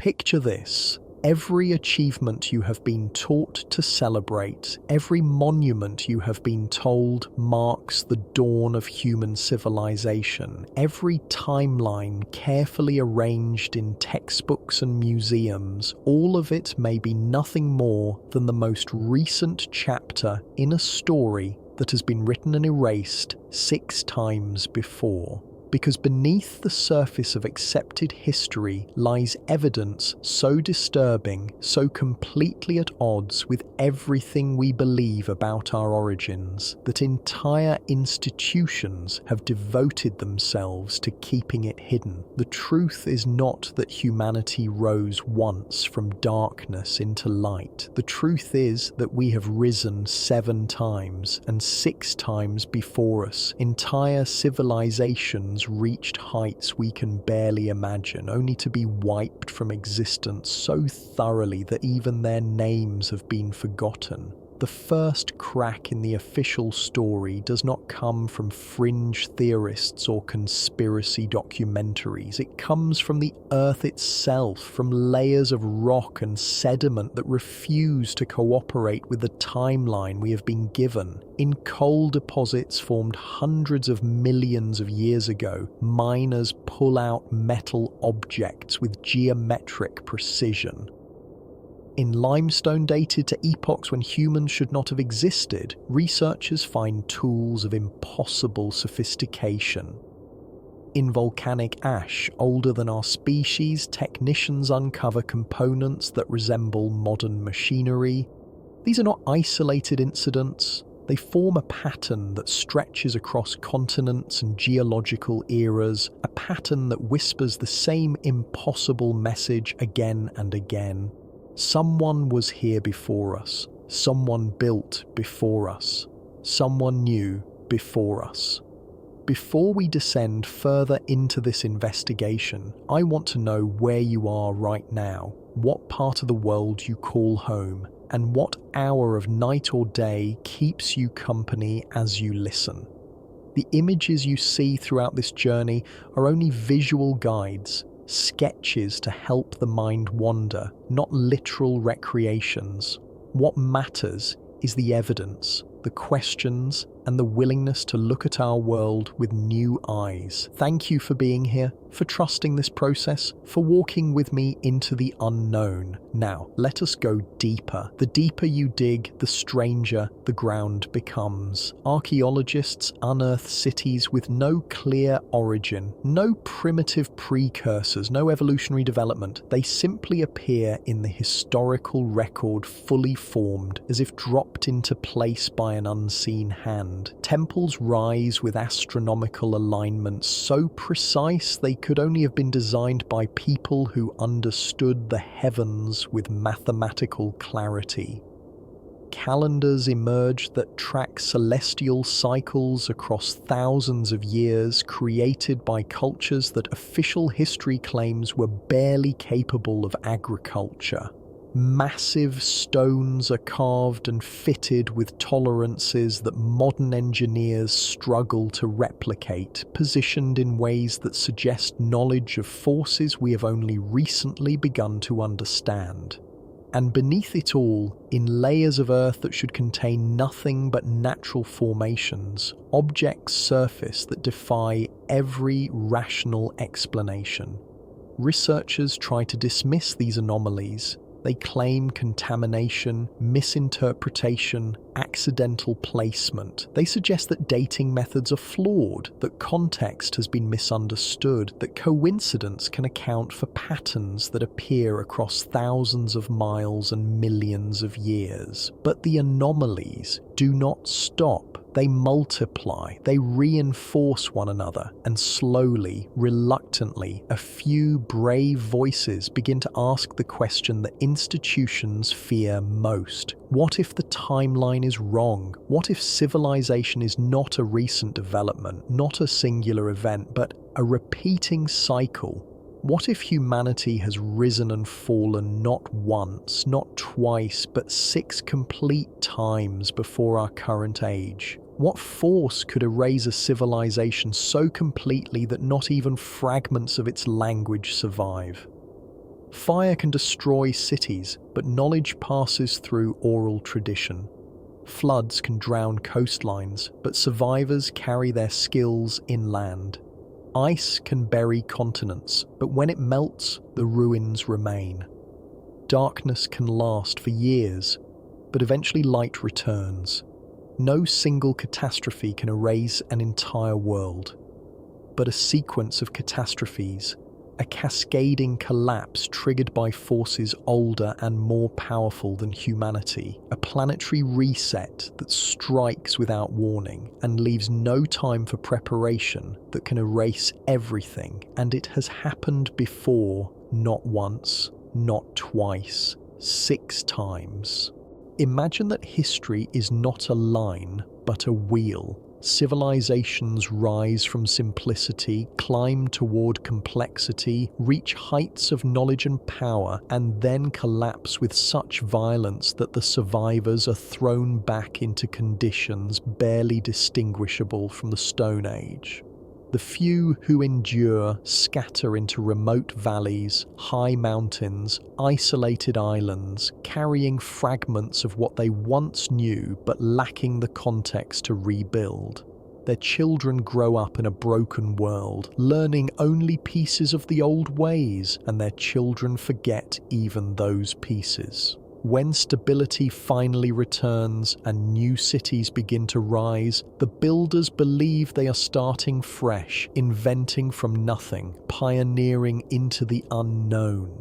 Picture this. Every achievement you have been taught to celebrate, every monument you have been told marks the dawn of human civilization, every timeline carefully arranged in textbooks and museums, all of it may be nothing more than the most recent chapter in a story that has been written and erased 6 times before. Because beneath the surface of accepted history lies evidence so disturbing, so completely at odds with everything we believe about our origins, that entire institutions have devoted themselves to keeping it hidden. The truth is not that humanity rose once from darkness into light. The truth is that we have risen 7 times, and 6 times before us, entire civilizations reached heights we can barely imagine, only to be wiped from existence so thoroughly that even their names have been forgotten. The first crack in the official story does not come from fringe theorists or conspiracy documentaries. It comes from the Earth itself, from layers of rock and sediment that refuse to cooperate with the timeline we have been given. In coal deposits formed hundreds of millions of years ago, miners pull out metal objects with geometric precision. In limestone dated to epochs when humans should not have existed, researchers find tools of impossible sophistication. In volcanic ash, older than our species, technicians uncover components that resemble modern machinery. These are not isolated incidents. They form a pattern that stretches across continents and geological eras, a pattern that whispers the same impossible message again and again. Someone was here before us. Someone built before us. Someone knew before us. Before we descend further into this investigation, I want to know where you are right now, what part of the world you call home, and what hour of night or day keeps you company as you listen. The images you see throughout this journey are only visual guides, sketches to help the mind wander, not literal recreations. What matters is the evidence, the questions, and the willingness to look at our world with new eyes. Thank you for being here, for trusting this process, for walking with me into the unknown. Now, let us go deeper. The deeper you dig, the stranger the ground becomes. Archaeologists unearth cities with no clear origin, no primitive precursors, no evolutionary development. They simply appear in the historical record fully formed, as if dropped into place by an unseen hand. Temples rise with astronomical alignments so precise they could only have been designed by people who understood the heavens with mathematical clarity. Calendars emerge that track celestial cycles across thousands of years, created by cultures that official history claims were barely capable of agriculture. Massive stones are carved and fitted with tolerances that modern engineers struggle to replicate, positioned in ways that suggest knowledge of forces we have only recently begun to understand. And beneath it all, in layers of earth that should contain nothing but natural formations, objects surface that defy every rational explanation. Researchers try to dismiss these anomalies. They claim contamination, misinterpretation, accidental placement. They suggest that dating methods are flawed, that context has been misunderstood, that coincidence can account for patterns that appear across thousands of miles and millions of years. But the anomalies do not stop. They multiply, they reinforce one another, and slowly, reluctantly, a few brave voices begin to ask the question that institutions fear most. What if the timeline is wrong? What if civilization is not a recent development, not a singular event, but a repeating cycle? What if humanity has risen and fallen not once, not twice, but 6 complete times before our current age? What force could erase a civilization so completely that not even fragments of its language survive? Fire can destroy cities, but knowledge passes through oral tradition. Floods can drown coastlines, but survivors carry their skills inland. Ice can bury continents, but when it melts, the ruins remain. Darkness can last for years, but eventually light returns. No single catastrophe can erase an entire world, but a sequence of catastrophes, a cascading collapse triggered by forces older and more powerful than humanity, a planetary reset that strikes without warning and leaves no time for preparation, that can erase everything. And it has happened before, not once, not twice, 6 times. Imagine that history is not a line, but a wheel. Civilizations rise from simplicity, climb toward complexity, reach heights of knowledge and power, and then collapse with such violence that the survivors are thrown back into conditions barely distinguishable from the Stone Age. The few who endure scatter into remote valleys, high mountains, isolated islands, carrying fragments of what they once knew but lacking the context to rebuild. Their children grow up in a broken world, learning only pieces of the old ways, and their children forget even those pieces. When stability finally returns and new cities begin to rise, the builders believe they are starting fresh, inventing from nothing, pioneering into the unknown.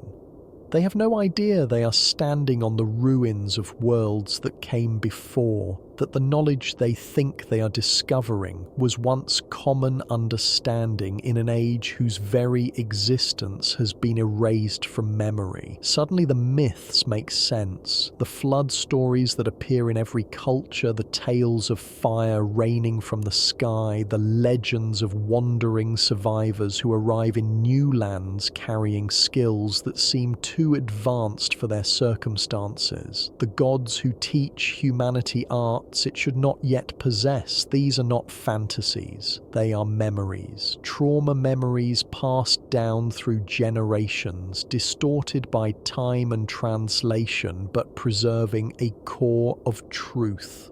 They have no idea they are standing on the ruins of worlds that came before, that the knowledge they think they are discovering was once common understanding in an age whose very existence has been erased from memory. Suddenly the myths make sense. The flood stories that appear in every culture, the tales of fire raining from the sky, the legends of wandering survivors who arrive in new lands carrying skills that seem too advanced for their circumstances. The gods who teach humanity arts it should not yet possess. These are not fantasies. They are memories. Trauma memories passed down through generations, distorted by time and translation, but preserving a core of truth.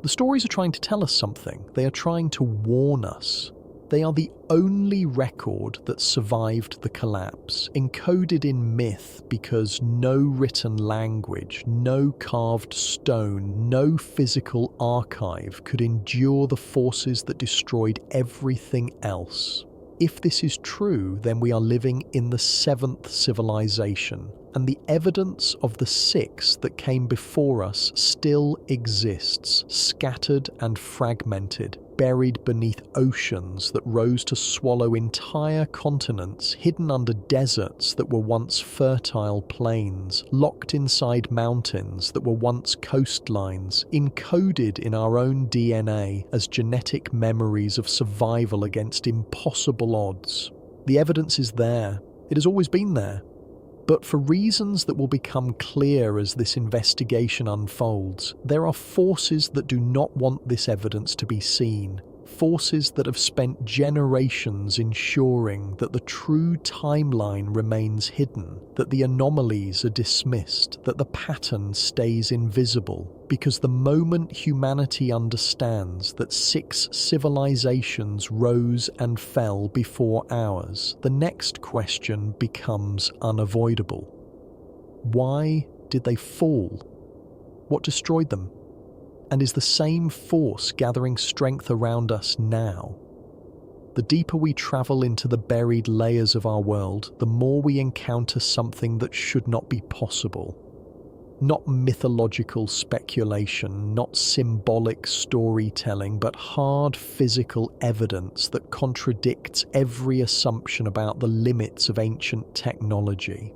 The stories are trying to tell us something. They are trying to warn us. They are the only record that survived the collapse, encoded in myth because no written language, no carved stone, no physical archive could endure the forces that destroyed everything else. If this is true, then we are living in the 7th civilization, and the evidence of the 6 that came before us still exists, scattered and fragmented, buried beneath oceans that rose to swallow entire continents, hidden under deserts that were once fertile plains, locked inside mountains that were once coastlines, encoded in our own DNA as genetic memories of survival against impossible odds. The evidence is there. It has always been there. But for reasons that will become clear as this investigation unfolds, there are forces that do not want this evidence to be seen. Forces that have spent generations ensuring that the true timeline remains hidden, that the anomalies are dismissed, that the pattern stays invisible. Because the moment humanity understands that 6 civilizations rose and fell before ours, the next question becomes unavoidable. Why did they fall? What destroyed them? And is the same force gathering strength around us now? The deeper we travel into the buried layers of our world, the more we encounter something that should not be possible. Not mythological speculation, not symbolic storytelling, but hard physical evidence that contradicts every assumption about the limits of ancient technology.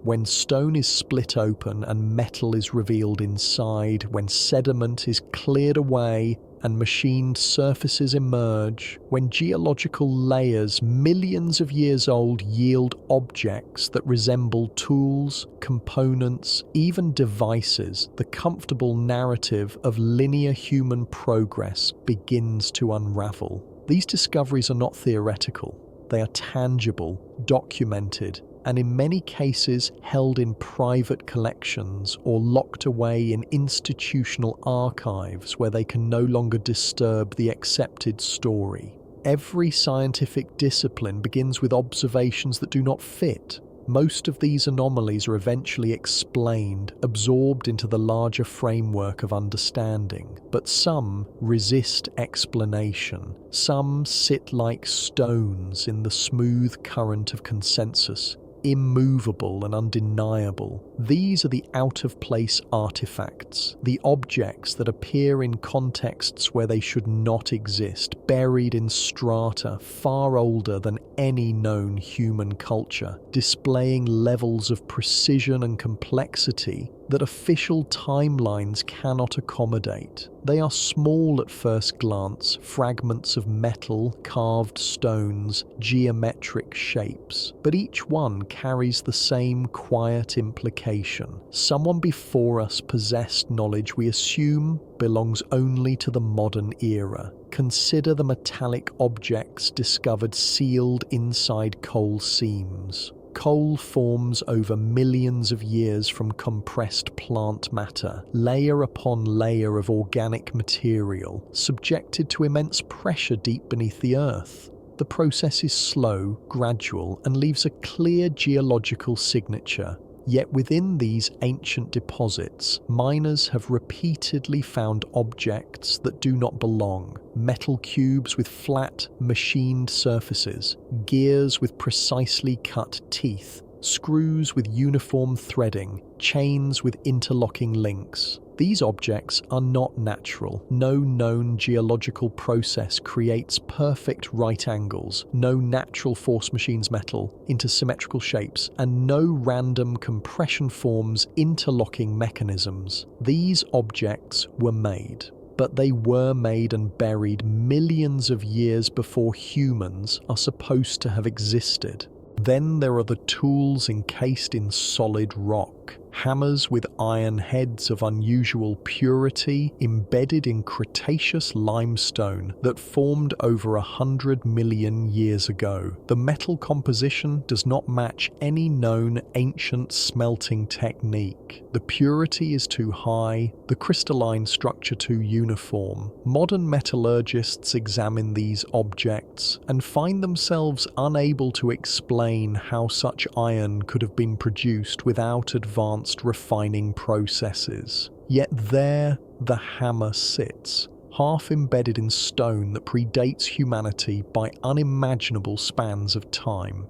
When stone is split open and metal is revealed inside, when sediment is cleared away and machined surfaces emerge, when geological layers millions of years old yield objects that resemble tools, components, even devices, the comfortable narrative of linear human progress begins to unravel. These discoveries are not theoretical. They are tangible, documented, and in many cases held in private collections or locked away in institutional archives where they can no longer disturb the accepted story. Every scientific discipline begins with observations that do not fit. Most of these anomalies are eventually explained, absorbed into the larger framework of understanding, but some resist explanation. Some sit like stones in the smooth current of consensus, immovable and undeniable. These are the out-of-place artifacts, the objects that appear in contexts where they should not exist, buried in strata far older than any known human culture, displaying levels of precision and complexity that official timelines cannot accommodate. They are small at first glance, fragments of metal, carved stones, geometric shapes, but each one carries the same quiet implication. Someone before us possessed knowledge we assume belongs only to the modern era. Consider the metallic objects discovered sealed inside coal seams. Coal forms over millions of years from compressed plant matter, layer upon layer of organic material, subjected to immense pressure deep beneath the earth. The process is slow, gradual, and leaves a clear geological signature. Yet within these ancient deposits, miners have repeatedly found objects that do not belong. Metal cubes with flat, machined surfaces, gears with precisely cut teeth, screws with uniform threading, chains with interlocking links. These objects are not natural. No known geological process creates perfect right angles, no natural force machines metal into symmetrical shapes, and no random compression forms interlocking mechanisms. These objects were made. But they were made and buried millions of years before humans are supposed to have existed. Then there are the tools encased in solid rock. Hammers with iron heads of unusual purity embedded in Cretaceous limestone that formed over 100 million years ago. The metal composition does not match any known ancient smelting technique. The purity is too high, the crystalline structure too uniform. Modern metallurgists examine these objects and find themselves unable to explain how such iron could have been produced without advanced refining processes. Yet there the hammer sits, half embedded in stone that predates humanity by unimaginable spans of time.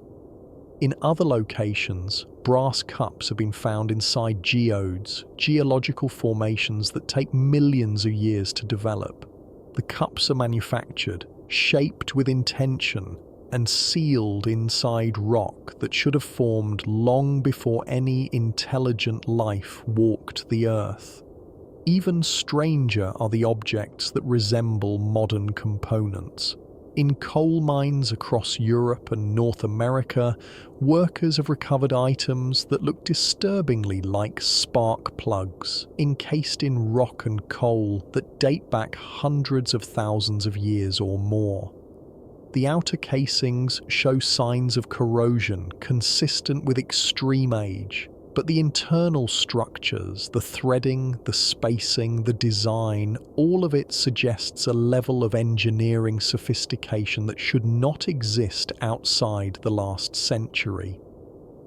In other locations, brass cups have been found inside geodes, geological formations that take millions of years to develop. The cups are manufactured, shaped with intention, and sealed inside rock that should have formed long before any intelligent life walked the earth. Even stranger are the objects that resemble modern components. In coal mines across Europe and North America, workers have recovered items that look disturbingly like spark plugs, encased in rock and coal that date back hundreds of thousands of years or more. The outer casings show signs of corrosion consistent with extreme age, but the internal structures, the threading, the spacing, the design, all of it suggests a level of engineering sophistication that should not exist outside the last century.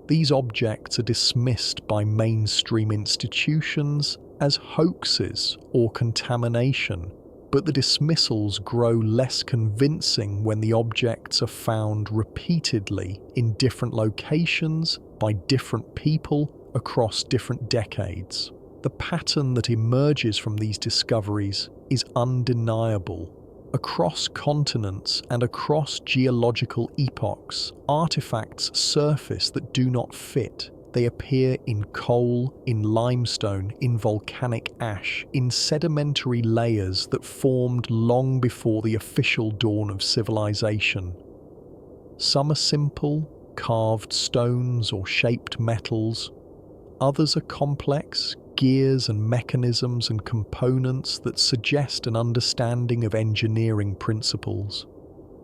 These objects are dismissed by mainstream institutions as hoaxes or contamination, but the dismissals grow less convincing when the objects are found repeatedly in different locations by different people across different decades. The pattern that emerges from these discoveries is undeniable. Across continents and across geological epochs, artifacts surface that do not fit. They appear in coal, in limestone, in volcanic ash, in sedimentary layers that formed long before the official dawn of civilization. Some are simple, carved stones or shaped metals. Others are complex, gears and mechanisms and components that suggest an understanding of engineering principles.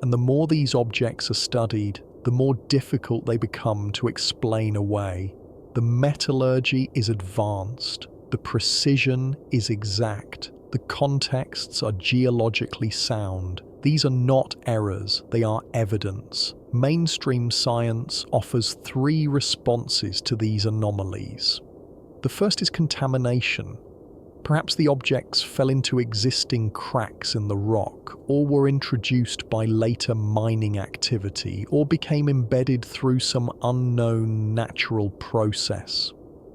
And the more these objects are studied, the more difficult they become to explain away. The metallurgy is advanced, the precision is exact, the contexts are geologically sound. These are not errors, they are evidence. Mainstream science offers 3 responses to these anomalies. The first is contamination. Perhaps the objects fell into existing cracks in the rock, or were introduced by later mining activity, or became embedded through some unknown natural process.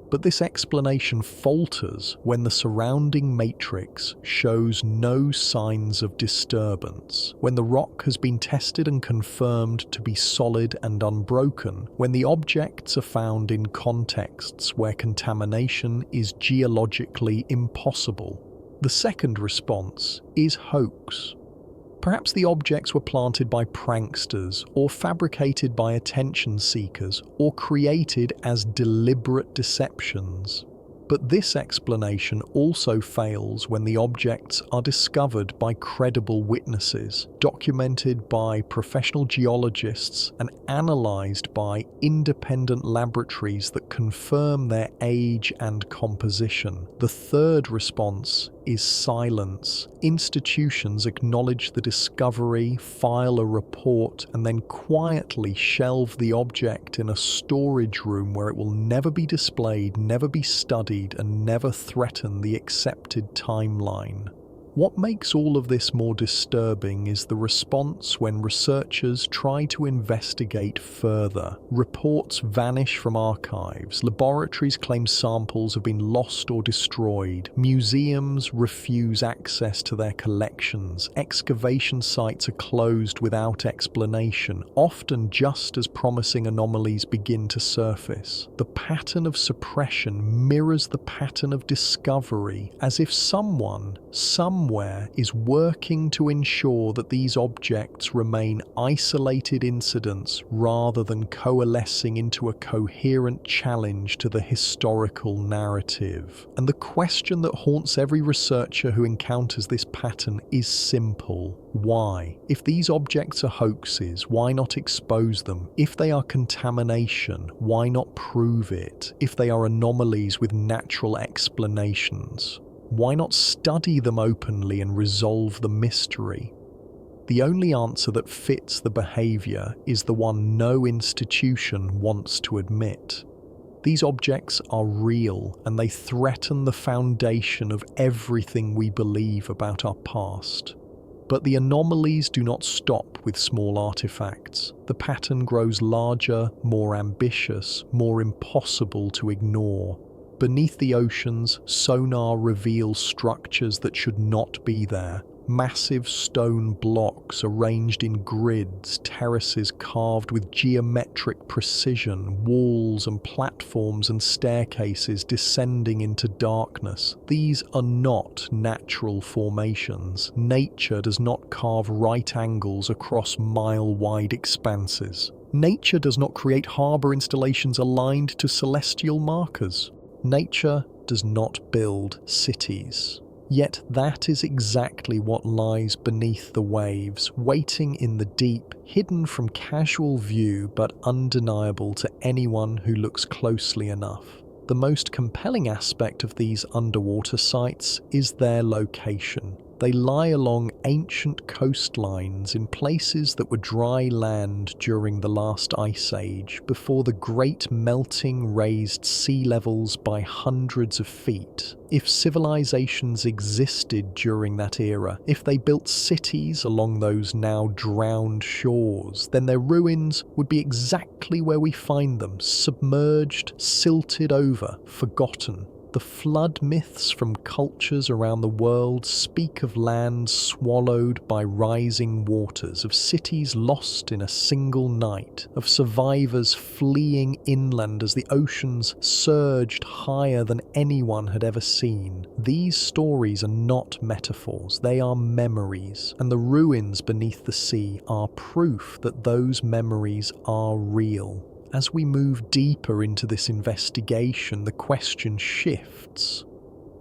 But this explanation falters when the surrounding matrix shows no signs of disturbance, when the rock has been tested and confirmed to be solid and unbroken, when the objects are found in contexts where contamination is geologically impossible. The second response is hoax. Perhaps the objects were planted by pranksters, or fabricated by attention seekers, or created as deliberate deceptions. But this explanation also fails when the objects are discovered by credible witnesses, documented by professional geologists, and analysed by independent laboratories that confirm their age and composition. The third response is silence. Institutions acknowledge the discovery, file a report, and then quietly shelve the object in a storage room where it will never be displayed, never be studied, and never threaten the accepted timeline. What makes all of this more disturbing is the response when researchers try to investigate further. Reports vanish from archives, laboratories claim samples have been lost or destroyed, museums refuse access to their collections, excavation sites are closed without explanation, often just as promising anomalies begin to surface. The pattern of suppression mirrors the pattern of discovery, as if someone, somewhere, is working to ensure that these objects remain isolated incidents rather than coalescing into a coherent challenge to the historical narrative. And the question that haunts every researcher who encounters this pattern is simple. Why? If these objects are hoaxes, why not expose them? If they are contamination, why not prove it? If they are anomalies with natural explanations, why not study them openly and resolve the mystery? The only answer that fits the behaviour is the one no institution wants to admit. These objects are real, and they threaten the foundation of everything we believe about our past. But the anomalies do not stop with small artifacts. The pattern grows larger, more ambitious, more impossible to ignore. Beneath the oceans, sonar reveals structures that should not be there. Massive stone blocks arranged in grids, terraces carved with geometric precision, walls and platforms and staircases descending into darkness. These are not natural formations. Nature does not carve right angles across mile-wide expanses. Nature does not create harbour installations aligned to celestial markers. Nature does not build cities. Yet that is exactly what lies beneath the waves, waiting in the deep, hidden from casual view but undeniable to anyone who looks closely enough. The most compelling aspect of these underwater sites is their location. They lie along ancient coastlines in places that were dry land during the last ice age, before the great melting raised sea levels by hundreds of feet. If civilizations existed during that era, if they built cities along those now drowned shores, then their ruins would be exactly where we find them, submerged, silted over, forgotten. The flood myths from cultures around the world speak of lands swallowed by rising waters, of cities lost in a single night, of survivors fleeing inland as the oceans surged higher than anyone had ever seen. These stories are not metaphors, they are memories, and the ruins beneath the sea are proof that those memories are real. As we move deeper into this investigation, the question shifts.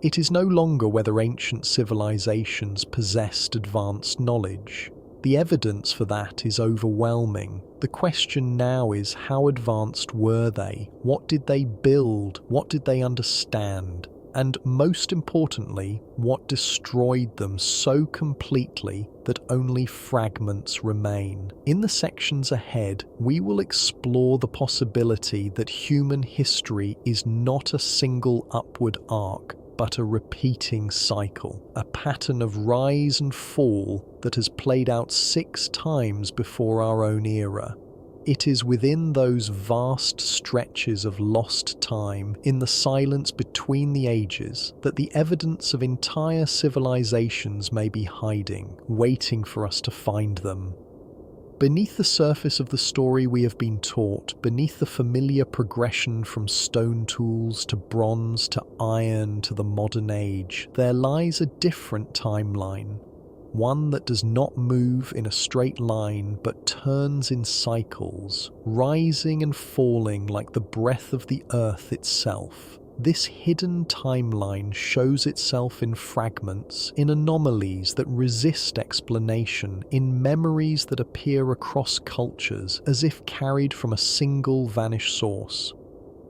It is no longer whether ancient civilizations possessed advanced knowledge. The evidence for that is overwhelming. The question now is, how advanced were they? What did they build? What did they understand? And most importantly, what destroyed them so completely that only fragments remain? In the sections ahead, we will explore the possibility that human history is not a single upward arc, but a repeating cycle, a pattern of rise and fall that has played out 6 times before our own era. It is within those vast stretches of lost time, in the silence between the ages, that the evidence of entire civilizations may be hiding, waiting for us to find them. Beneath the surface of the story we have been taught, beneath the familiar progression from stone tools to bronze to iron to the modern age, there lies a different timeline. One that does not move in a straight line but turns in cycles, rising and falling like the breath of the earth itself. This hidden timeline shows itself in fragments, in anomalies that resist explanation, in memories that appear across cultures as if carried from a single vanished source.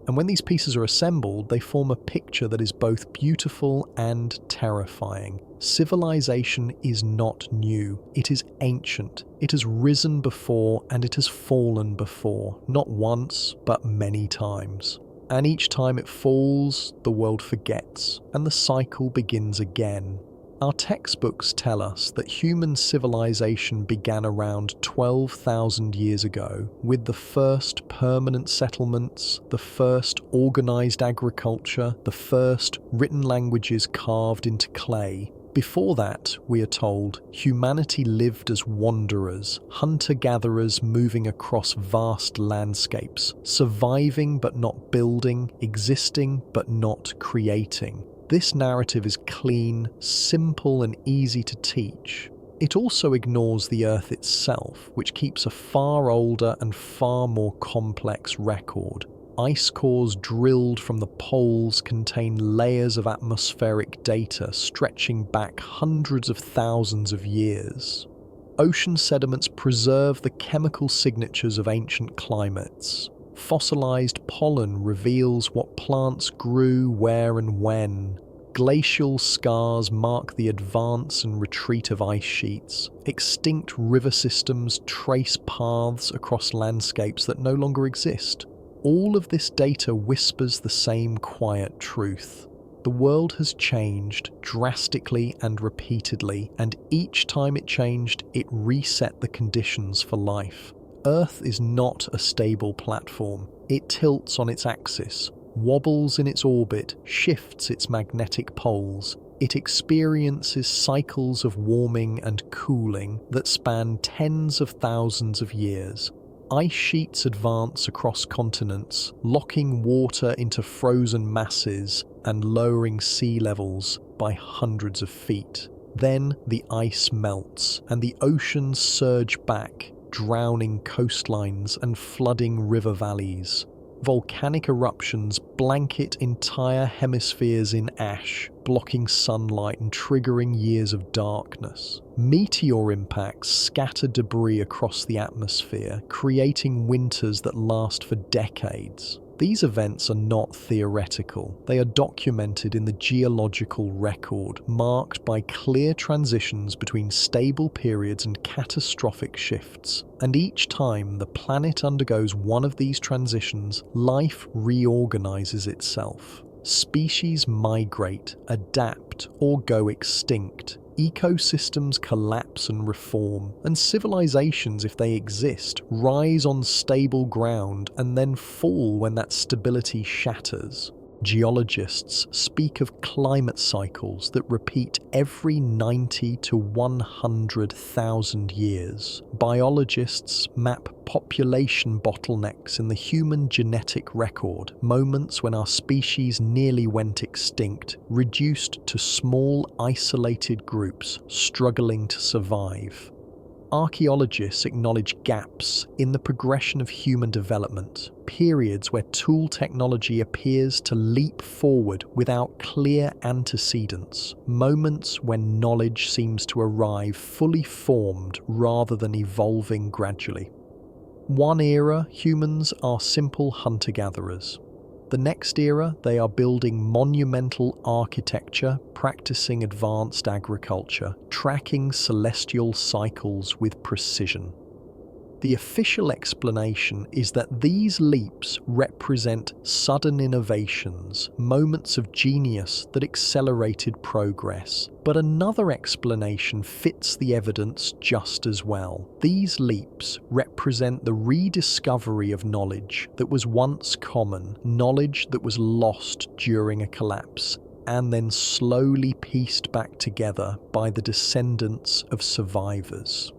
And when these pieces are assembled, they form a picture that is both beautiful and terrifying. Civilization is not new. It is ancient. It has risen before and it has fallen before, not once, but many times. And each time it falls, the world forgets, and the cycle begins again. Our textbooks tell us that human civilization began around 12,000 years ago, with the first permanent settlements, the first organized agriculture, the first written languages carved into clay. Before that, we are told, humanity lived as wanderers, hunter-gatherers moving across vast landscapes, surviving but not building, existing but not creating. This narrative is clean, simple and easy to teach. It also ignores the Earth itself, which keeps a far older and far more complex record. Ice cores drilled from the poles contain layers of atmospheric data stretching back hundreds of thousands of years. Ocean sediments preserve the chemical signatures of ancient climates. Fossilized pollen reveals what plants grew where and when. Glacial scars mark the advance and retreat of ice sheets. Extinct river systems trace paths across landscapes that no longer exist. All of this data whispers the same quiet truth. The world has changed drastically and repeatedly, and each time it changed, it reset the conditions for life. Earth is not a stable platform. It tilts on its axis, wobbles in its orbit, shifts its magnetic poles. It experiences cycles of warming and cooling that span tens of thousands of years. Ice sheets advance across continents, locking water into frozen masses and lowering sea levels by hundreds of feet. Then the ice melts, and the oceans surge back, drowning coastlines and flooding river valleys. Volcanic eruptions blanket entire hemispheres in ash, blocking sunlight and triggering years of darkness. Meteor impacts scatter debris across the atmosphere, creating winters that last for decades. These events are not theoretical. They are documented in the geological record, marked by clear transitions between stable periods and catastrophic shifts. And each time the planet undergoes one of these transitions, life reorganizes itself. Species migrate, adapt, or go extinct. Ecosystems collapse and reform, and civilizations, if they exist, rise on stable ground and then fall when that stability shatters. Geologists speak of climate cycles that repeat every 90 to 100,000 years. Biologists map population bottlenecks in the human genetic record, moments when our species nearly went extinct, reduced to small isolated groups struggling to survive. Archaeologists acknowledge gaps in the progression of human development, periods where tool technology appears to leap forward without clear antecedents, moments when knowledge seems to arrive fully formed rather than evolving gradually. One era, humans are simple hunter-gatherers. The next era, they are building monumental architecture, practicing advanced agriculture, tracking celestial cycles with precision. The official explanation is that these leaps represent sudden innovations, moments of genius that accelerated progress. But another explanation fits the evidence just as well. These leaps represent the rediscovery of knowledge that was once common, knowledge that was lost during a collapse, and then slowly pieced back together by the descendants of survivors.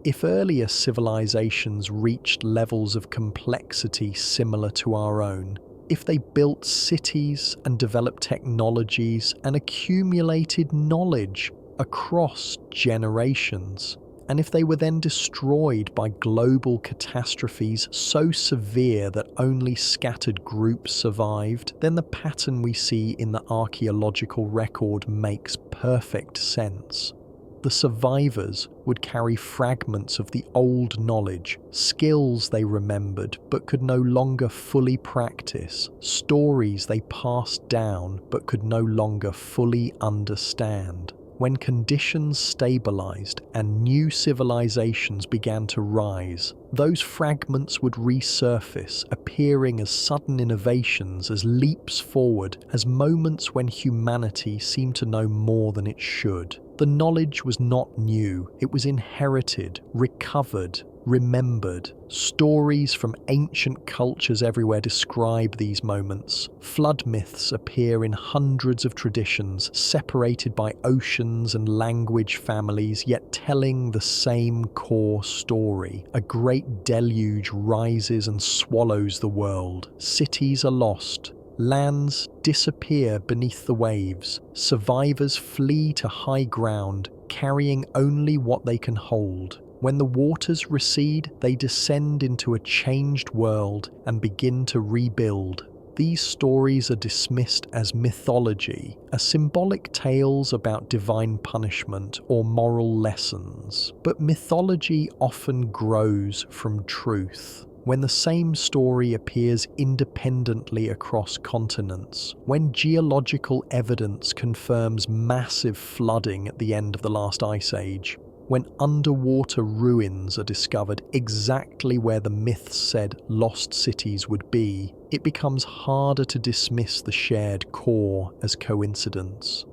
If earlier civilizations reached levels of complexity similar to our own, if they built cities and developed technologies and accumulated knowledge across generations, and if they were then destroyed by global catastrophes so severe that only scattered groups survived, then the pattern we see in the archaeological record makes perfect sense. The survivors would carry fragments of the old knowledge, skills they remembered but could no longer fully practice, stories they passed down but could no longer fully understand. When conditions stabilized and new civilizations began to rise, those fragments would resurface, appearing as sudden innovations, as leaps forward, as moments when humanity seemed to know more than it should. The knowledge was not new, it was inherited, recovered, remembered. Stories from ancient cultures everywhere describe these moments. Flood myths appear in hundreds of traditions, separated by oceans and language families, yet telling the same core story. A great deluge rises and swallows the world. Cities are lost. Lands disappear beneath the waves. Survivors flee to high ground, carrying only what they can hold. When the waters recede, they descend into a changed world and begin to rebuild. These stories are dismissed as mythology, as symbolic tales about divine punishment or moral lessons. But mythology often grows from truth. When the same story appears independently across continents, when geological evidence confirms massive flooding at the end of the last ice age, when underwater ruins are discovered exactly where the myths said lost cities would be, it becomes harder to dismiss the shared core as coincidence.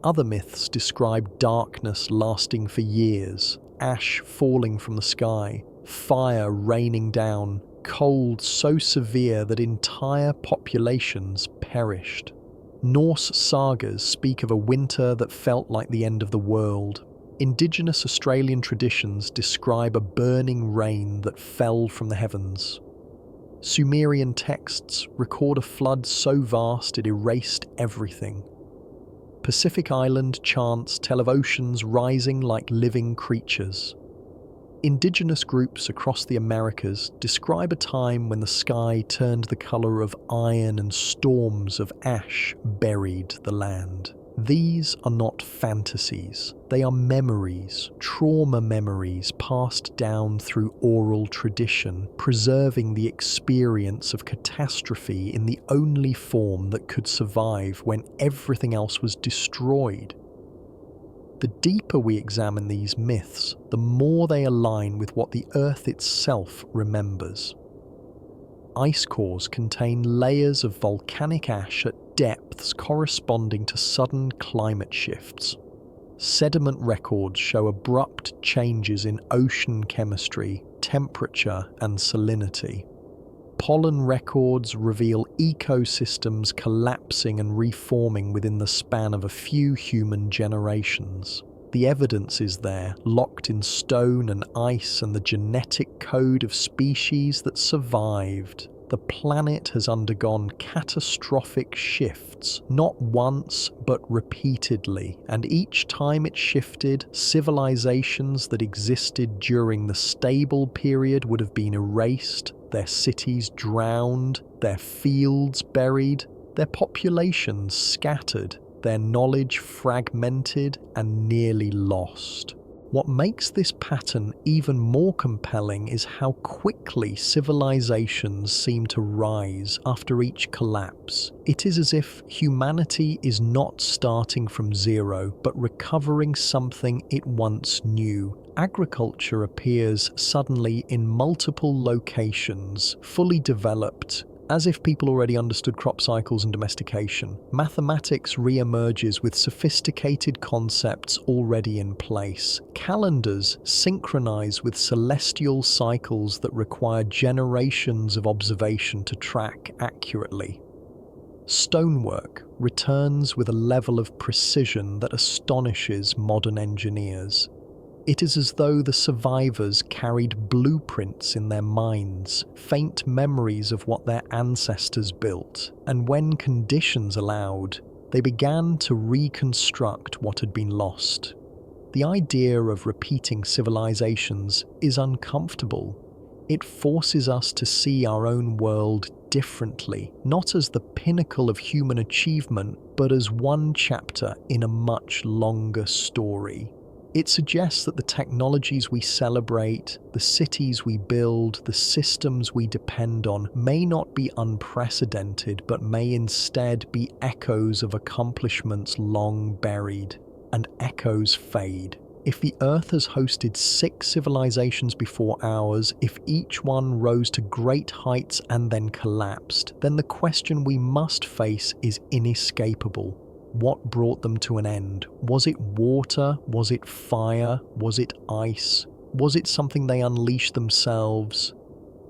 Other myths describe darkness lasting for years, ash falling from the sky, fire raining down, cold so severe that entire populations perished. Norse sagas speak of a winter that felt like the end of the world. Indigenous Australian traditions describe a burning rain that fell from the heavens. Sumerian texts record a flood so vast it erased everything. Pacific Island chants tell of oceans rising like living creatures. Indigenous groups across the Americas describe a time when the sky turned the colour of iron and storms of ash buried the land. These are not fantasies, they are memories, trauma memories passed down through oral tradition, preserving the experience of catastrophe in the only form that could survive when everything else was destroyed. The deeper we examine these myths, the more they align with what the Earth itself remembers. Ice cores contain layers of volcanic ash at depths corresponding to sudden climate shifts. Sediment records show abrupt changes in ocean chemistry, temperature, and salinity. Pollen records reveal ecosystems collapsing and reforming within the span of a few human generations. The evidence is there, locked in stone and ice and the genetic code of species that survived. the planet has undergone catastrophic shifts, not once but repeatedly, and each time it shifted, civilizations that existed during the stable period would have been erased, their cities drowned, their fields buried, their populations scattered, their knowledge fragmented and nearly lost. What makes this pattern even more compelling is how quickly civilizations seem to rise after each collapse. It is as if humanity is not starting from zero, but recovering something it once knew. Agriculture appears suddenly in multiple locations, fully developed, as if people already understood crop cycles and domestication. Mathematics re-emerges with sophisticated concepts already in place. Calendars synchronize with celestial cycles that require generations of observation to track accurately. Stonework returns with a level of precision that astonishes modern engineers. It is as though the survivors carried blueprints in their minds, faint memories of what their ancestors built, and when conditions allowed, they began to reconstruct what had been lost. The idea of repeating civilizations is uncomfortable. It forces us to see our own world differently, not as the pinnacle of human achievement, but as one chapter in a much longer story. It suggests that the technologies we celebrate, the cities we build, the systems we depend on may not be unprecedented, but may instead be echoes of accomplishments long buried. And echoes fade. If the Earth has hosted 6 civilizations before ours, if each one rose to great heights and then collapsed, then the question we must face is inescapable. What brought them to an end? Was it water? Was it fire? Was it ice? Was it something they unleashed themselves?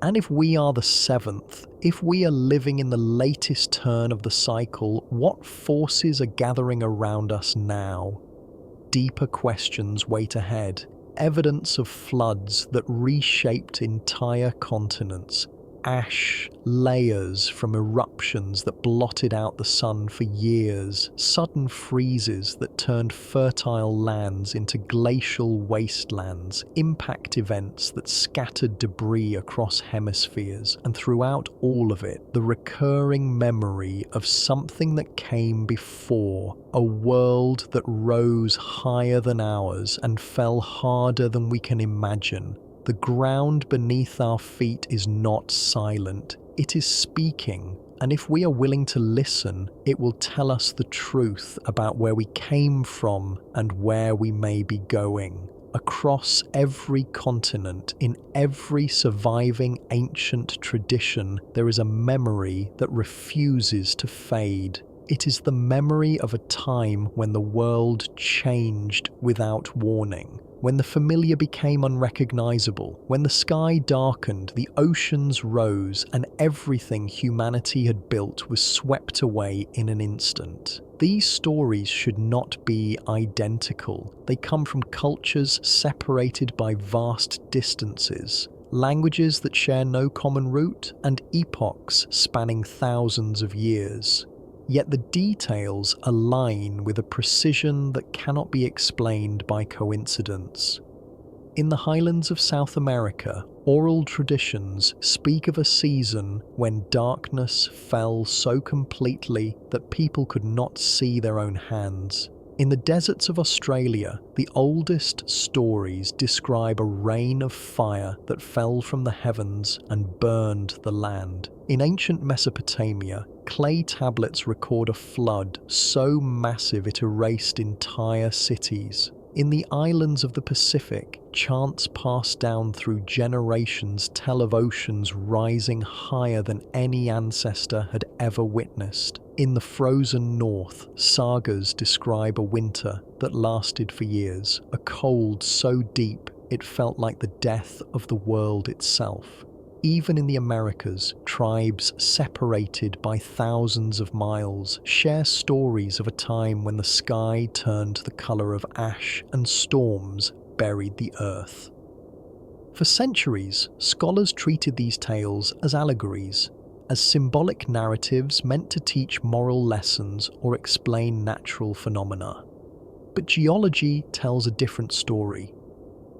And if we are the 7th, if we are living in the latest turn of the cycle, what forces are gathering around us now? Deeper questions wait ahead. Evidence of floods that reshaped entire continents. Ash layers from eruptions that blotted out the sun for years, sudden freezes that turned fertile lands into glacial wastelands, impact events that scattered debris across hemispheres, and throughout all of it, the recurring memory of something that came before, a world that rose higher than ours and fell harder than we can imagine. The ground beneath our feet is not silent, it is speaking, and if we are willing to listen, it will tell us the truth about where we came from and where we may be going. Across every continent, in every surviving ancient tradition, there is a memory that refuses to fade. It is the memory of a time when the world changed without warning. When the familiar became unrecognizable, when the sky darkened, the oceans rose, and everything humanity had built was swept away in an instant. These stories should not be identical. They come from cultures separated by vast distances, languages that share no common root, and epochs spanning thousands of years. Yet the details align with a precision that cannot be explained by coincidence. In the highlands of South America, oral traditions speak of a season when darkness fell so completely that people could not see their own hands. In the deserts of Australia, the oldest stories describe a rain of fire that fell from the heavens and burned the land. In ancient Mesopotamia, clay tablets record a flood so massive it erased entire cities. In the islands of the Pacific, chants passed down through generations tell of oceans rising higher than any ancestor had ever witnessed. In the frozen north, sagas describe a winter that lasted for years, a cold so deep it felt like the death of the world itself. Even in the Americas, tribes separated by thousands of miles share stories of a time when the sky turned the color of ash and storms buried the earth. For centuries, scholars treated these tales as allegories. as symbolic narratives meant to teach moral lessons or explain natural phenomena. But geology tells a different story.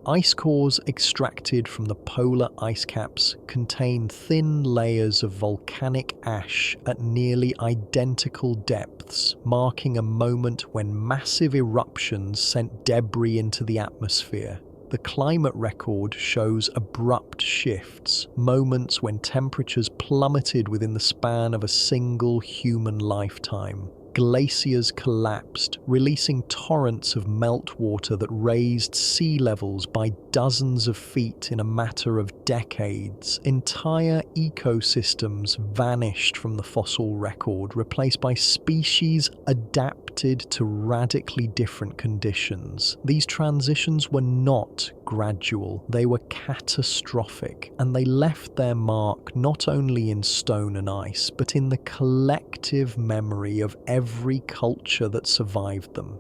Ice cores extracted from the polar ice caps contain thin layers of volcanic ash at nearly identical depths, marking a moment when massive eruptions sent debris into the atmosphere. The climate record shows abrupt shifts, moments when temperatures plummeted within the span of a single human lifetime. Glaciers collapsed, releasing torrents of meltwater that raised sea levels by dozens of feet in a matter of decades. Entire ecosystems vanished from the fossil record, replaced by species adapted to radically different conditions. These transitions were not gradual, they were catastrophic, and they left their mark not only in stone and ice, but in the collective memory of every culture that survived them.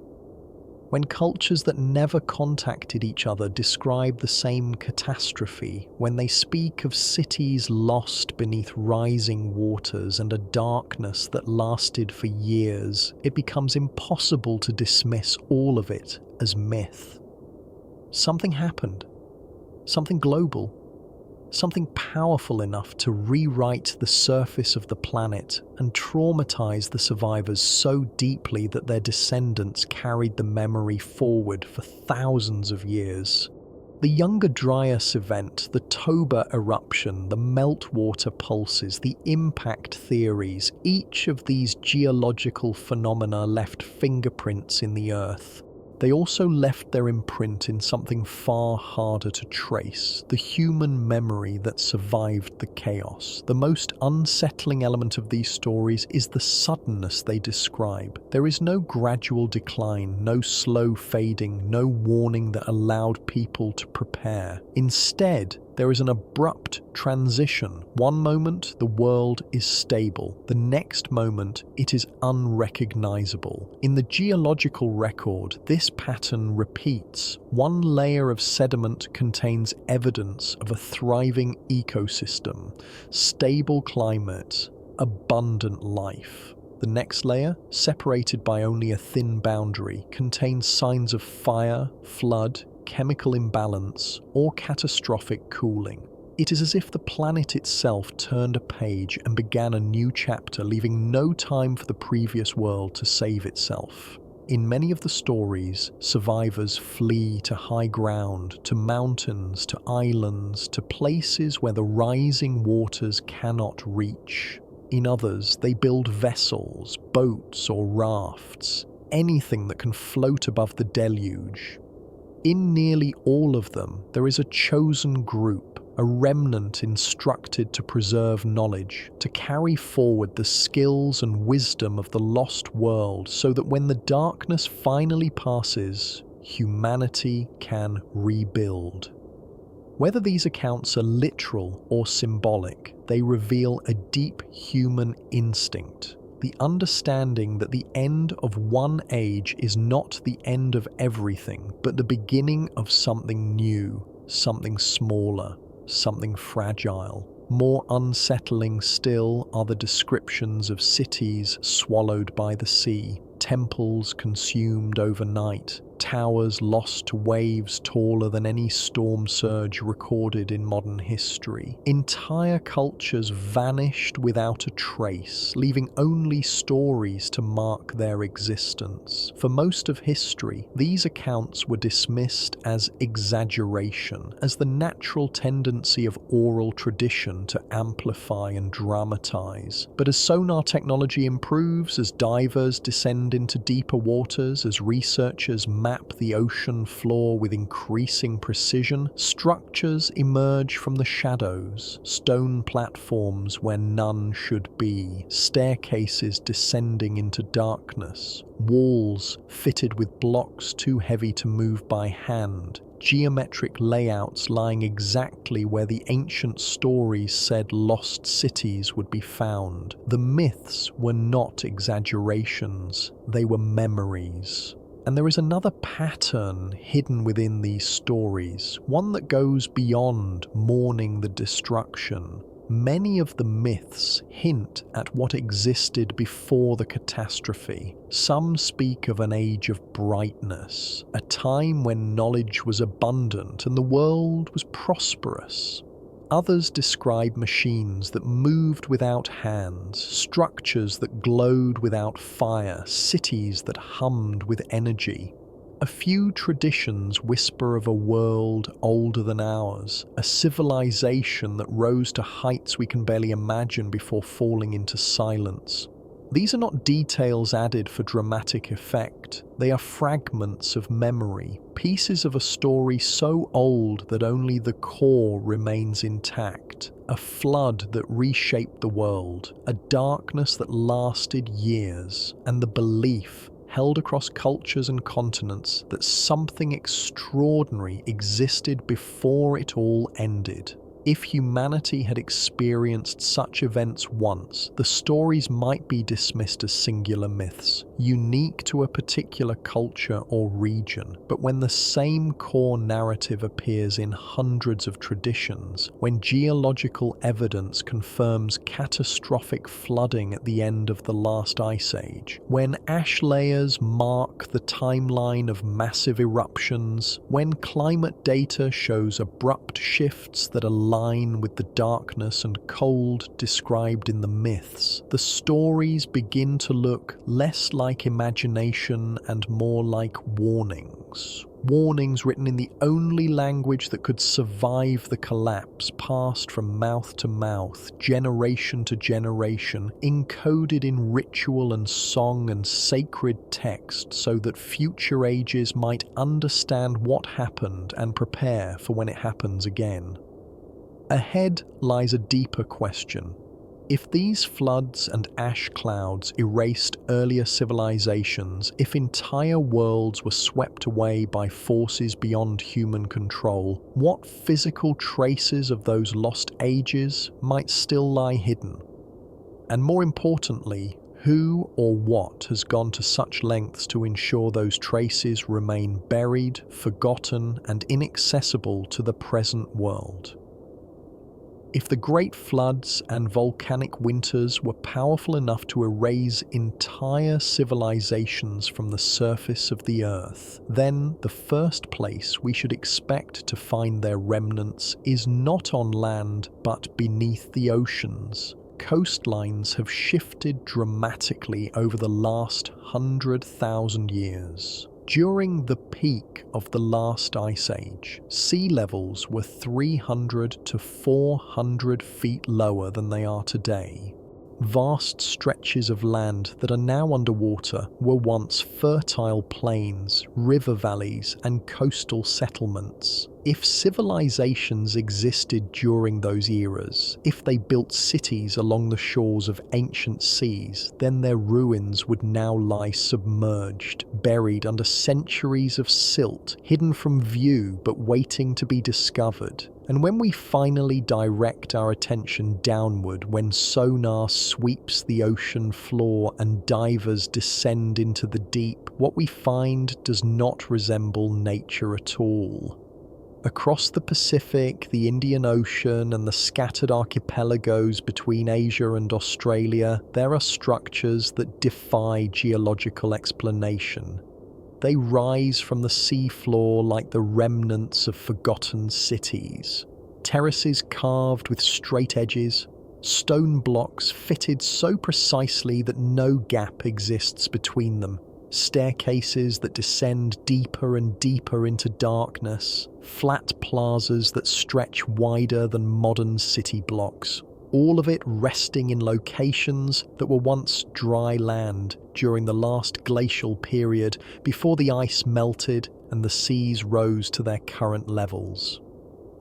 When cultures that never contacted each other describe the same catastrophe, when they speak of cities lost beneath rising waters and a darkness that lasted for years, it becomes impossible to dismiss all of it as myth. Something happened. Something global. Something powerful enough to rewrite the surface of the planet and traumatize the survivors so deeply that their descendants carried the memory forward for thousands of years. The Younger Dryas event, the Toba eruption, the meltwater pulses, the impact theories, each of these geological phenomena left fingerprints in the earth. They also left their imprint in something far harder to trace, the human memory that survived the chaos. The most unsettling element of these stories is the suddenness they describe. There is no gradual decline, no slow fading, no warning that allowed people to prepare. Instead, there is an abrupt transition. One moment, the world is stable. The next moment, it is unrecognizable. In the geological record, this pattern repeats. One layer of sediment contains evidence of a thriving ecosystem, stable climate, abundant life. The next layer, separated by only a thin boundary, contains signs of fire, flood, chemical imbalance, or catastrophic cooling. It is as if the planet itself turned a page and began a new chapter, leaving no time for the previous world to save itself. In many of the stories, survivors flee to high ground, to mountains, to islands, to places where the rising waters cannot reach. In others, they build vessels, boats, or rafts, anything that can float above the deluge. In nearly all of them, there is a chosen group, a remnant instructed to preserve knowledge, to carry forward the skills and wisdom of the lost world so that when the darkness finally passes, humanity can rebuild. Whether these accounts are literal or symbolic, they reveal a deep human instinct. The understanding that the end of one age is not the end of everything, but the beginning of something new, something smaller, something fragile. More unsettling still are the descriptions of cities swallowed by the sea, temples consumed overnight, towers lost to waves taller than any storm surge recorded in modern history. Entire cultures vanished without a trace, leaving only stories to mark their existence. For most of history, these accounts were dismissed as exaggeration, as the natural tendency of oral tradition to amplify and dramatize. But as sonar technology improves, as divers descend into deeper waters, as researchers map the ocean floor with increasing precision, structures emerge from the shadows, stone platforms where none should be, staircases descending into darkness, walls fitted with blocks too heavy to move by hand, geometric layouts lying exactly where the ancient stories said lost cities would be found. The myths were not exaggerations, they were memories. And there is another pattern hidden within these stories, one that goes beyond mourning the destruction. Many of the myths hint at what existed before the catastrophe. Some speak of an age of brightness, a time when knowledge was abundant and the world was prosperous. Others describe machines that moved without hands, structures that glowed without fire, cities that hummed with energy. A few traditions whisper of a world older than ours, a civilization that rose to heights we can barely imagine before falling into silence. These are not details added for dramatic effect. They are fragments of memory, pieces of a story so old that only the core remains intact. A flood that reshaped the world, a darkness that lasted years, and the belief held across cultures and continents that something extraordinary existed before it all ended. If humanity had experienced such events once, the stories might be dismissed as singular myths, unique to a particular culture or region. But when the same core narrative appears in hundreds of traditions, when geological evidence confirms catastrophic flooding at the end of the last ice age, when ash layers mark the timeline of massive eruptions, when climate data shows abrupt shifts that align with the darkness and cold described in the myths, the stories begin to look less like imagination and more like warnings. Warnings written in the only language that could survive the collapse, passed from mouth to mouth, generation to generation, encoded in ritual and song and sacred text so that future ages might understand what happened and prepare for when it happens again. Ahead lies a deeper question. If these floods and ash clouds erased earlier civilizations, if entire worlds were swept away by forces beyond human control, what physical traces of those lost ages might still lie hidden? And more importantly, who or what has gone to such lengths to ensure those traces remain buried, forgotten, and inaccessible to the present world? If the great floods and volcanic winters were powerful enough to erase entire civilizations from the surface of the Earth, then the first place we should expect to find their remnants is not on land but beneath the oceans. Coastlines have shifted dramatically over the last 100,000 years. During the peak of the last ice age, sea levels were 300 to 400 feet lower than they are today. Vast stretches of land that are now underwater were once fertile plains, river valleys, and coastal settlements. If civilizations existed during those eras, if they built cities along the shores of ancient seas, then their ruins would now lie submerged, buried under centuries of silt, hidden from view but waiting to be discovered. And when we finally direct our attention downward, when sonar sweeps the ocean floor and divers descend into the deep, what we find does not resemble nature at all. Across the Pacific, the Indian Ocean, and the scattered archipelagos between Asia and Australia, there are structures that defy geological explanation. They rise from the seafloor like the remnants of forgotten cities. Terraces carved with straight edges, stone blocks fitted so precisely that no gap exists between them, staircases that descend deeper and deeper into darkness, flat plazas that stretch wider than modern city blocks. All of it resting in locations that were once dry land during the last glacial period before the ice melted and the seas rose to their current levels.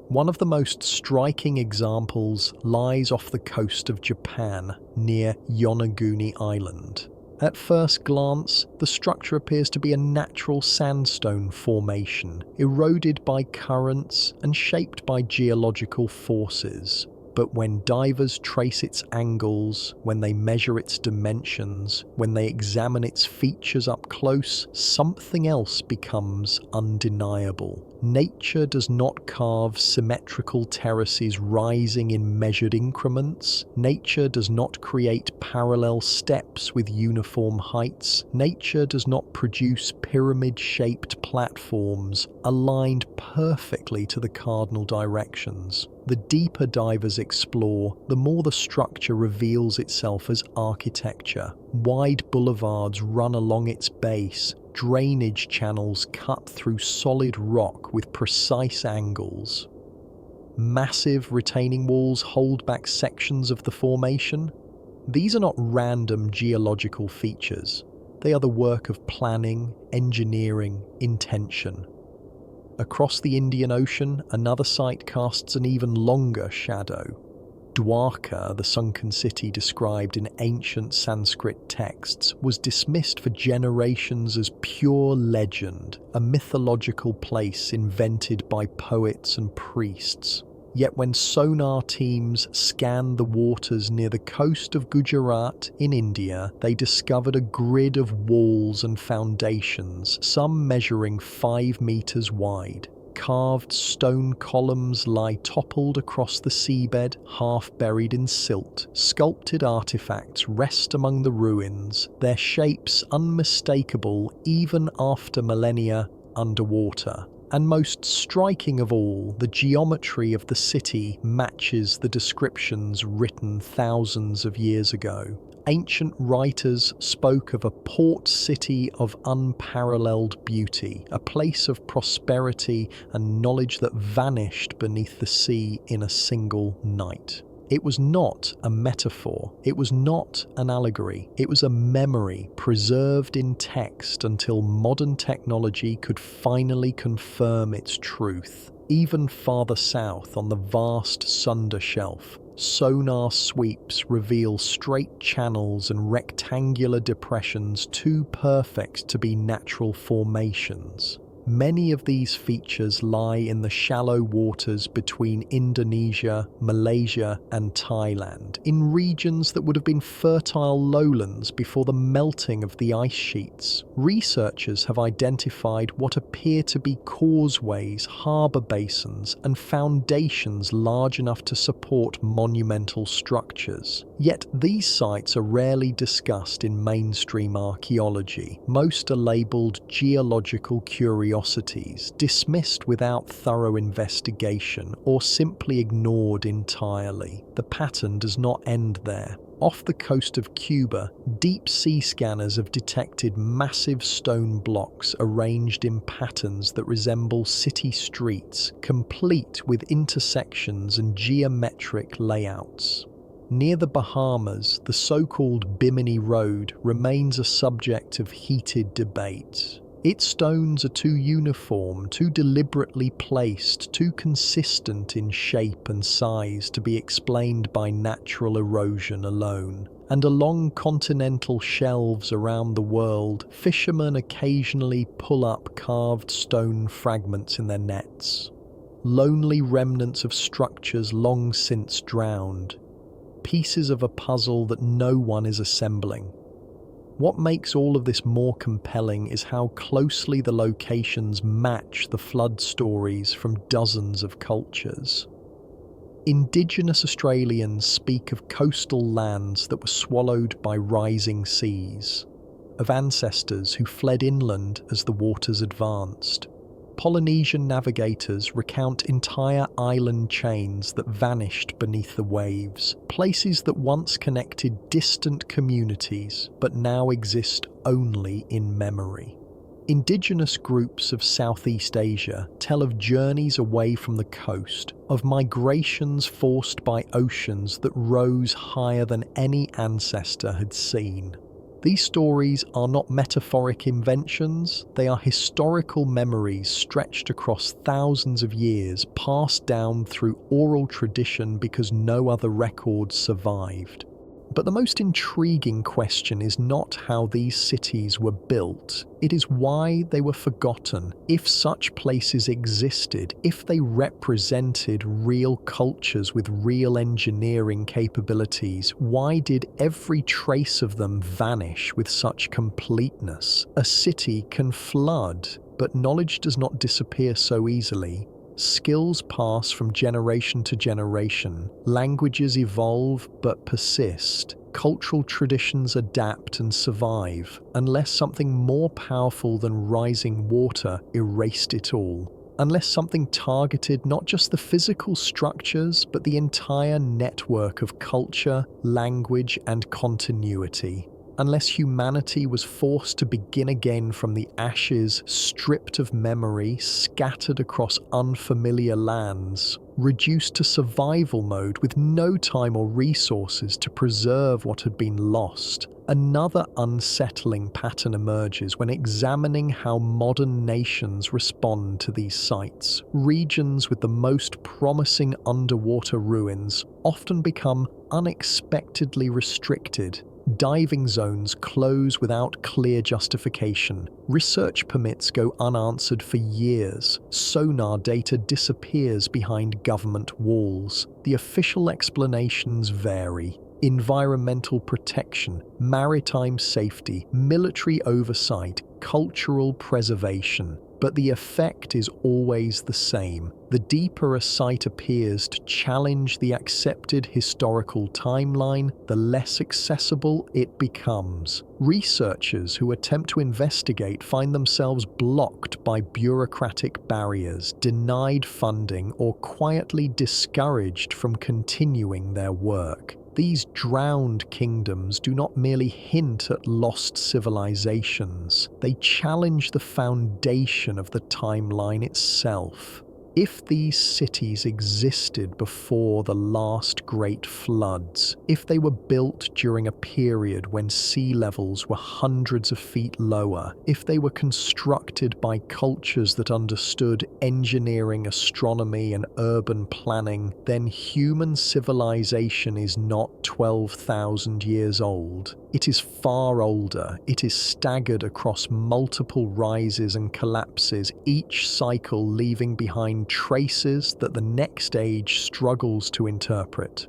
One of the most striking examples lies off the coast of Japan, near Yonaguni Island. At first glance, the structure appears to be a natural sandstone formation, eroded by currents and shaped by geological forces. But when divers trace its angles, when they measure its dimensions, when they examine its features up close, something else becomes undeniable. Nature does not carve symmetrical terraces rising in measured increments. Nature does not create parallel steps with uniform heights. Nature does not produce pyramid-shaped platforms aligned perfectly to the cardinal directions. The deeper divers explore, the more the structure reveals itself as architecture. Wide boulevards run along its base, drainage channels cut through solid rock with precise angles. Massive retaining walls hold back sections of the formation. These are not random geological features. They are the work of planning, engineering, intention. Across the Indian Ocean, another site casts an even longer shadow. Dwarka, the sunken city described in ancient Sanskrit texts, was dismissed for generations as pure legend, a mythological place invented by poets and priests. Yet when sonar teams scanned the waters near the coast of Gujarat in India, they discovered a grid of walls and foundations, some measuring 5 meters wide. Carved stone columns lie toppled across the seabed, half buried in silt. Sculpted artifacts rest among the ruins, their shapes unmistakable even after millennia underwater. And most striking of all, the geometry of the city matches the descriptions written thousands of years ago. Ancient writers spoke of a port city of unparalleled beauty, a place of prosperity and knowledge that vanished beneath the sea in a single night. It was not a metaphor, it was not an allegory, it was a memory preserved in text until modern technology could finally confirm its truth. Even farther south on the vast Sunda Shelf, sonar sweeps reveal straight channels and rectangular depressions too perfect to be natural formations. Many of these features lie in the shallow waters between Indonesia, Malaysia, and Thailand, in regions that would have been fertile lowlands before the melting of the ice sheets. Researchers have identified what appear to be causeways, harbour basins, and foundations large enough to support monumental structures. Yet these sites are rarely discussed in mainstream archaeology. Most are labelled geological curiosities, dismissed without thorough investigation, or simply ignored entirely. The pattern does not end there. Off the coast of Cuba, deep sea scanners have detected massive stone blocks arranged in patterns that resemble city streets, complete with intersections and geometric layouts. Near the Bahamas, the so-called Bimini Road remains a subject of heated debate. Its stones are too uniform, too deliberately placed, too consistent in shape and size to be explained by natural erosion alone. And along continental shelves around the world, fishermen occasionally pull up carved stone fragments in their nets. Lonely remnants of structures long since drowned. Pieces of a puzzle that no one is assembling. What makes all of this more compelling is how closely the locations match the flood stories from dozens of cultures. Indigenous Australians speak of coastal lands that were swallowed by rising seas, of ancestors who fled inland as the waters advanced. Polynesian navigators recount entire island chains that vanished beneath the waves, places that once connected distant communities but now exist only in memory. Indigenous groups of Southeast Asia tell of journeys away from the coast, of migrations forced by oceans that rose higher than any ancestor had seen. These stories are not metaphoric inventions, they are historical memories stretched across thousands of years, passed down through oral tradition because no other records survived. But the most intriguing question is not how these cities were built, it is why they were forgotten. If such places existed, if they represented real cultures with real engineering capabilities, why did every trace of them vanish with such completeness? A city can flood, But knowledge does not disappear so easily. Skills pass from generation to generation. Languages evolve but persist. Cultural traditions adapt and survive, unless something more powerful than rising water erased it all. Unless something targeted not just the physical structures, but the entire network of culture, language, and continuity. Unless humanity was forced to begin again from the ashes, stripped of memory, scattered across unfamiliar lands, reduced to survival mode with no time or resources to preserve what had been lost. Another unsettling pattern emerges when examining how modern nations respond to these sites. Regions with the most promising underwater ruins often become unexpectedly restricted. Diving zones close without clear justification. Research permits go unanswered for years. Sonar data disappears behind government walls. The official explanations vary. Environmental protection, maritime safety, military oversight, cultural preservation. But the effect is always the same. The deeper a site appears to challenge the accepted historical timeline, the less accessible it becomes. Researchers who attempt to investigate find themselves blocked by bureaucratic barriers, denied funding, or quietly discouraged from continuing their work. These drowned kingdoms do not merely hint at lost civilizations, they challenge the foundation of the timeline itself. If these cities existed before the last great floods, if they were built during a period when sea levels were hundreds of feet lower, if they were constructed by cultures that understood engineering, astronomy, and urban planning, then human civilization is not 12,000 years old. It is far older. It is staggered across multiple rises and collapses, each cycle leaving behind traces that the next age struggles to interpret.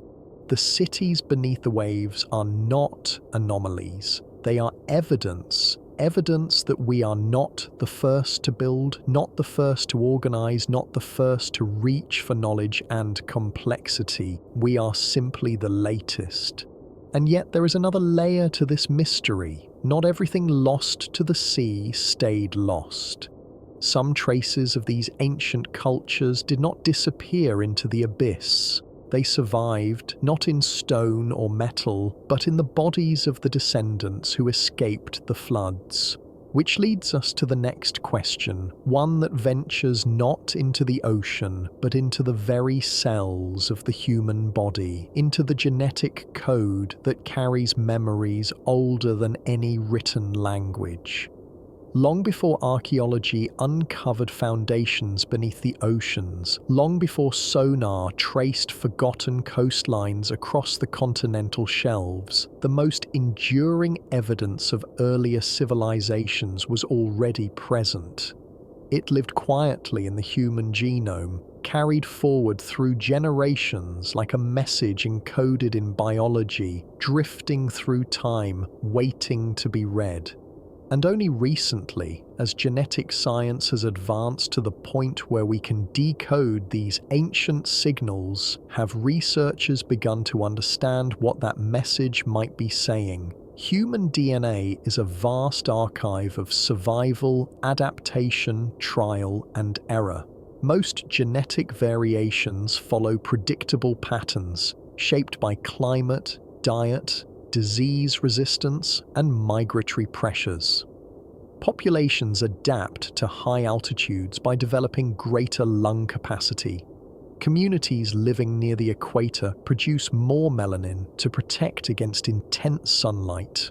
The cities beneath the waves are not anomalies. They are evidence that we are not the first to build, not the first to organize, not the first to reach for knowledge and complexity. We are simply the latest. And yet there is another layer to this mystery. Not everything lost to the sea stayed lost. Some traces of these ancient cultures did not disappear into the abyss. They survived, not in stone or metal, but in the bodies of the descendants who escaped the floods. Which leads us to the next question, one that ventures not into the ocean, but into the very cells of the human body, into the genetic code that carries memories older than any written language. Long before archaeology uncovered foundations beneath the oceans, long before sonar traced forgotten coastlines across the continental shelves, the most enduring evidence of earlier civilizations was already present. It lived quietly in the human genome, carried forward through generations like a message encoded in biology, drifting through time, waiting to be read. And only recently, as genetic science has advanced to the point where we can decode these ancient signals, have researchers begun to understand what that message might be saying. Human DNA is a vast archive of survival, adaptation, trial, and error. Most genetic variations follow predictable patterns, shaped by climate, diet, disease resistance, and migratory pressures. Populations adapt to high altitudes by developing greater lung capacity. Communities living near the equator produce more melanin to protect against intense sunlight.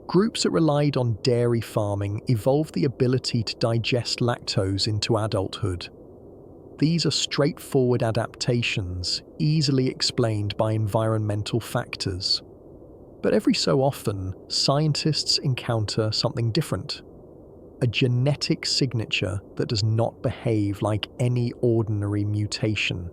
Groups that relied on dairy farming evolved the ability to digest lactose into adulthood. These are straightforward adaptations, easily explained by environmental factors. But every so often, scientists encounter something different. A genetic signature that does not behave like any ordinary mutation.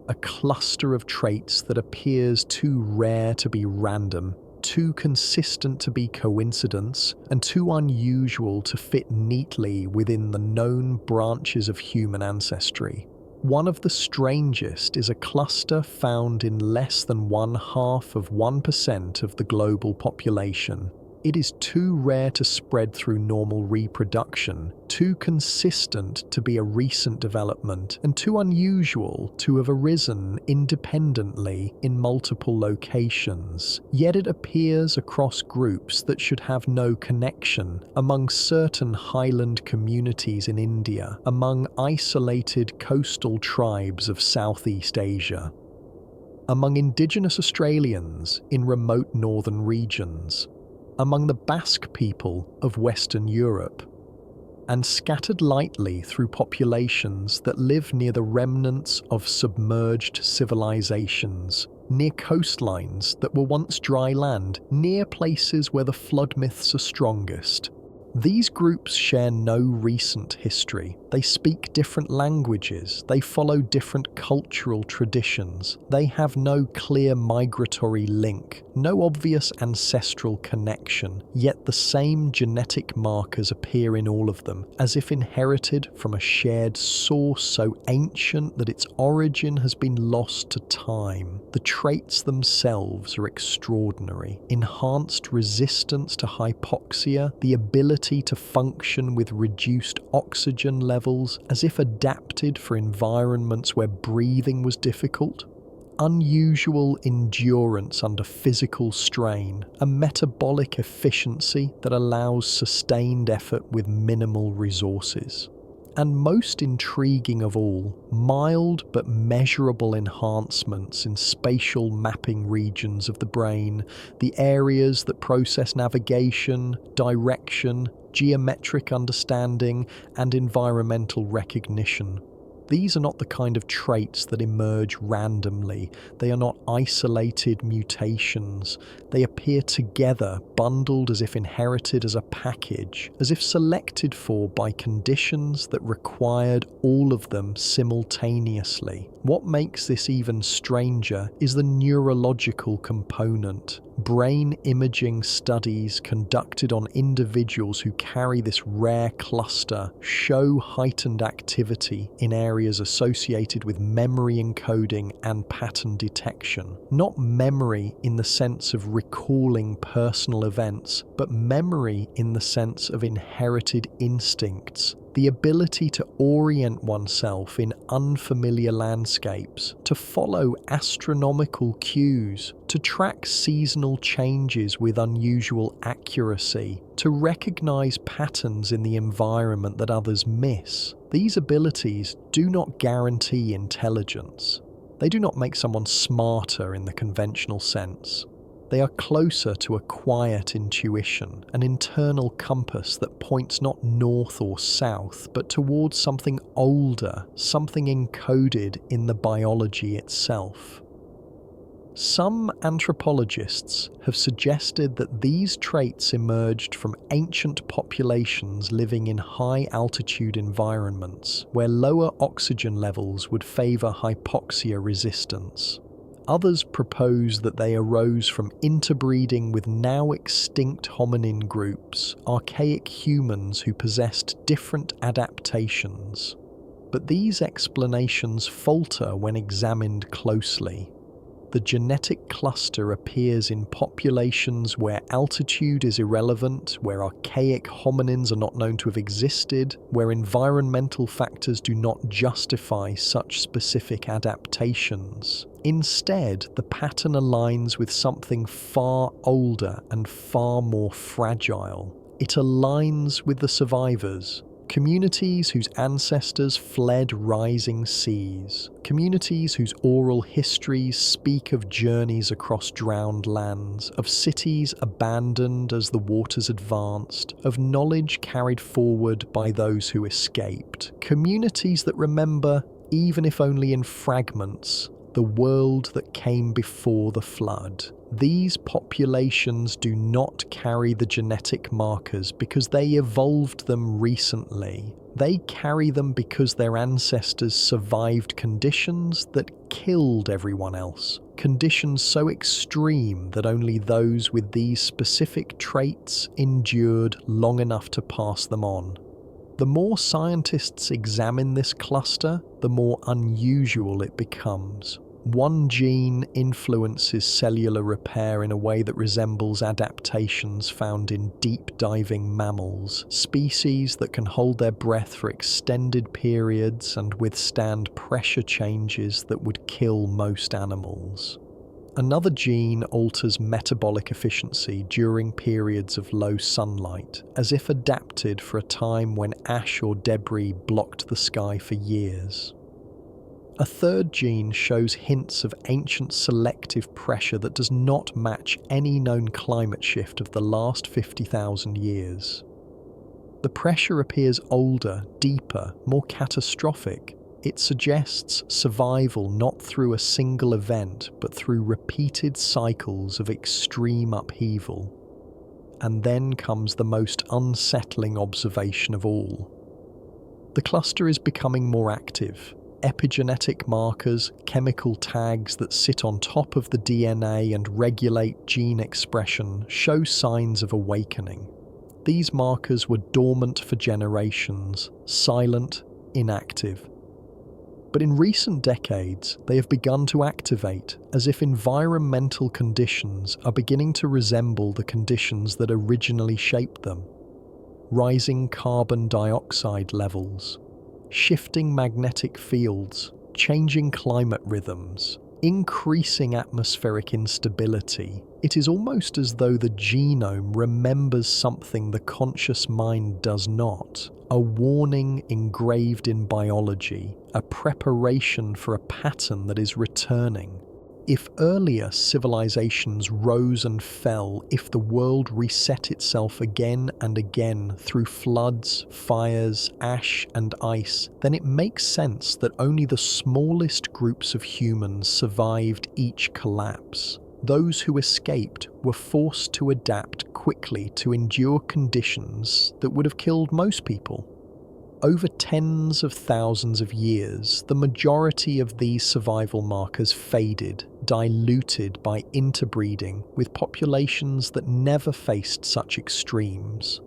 A cluster of traits that appears too rare to be random, too consistent to be coincidence and too unusual to fit neatly within the known branches of human ancestry. One of the strangest is a cluster found in less than 0.5% of the global population. It is too rare to spread through normal reproduction, too consistent to be a recent development, and too unusual to have arisen independently in multiple locations. Yet it appears across groups that should have no connection, among certain highland communities in India, among isolated coastal tribes of Southeast Asia, among indigenous Australians in remote northern regions, among the Basque people of Western Europe, and scattered lightly through populations that live near the remnants of submerged civilizations, near coastlines that were once dry land, near places where the flood myths are strongest. These groups share no recent history. They speak different languages. They follow different cultural traditions. They have no clear migratory link, no obvious ancestral connection, yet the same genetic markers appear in all of them, as if inherited from a shared source so ancient that its origin has been lost to time. The traits themselves are extraordinary. Enhanced resistance to hypoxia, the ability to function with reduced oxygen levels as if adapted for environments where breathing was difficult, unusual endurance under physical strain, a metabolic efficiency that allows sustained effort with minimal resources. And most intriguing of all, mild but measurable enhancements in spatial mapping regions of the brain, the areas that process navigation, direction, geometric understanding, and environmental recognition. These are not the kind of traits that emerge randomly. They are not isolated mutations. They appear together, bundled as if inherited as a package, as if selected for by conditions that required all of them simultaneously. What makes this even stranger is the neurological component. Brain imaging studies conducted on individuals who carry this rare cluster show heightened activity in areas associated with memory encoding and pattern detection. Not memory in the sense of recalling personal events, but memory in the sense of inherited instincts. The ability to orient oneself in unfamiliar landscapes, to follow astronomical cues, to track seasonal changes with unusual accuracy, to recognize patterns in the environment that others miss. These abilities do not guarantee intelligence. They do not make someone smarter in the conventional sense. They are closer to a quiet intuition, an internal compass that points not north or south, but towards something older, something encoded in the biology itself. Some anthropologists have suggested that these traits emerged from ancient populations living in high-altitude environments, where lower oxygen levels would favor hypoxia resistance. Others propose that they arose from interbreeding with now extinct hominin groups, archaic humans who possessed different adaptations. But these explanations falter when examined closely. The genetic cluster appears in populations where altitude is irrelevant, where archaic hominins are not known to have existed, where environmental factors do not justify such specific adaptations. Instead, the pattern aligns with something far older and far more fragile. It aligns with the survivors. Communities whose ancestors fled rising seas. Communities whose oral histories speak of journeys across drowned lands, of cities abandoned as the waters advanced, of knowledge carried forward by those who escaped. Communities that remember, even if only in fragments, the world that came before the flood. These populations do not carry the genetic markers because they evolved them recently. They carry them because their ancestors survived conditions that killed everyone else. conditions so extreme that only those with these specific traits endured long enough to pass them on. The more scientists examine this cluster, the more unusual it becomes. One gene influences cellular repair in a way that resembles adaptations found in deep-diving mammals, species that can hold their breath for extended periods and withstand pressure changes that would kill most animals. Another gene alters metabolic efficiency during periods of low sunlight, as if adapted for a time when ash or debris blocked the sky for years. A third gene shows hints of ancient selective pressure that does not match any known climate shift of the last 50,000 years. The pressure appears older, deeper, more catastrophic. It suggests survival not through a single event, but through repeated cycles of extreme upheaval. And then comes the most unsettling observation of all. The cluster is becoming more active. Epigenetic markers, chemical tags that sit on top of the DNA and regulate gene expression, show signs of awakening. These markers were dormant for generations, silent, inactive. But in recent decades, they have begun to activate, as if environmental conditions are beginning to resemble the conditions that originally shaped them. Rising carbon dioxide levels, shifting magnetic fields, changing climate rhythms, increasing atmospheric instability. It is almost as though the genome remembers something the conscious mind does not, a warning engraved in biology, a preparation for a pattern that is returning. If earlier civilizations rose and fell, if the world reset itself again and again through floods, fires, ash and ice, then it makes sense that only the smallest groups of humans survived each collapse. Those who escaped were forced to adapt quickly to endure conditions that would have killed most people. Over tens of thousands of years, the majority of these survival markers faded, diluted by interbreeding with populations that never faced such extremes.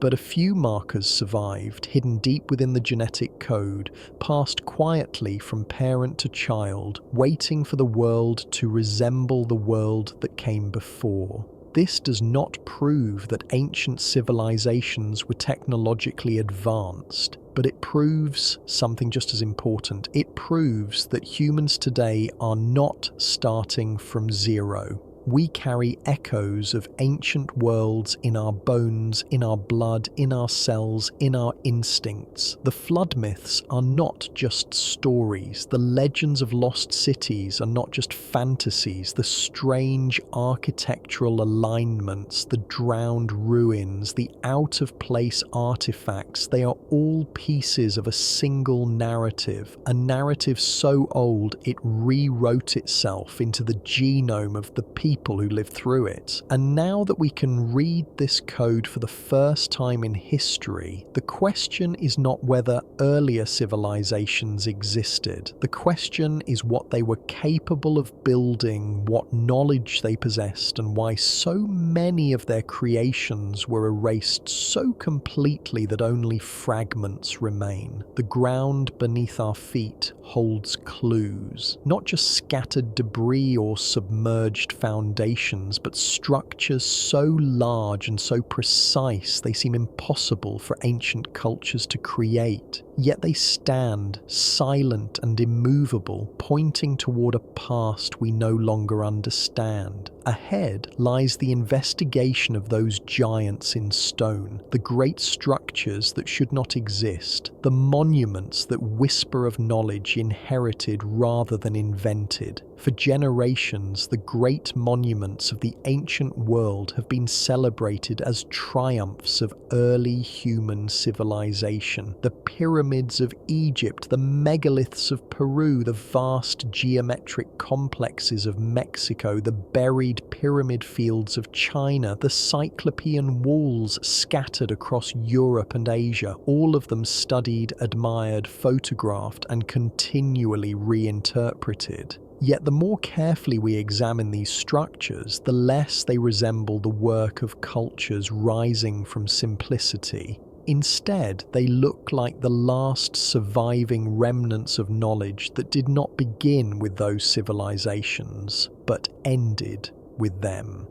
But a few markers survived, hidden deep within the genetic code, passed quietly from parent to child, waiting for the world to resemble the world that came before. This does not prove that ancient civilizations were technologically advanced, but it proves something just as important. It proves that humans today are not starting from zero. We carry echoes of ancient worlds in our bones, in our blood, in our cells, in our instincts. The flood myths are not just stories. The legends of lost cities are not just fantasies. The strange architectural alignments, the drowned ruins, the out-of-place artifacts, they are all pieces of a single narrative. A narrative so old it rewrote itself into the genome of the people who lived through it. And now that we can read this code for the first time in history, the question is not whether earlier civilizations existed. The question is what they were capable of building, what knowledge they possessed, and why so many of their creations were erased so completely that only fragments remain. The ground beneath our feet holds clues, not just scattered debris or submerged foundations, but structures so large and so precise they seem impossible for ancient cultures to create. Yet they stand, silent and immovable, pointing toward a past we no longer understand. Ahead lies the investigation of those giants in stone, the great structures that should not exist, the monuments that whisper of knowledge inherited rather than invented. For generations, the great monuments of the ancient world have been celebrated as triumphs of early human civilization. The pyramids of Egypt, the megaliths of Peru, the vast geometric complexes of Mexico, the buried pyramid fields of China, the Cyclopean walls scattered across Europe and Asia, all of them studied, admired, photographed, and continually reinterpreted. Yet the more carefully we examine these structures, the less they resemble the work of cultures rising from simplicity. Instead, they look like the last surviving remnants of knowledge that did not begin with those civilizations, but ended with them.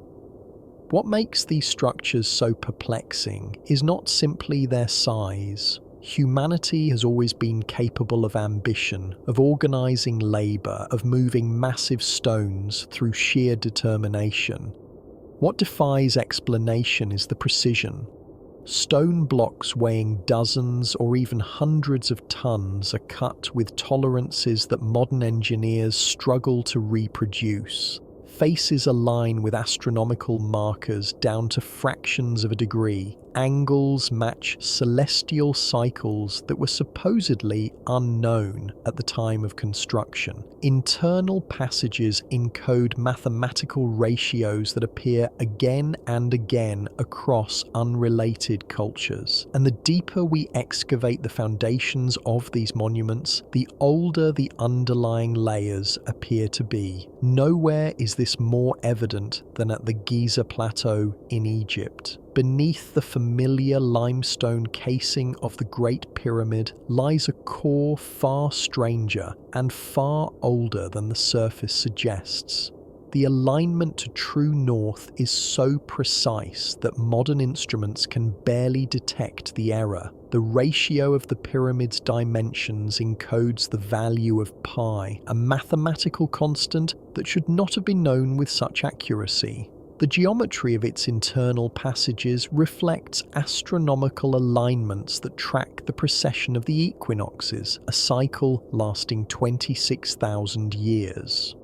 What makes these structures so perplexing is not simply their size. Humanity has always been capable of ambition, of organizing labor, of moving massive stones through sheer determination. What defies explanation is the precision. Stone blocks weighing dozens or even hundreds of tons are cut with tolerances that modern engineers struggle to reproduce. Faces align with astronomical markers down to fractions of a degree. Angles match celestial cycles that were supposedly unknown at the time of construction. Internal passages encode mathematical ratios that appear again and again across unrelated cultures. And the deeper we excavate the foundations of these monuments, the older the underlying layers appear to be. Nowhere is this more evident than at the Giza Plateau in Egypt. Beneath the familiar limestone casing of the Great Pyramid lies a core far stranger and far older than the surface suggests. The alignment to true north is so precise that modern instruments can barely detect the error. The ratio of the pyramid's dimensions encodes the value of pi, a mathematical constant that should not have been known with such accuracy. The geometry of its internal passages reflects astronomical alignments that track the precession of the equinoxes, a cycle lasting 26,000 years.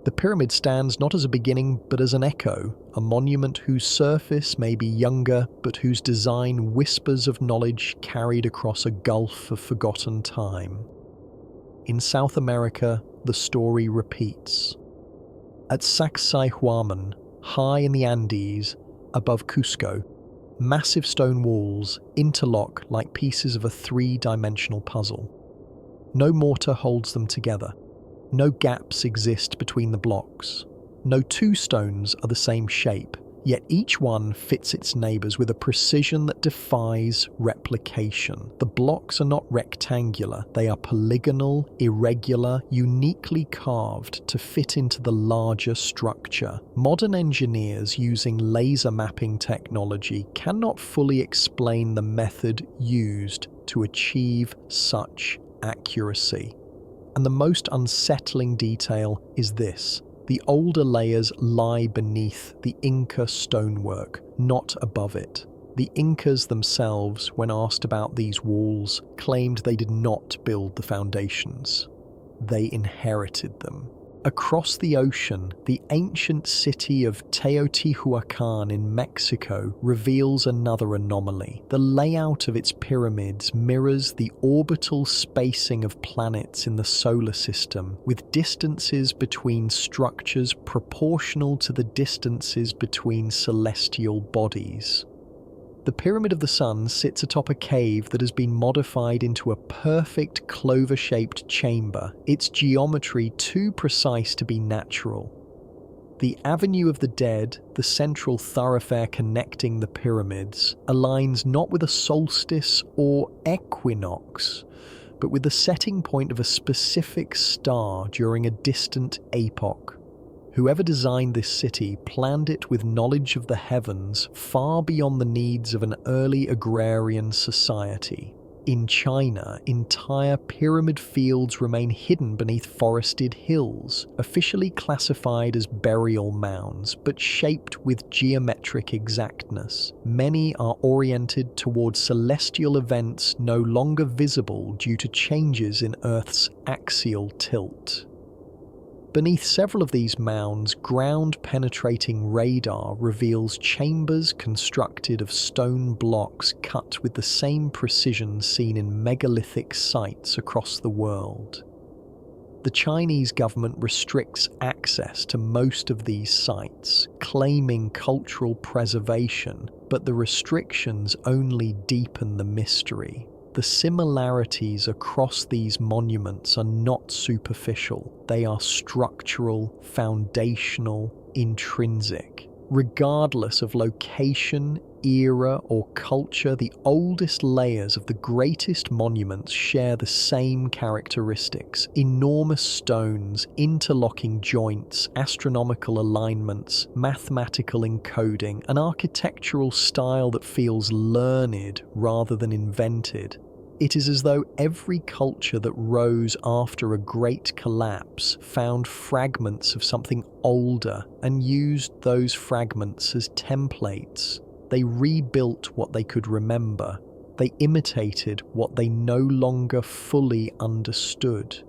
The pyramid stands not as a beginning but as an echo, a monument whose surface may be younger but whose design whispers of knowledge carried across a gulf of forgotten time. In South America, the story repeats. At Sacsayhuaman, high in the Andes, above Cusco, massive stone walls interlock like pieces of a three-dimensional puzzle. No mortar holds them together. No gaps exist between the blocks. No two stones are the same shape, yet each one fits its neighbours with a precision that defies replication. The blocks are not rectangular, they are polygonal, irregular, uniquely carved to fit into the larger structure. Modern engineers using laser mapping technology cannot fully explain the method used to achieve such accuracy. And the most unsettling detail is this. The older layers lie beneath the Inca stonework, not above it. The Incas themselves, when asked about these walls, claimed they did not build the foundations. They inherited them. Across the ocean, the ancient city of Teotihuacan in Mexico reveals another anomaly. The layout of its pyramids mirrors the orbital spacing of planets in the solar system, with distances between structures proportional to the distances between celestial bodies. The Pyramid of the Sun sits atop a cave that has been modified into a perfect clover-shaped chamber, its geometry too precise to be natural. The Avenue of the Dead, the central thoroughfare connecting the pyramids, aligns not with a solstice or equinox, but with the setting point of a specific star during a distant epoch. Whoever designed this city planned it with knowledge of the heavens far beyond the needs of an early agrarian society. In China, entire pyramid fields remain hidden beneath forested hills, officially classified as burial mounds, but shaped with geometric exactness. Many are oriented towards celestial events no longer visible due to changes in Earth's axial tilt. Beneath several of these mounds, ground-penetrating radar reveals chambers constructed of stone blocks cut with the same precision seen in megalithic sites across the world. The Chinese government restricts access to most of these sites, claiming cultural preservation, but the restrictions only deepen the mystery. The similarities across these monuments are not superficial. They are structural, foundational, intrinsic. Regardless of location, era, or culture, the oldest layers of the greatest monuments share the same characteristics: enormous stones, interlocking joints, astronomical alignments, mathematical encoding, an architectural style that feels learned rather than invented. It is as though every culture that rose after a great collapse found fragments of something older and used those fragments as templates. They rebuilt what they could remember. They imitated what they no longer fully understood.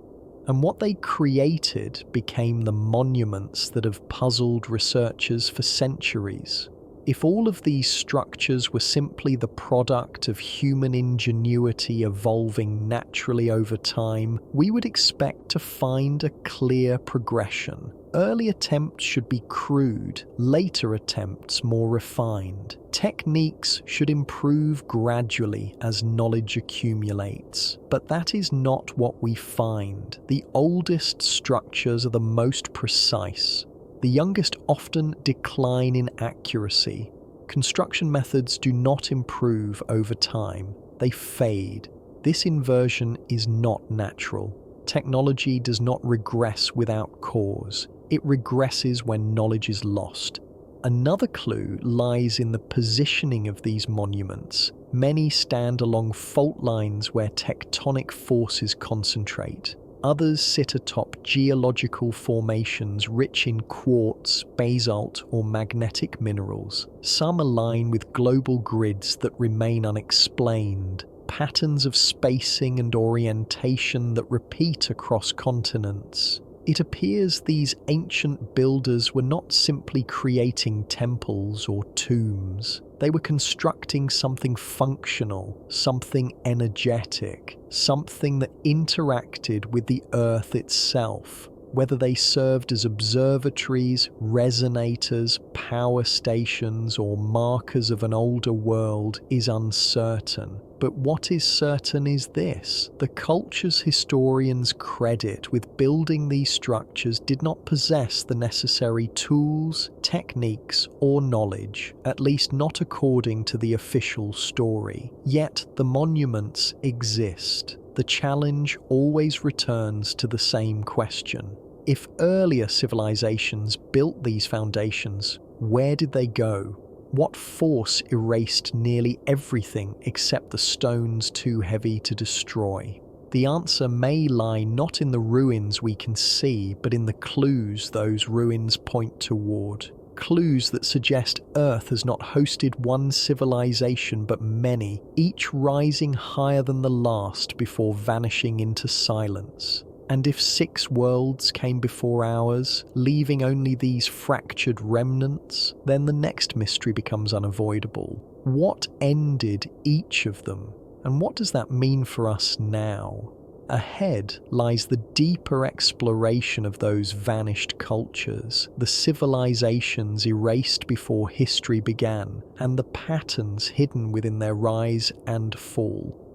And what they created became the monuments that have puzzled researchers for centuries. If all of these structures were simply the product of human ingenuity evolving naturally over time, we would expect to find a clear progression. Early attempts should be crude, later attempts more refined. Techniques should improve gradually as knowledge accumulates. But that is not what we find. The oldest structures are the most precise. The youngest often decline in accuracy. Construction methods do not improve over time. They fade. This inversion is not natural. Technology does not regress without cause. It regresses when knowledge is lost. Another clue lies in the positioning of these monuments. Many stand along fault lines where tectonic forces concentrate. Others sit atop geological formations rich in quartz, basalt, or magnetic minerals. Some align with global grids that remain unexplained, patterns of spacing and orientation that repeat across continents. It appears these ancient builders were not simply creating temples or tombs. They were constructing something functional, something energetic, something that interacted with the earth itself. Whether they served as observatories, resonators, power stations, or markers of an older world is uncertain. But what is certain is this: the cultures historians credit with building these structures did not possess the necessary tools, techniques, or knowledge, at least not according to the official story. Yet the monuments exist. The challenge always returns to the same question. If earlier civilizations built these foundations, where did they go? What force erased nearly everything except the stones too heavy to destroy? The answer may lie not in the ruins we can see, but in the clues those ruins point toward. Clues that suggest Earth has not hosted one civilization but many, each rising higher than the last before vanishing into silence. And if 6 worlds came before ours, leaving only these fractured remnants, then the next mystery becomes unavoidable. What ended each of them? And what does that mean for us now? Ahead lies the deeper exploration of those vanished cultures, the civilizations erased before history began, and the patterns hidden within their rise and fall.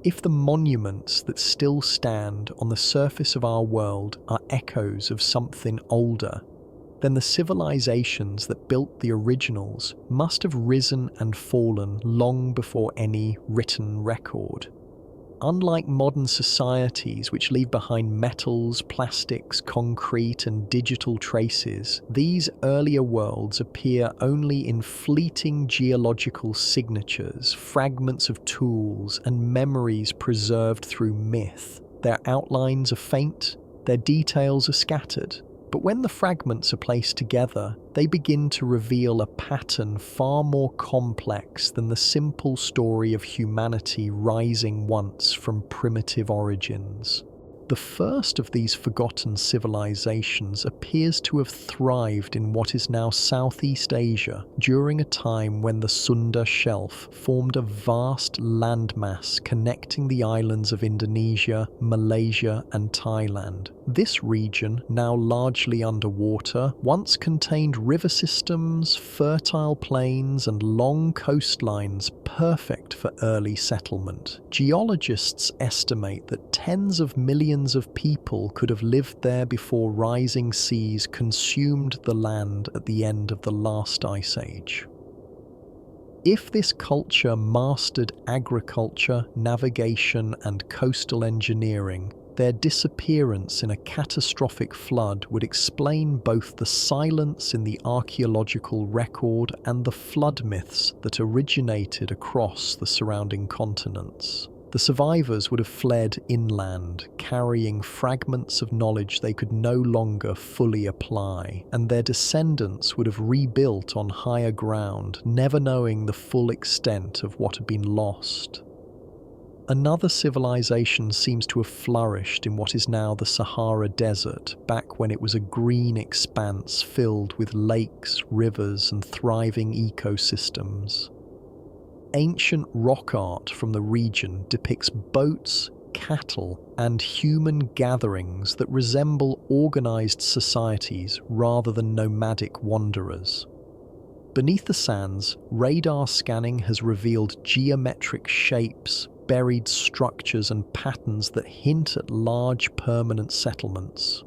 If the monuments that still stand on the surface of our world are echoes of something older, then the civilizations that built the originals must have risen and fallen long before any written record. Unlike modern societies which leave behind metals, plastics, concrete, and digital traces, these earlier worlds appear only in fleeting geological signatures, fragments of tools, and memories preserved through myth. Their outlines are faint, their details are scattered. But when the fragments are placed together, they begin to reveal a pattern far more complex than the simple story of humanity rising once from primitive origins. The first of these forgotten civilizations appears to have thrived in what is now Southeast Asia during a time when the Sunda Shelf formed a vast landmass connecting the islands of Indonesia, Malaysia, and Thailand. This region, now largely underwater, once contained river systems, fertile plains, and long coastlines perfect for early settlement. Geologists estimate that tens of millions of people could have lived there before rising seas consumed the land at the end of the last ice age. If this culture mastered agriculture, navigation, and coastal engineering, their disappearance in a catastrophic flood would explain both the silence in the archaeological record and the flood myths that originated across the surrounding continents. The survivors would have fled inland, carrying fragments of knowledge they could no longer fully apply, and their descendants would have rebuilt on higher ground, never knowing the full extent of what had been lost. Another civilization seems to have flourished in what is now the Sahara Desert, back when it was a green expanse filled with lakes, rivers, and thriving ecosystems. Ancient rock art from the region depicts boats, cattle, and human gatherings that resemble organized societies rather than nomadic wanderers. Beneath the sands, radar scanning has revealed geometric shapes, buried structures, and patterns that hint at large permanent settlements.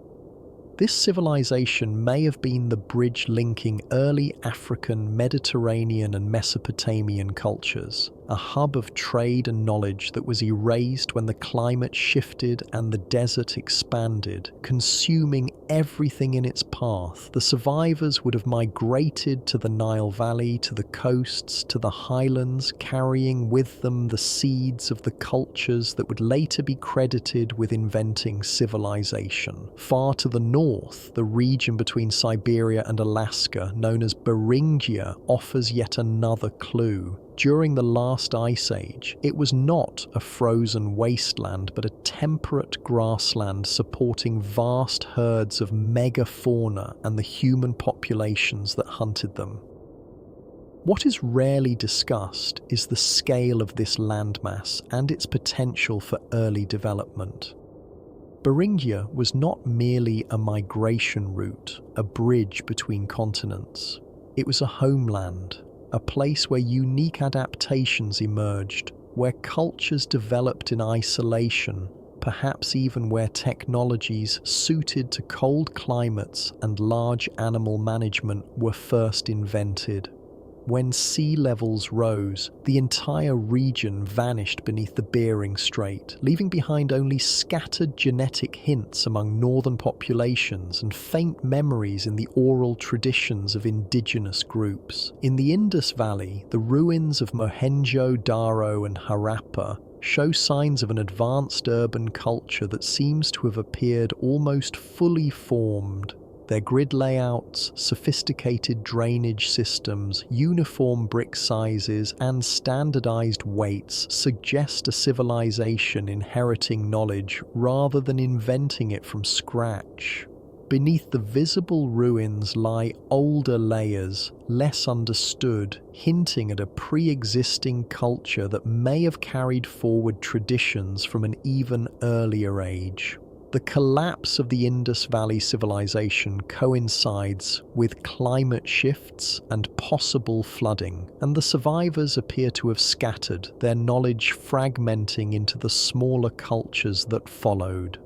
This civilization may have been the bridge linking early African, Mediterranean, and Mesopotamian cultures, a hub of trade and knowledge that was erased when the climate shifted and the desert expanded, consuming everything in its path. The survivors would have migrated to the Nile Valley, to the coasts, to the highlands, carrying with them the seeds of the cultures that would later be credited with inventing civilization. Far to the north, the region between Siberia and Alaska, known as Beringia, offers yet another clue. During the last ice age, it was not a frozen wasteland but a temperate grassland supporting vast herds of megafauna and the human populations that hunted them. What is rarely discussed is the scale of this landmass and its potential for early development. Beringia was not merely a migration route, a bridge between continents. It was a homeland, a place where unique adaptations emerged, where cultures developed in isolation, perhaps even where technologies suited to cold climates and large animal management were first invented. When sea levels rose, the entire region vanished beneath the Bering Strait, leaving behind only scattered genetic hints among northern populations and faint memories in the oral traditions of indigenous groups. In the Indus Valley, the ruins of Mohenjo-Daro and Harappa show signs of an advanced urban culture that seems to have appeared almost fully formed. Their grid layouts, sophisticated drainage systems, uniform brick sizes, and standardized weights suggest a civilization inheriting knowledge rather than inventing it from scratch. Beneath the visible ruins lie older layers, less understood, hinting at a pre-existing culture that may have carried forward traditions from an even earlier age. The collapse of the Indus Valley civilization coincides with climate shifts and possible flooding, and the survivors appear to have scattered, their knowledge fragmenting into the smaller cultures that followed.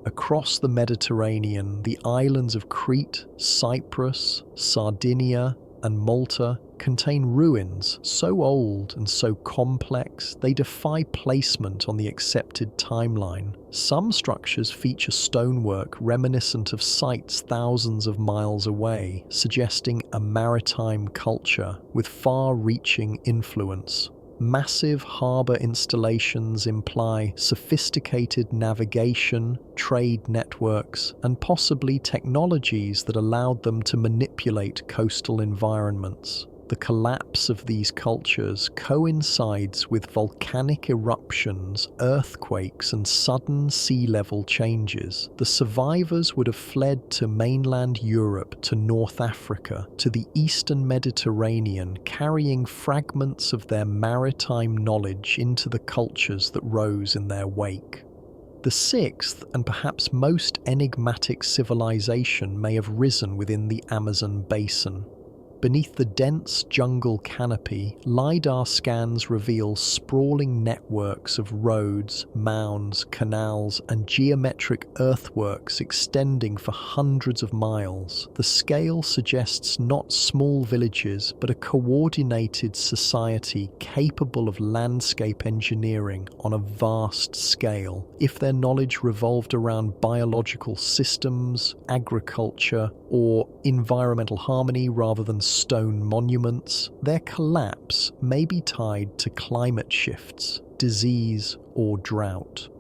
Across the Mediterranean, the islands of Crete, Cyprus, Sardinia, and Malta contain ruins so old and so complex they defy placement on the accepted timeline. Some structures feature stonework reminiscent of sites thousands of miles away, suggesting a maritime culture with far-reaching influence. Massive harbour installations imply sophisticated navigation, trade networks, and possibly technologies that allowed them to manipulate coastal environments. The collapse of these cultures coincides with volcanic eruptions, earthquakes, and sudden sea level changes. The survivors would have fled to mainland Europe, to North Africa, to the Eastern Mediterranean, carrying fragments of their maritime knowledge into the cultures that rose in their wake. The sixth, and perhaps most enigmatic civilization, may have risen within the Amazon basin. Beneath the dense jungle canopy, LiDAR scans reveal sprawling networks of roads, mounds, canals, and geometric earthworks extending for hundreds of miles. The scale suggests not small villages, but a coordinated society capable of landscape engineering on a vast scale. If their knowledge revolved around biological systems, agriculture, or environmental harmony rather than stone monuments, their collapse may be tied to climate shifts, disease, or drought.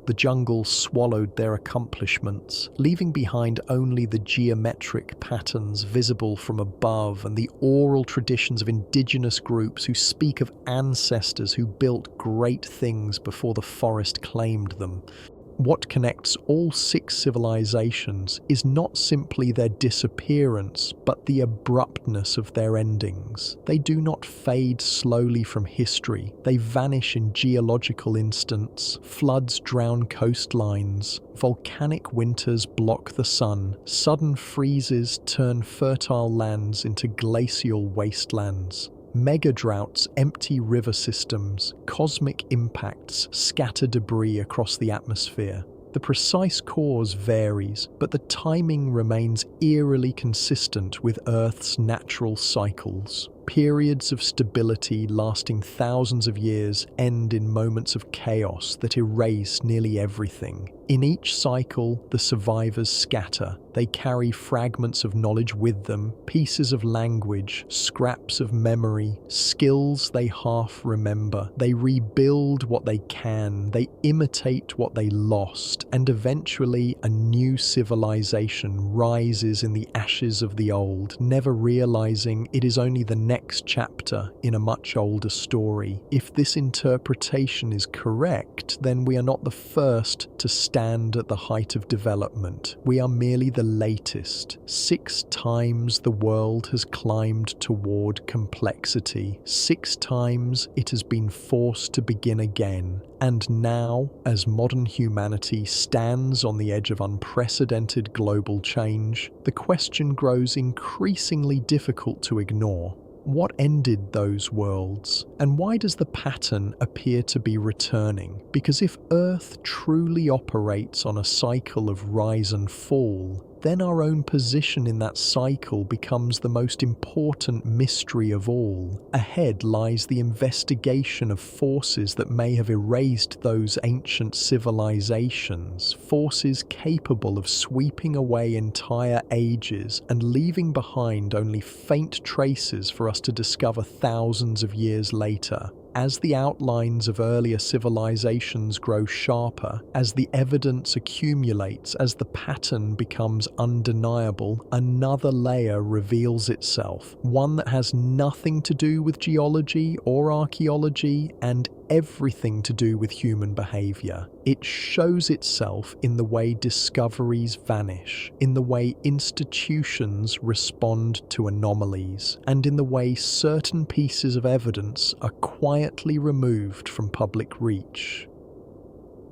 The jungle swallowed their accomplishments, leaving behind only the geometric patterns visible from above and the oral traditions of indigenous groups who speak of ancestors who built great things before the forest claimed them. What connects all six civilizations is not simply their disappearance, but the abruptness of their endings. They do not fade slowly from history. They vanish in geological instants. Floods drown coastlines. Volcanic winters block the sun. Sudden freezes turn fertile lands into glacial wastelands. Mega droughts empty river systems, cosmic impacts scatter debris across the atmosphere. The precise cause varies, but the timing remains eerily consistent with Earth's natural cycles. Periods of stability lasting thousands of years end in moments of chaos that erase nearly everything. In each cycle, the survivors scatter. They carry fragments of knowledge with them, pieces of language, scraps of memory, skills they half remember. They rebuild what they can, they imitate what they lost, and eventually a new civilization rises in the ashes of the old, never realizing it is only the next chapter in a much older story. If this interpretation is correct, then we are not the first to stand at the height of development. We are merely the latest. 6 times the world has climbed toward complexity. 6 times it has been forced to begin again. And now, as modern humanity stands on the edge of unprecedented global change, the question grows increasingly difficult to ignore. What ended those worlds? And why does the pattern appear to be returning? Because if Earth truly operates on a cycle of rise and fall, then our own position in that cycle becomes the most important mystery of all. Ahead lies the investigation of forces that may have erased those ancient civilizations, forces capable of sweeping away entire ages and leaving behind only faint traces for us to discover thousands of years later. As the outlines of earlier civilizations grow sharper, as the evidence accumulates, as the pattern becomes undeniable, another layer reveals itself, one that has nothing to do with geology or archaeology and everything to do with human behavior. It shows itself in the way discoveries vanish, in the way institutions respond to anomalies, and in the way certain pieces of evidence are quietly removed from public reach.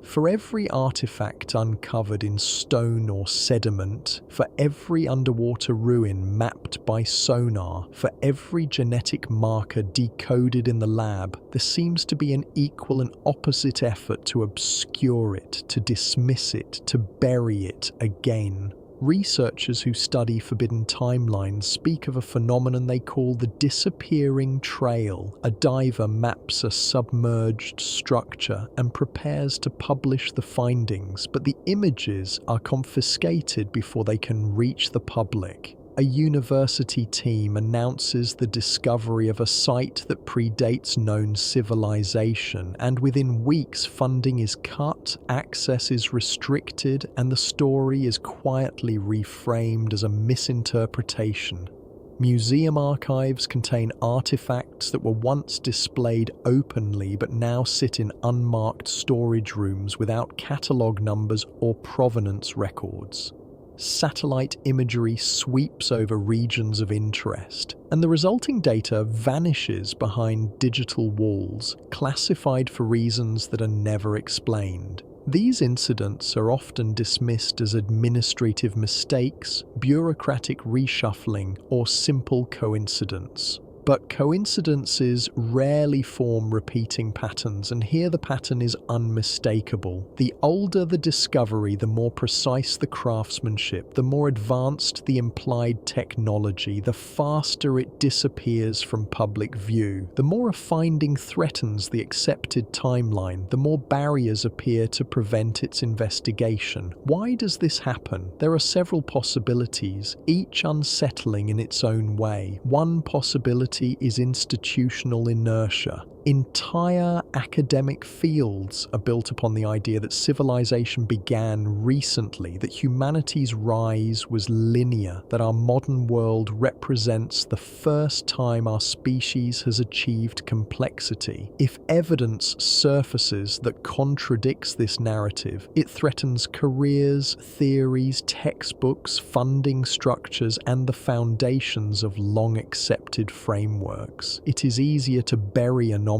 For every artifact uncovered in stone or sediment, for every underwater ruin mapped by sonar, for every genetic marker decoded in the lab, there seems to be an equal and opposite effort to obscure it, to dismiss it, to bury it again. Researchers who study forbidden timelines speak of a phenomenon they call the disappearing trail. A diver maps a submerged structure and prepares to publish the findings, but the images are confiscated before they can reach the public. A university team announces the discovery of a site that predates known civilization, and within weeks funding is cut, access is restricted, and the story is quietly reframed as a misinterpretation. Museum archives contain artifacts that were once displayed openly but now sit in unmarked storage rooms without catalogue numbers or provenance records. Satellite imagery sweeps over regions of interest, and the resulting data vanishes behind digital walls, classified for reasons that are never explained. These incidents are often dismissed as administrative mistakes, bureaucratic reshuffling, or simple coincidence. But coincidences rarely form repeating patterns, and here the pattern is unmistakable. The older the discovery, the more precise the craftsmanship, the more advanced the implied technology, the faster it disappears from public view. The more a finding threatens the accepted timeline, the more barriers appear to prevent its investigation. Why does this happen? There are several possibilities, each unsettling in its own way. One possibility is institutional inertia. Entire academic fields are built upon the idea that civilization began recently, that humanity's rise was linear, that our modern world represents the first time our species has achieved complexity. If evidence surfaces that contradicts this narrative, it threatens careers, theories, textbooks, funding structures, and the foundations of long-accepted frameworks. It is easier to bury anomalies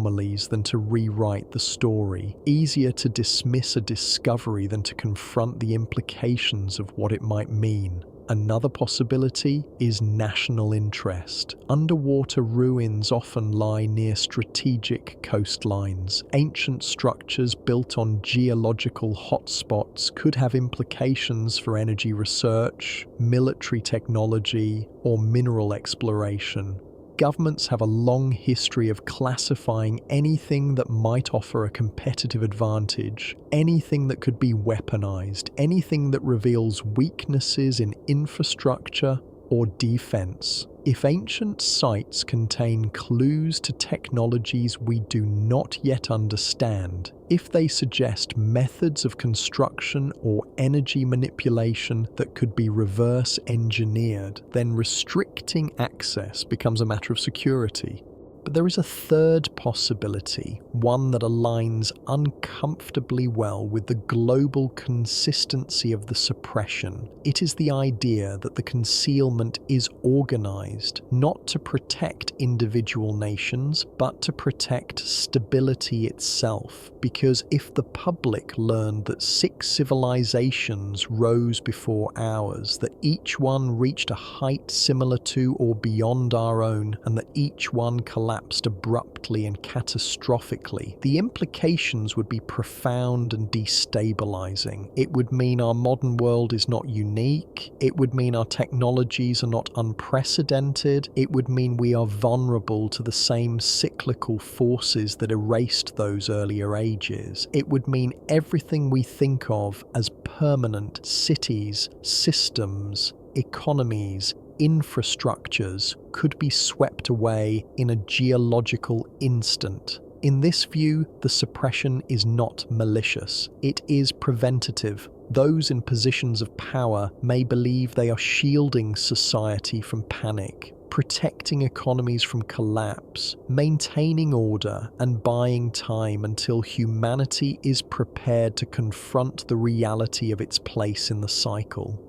than to rewrite the story, easier to dismiss a discovery than to confront the implications of what it might mean. Another possibility is national interest. Underwater ruins often lie near strategic coastlines. Ancient structures built on geological hotspots could have implications for energy research, military technology, or mineral exploration. Governments have a long history of classifying anything that might offer a competitive advantage, anything that could be weaponized, anything that reveals weaknesses in infrastructure or defense. If ancient sites contain clues to technologies we do not yet understand, if they suggest methods of construction or energy manipulation that could be reverse engineered, then restricting access becomes a matter of security. But there is a third possibility, one that aligns uncomfortably well with the global consistency of the suppression. It is the idea that the concealment is organized not to protect individual nations, but to protect stability itself. Because if the public learned that 6 civilizations rose before ours, that each one reached a height similar to or beyond our own, and that each one collapsed abruptly and catastrophically, the implications would be profound and destabilizing. It would mean our modern world is not unique. It would mean our technologies are not unprecedented. It would mean we are vulnerable to the same cyclical forces that erased those earlier ages. It would mean everything we think of as permanent, cities, systems, economies, infrastructures, could be swept away in a geological instant. In this view, the suppression is not malicious. It is preventative. Those in positions of power may believe they are shielding society from panic, protecting economies from collapse, maintaining order, and buying time until humanity is prepared to confront the reality of its place in the cycle.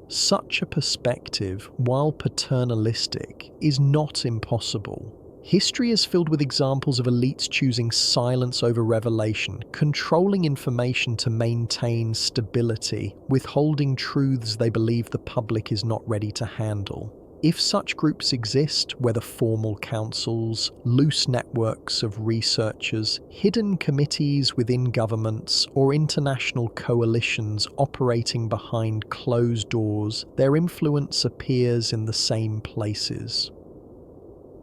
Such a perspective, while paternalistic, is not impossible. History is filled with examples of elites choosing silence over revelation, controlling information to maintain stability, withholding truths they believe the public is not ready to handle. If such groups exist, whether formal councils, loose networks of researchers, hidden committees within governments, or international coalitions operating behind closed doors, their influence appears in the same places.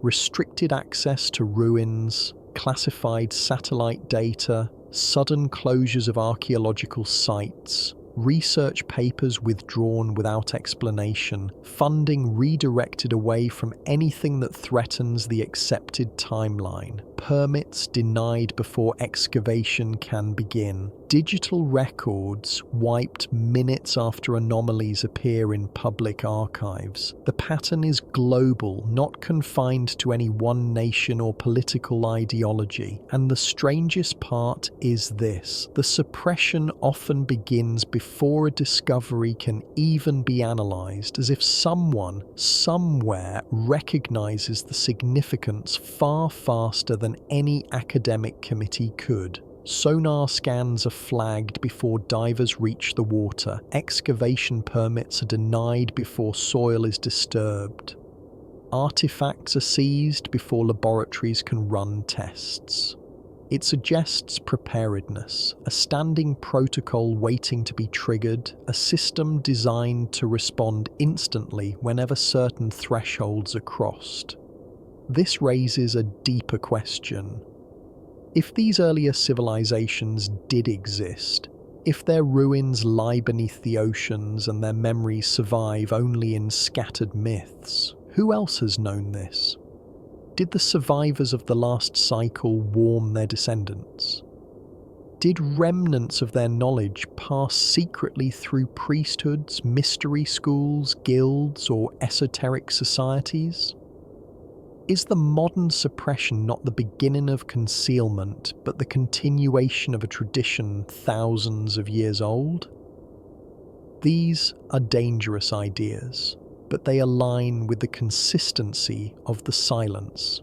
Restricted access to ruins, classified satellite data, sudden closures of archaeological sites, research papers withdrawn without explanation, funding redirected away from anything that threatens the accepted timeline, permits denied before excavation can begin, digital records wiped minutes after anomalies appear in public archives. The pattern is global, not confined to any one nation or political ideology. And the strangest part is this: the suppression often begins before a discovery can even be analysed, as if someone, somewhere, recognises the significance far faster than any academic committee could. Sonar scans are flagged before divers reach the water. Excavation permits are denied before soil is disturbed. Artifacts are seized before laboratories can run tests. It suggests preparedness, a standing protocol waiting to be triggered, a system designed to respond instantly whenever certain thresholds are crossed. This raises a deeper question. If these earlier civilizations did exist, if their ruins lie beneath the oceans and their memories survive only in scattered myths, who else has known this? Did the survivors of the last cycle warn their descendants? Did remnants of their knowledge pass secretly through priesthoods, mystery schools, guilds, or esoteric societies? Is the modern suppression not the beginning of concealment, but the continuation of a tradition thousands of years old? These are dangerous ideas, but they align with the consistency of the silence.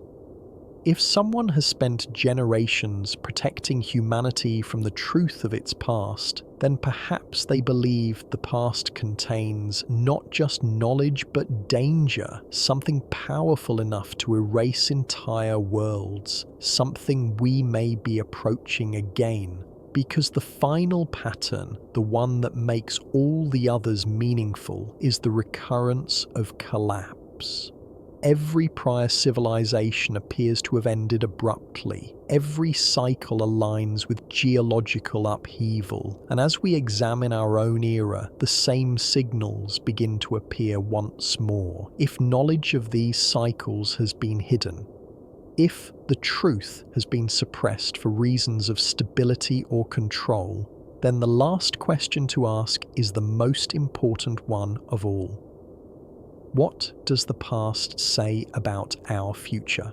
If someone has spent generations protecting humanity from the truth of its past, then perhaps they believe the past contains not just knowledge but danger, something powerful enough to erase entire worlds, something we may be approaching again. Because the final pattern, the one that makes all the others meaningful, is the recurrence of collapse. Every prior civilization appears to have ended abruptly. Every cycle aligns with geological upheaval, and as we examine our own era, the same signals begin to appear once more. If knowledge of these cycles has been hidden, if the truth has been suppressed for reasons of stability or control, then the last question to ask is the most important one of all. What does the past say about our future?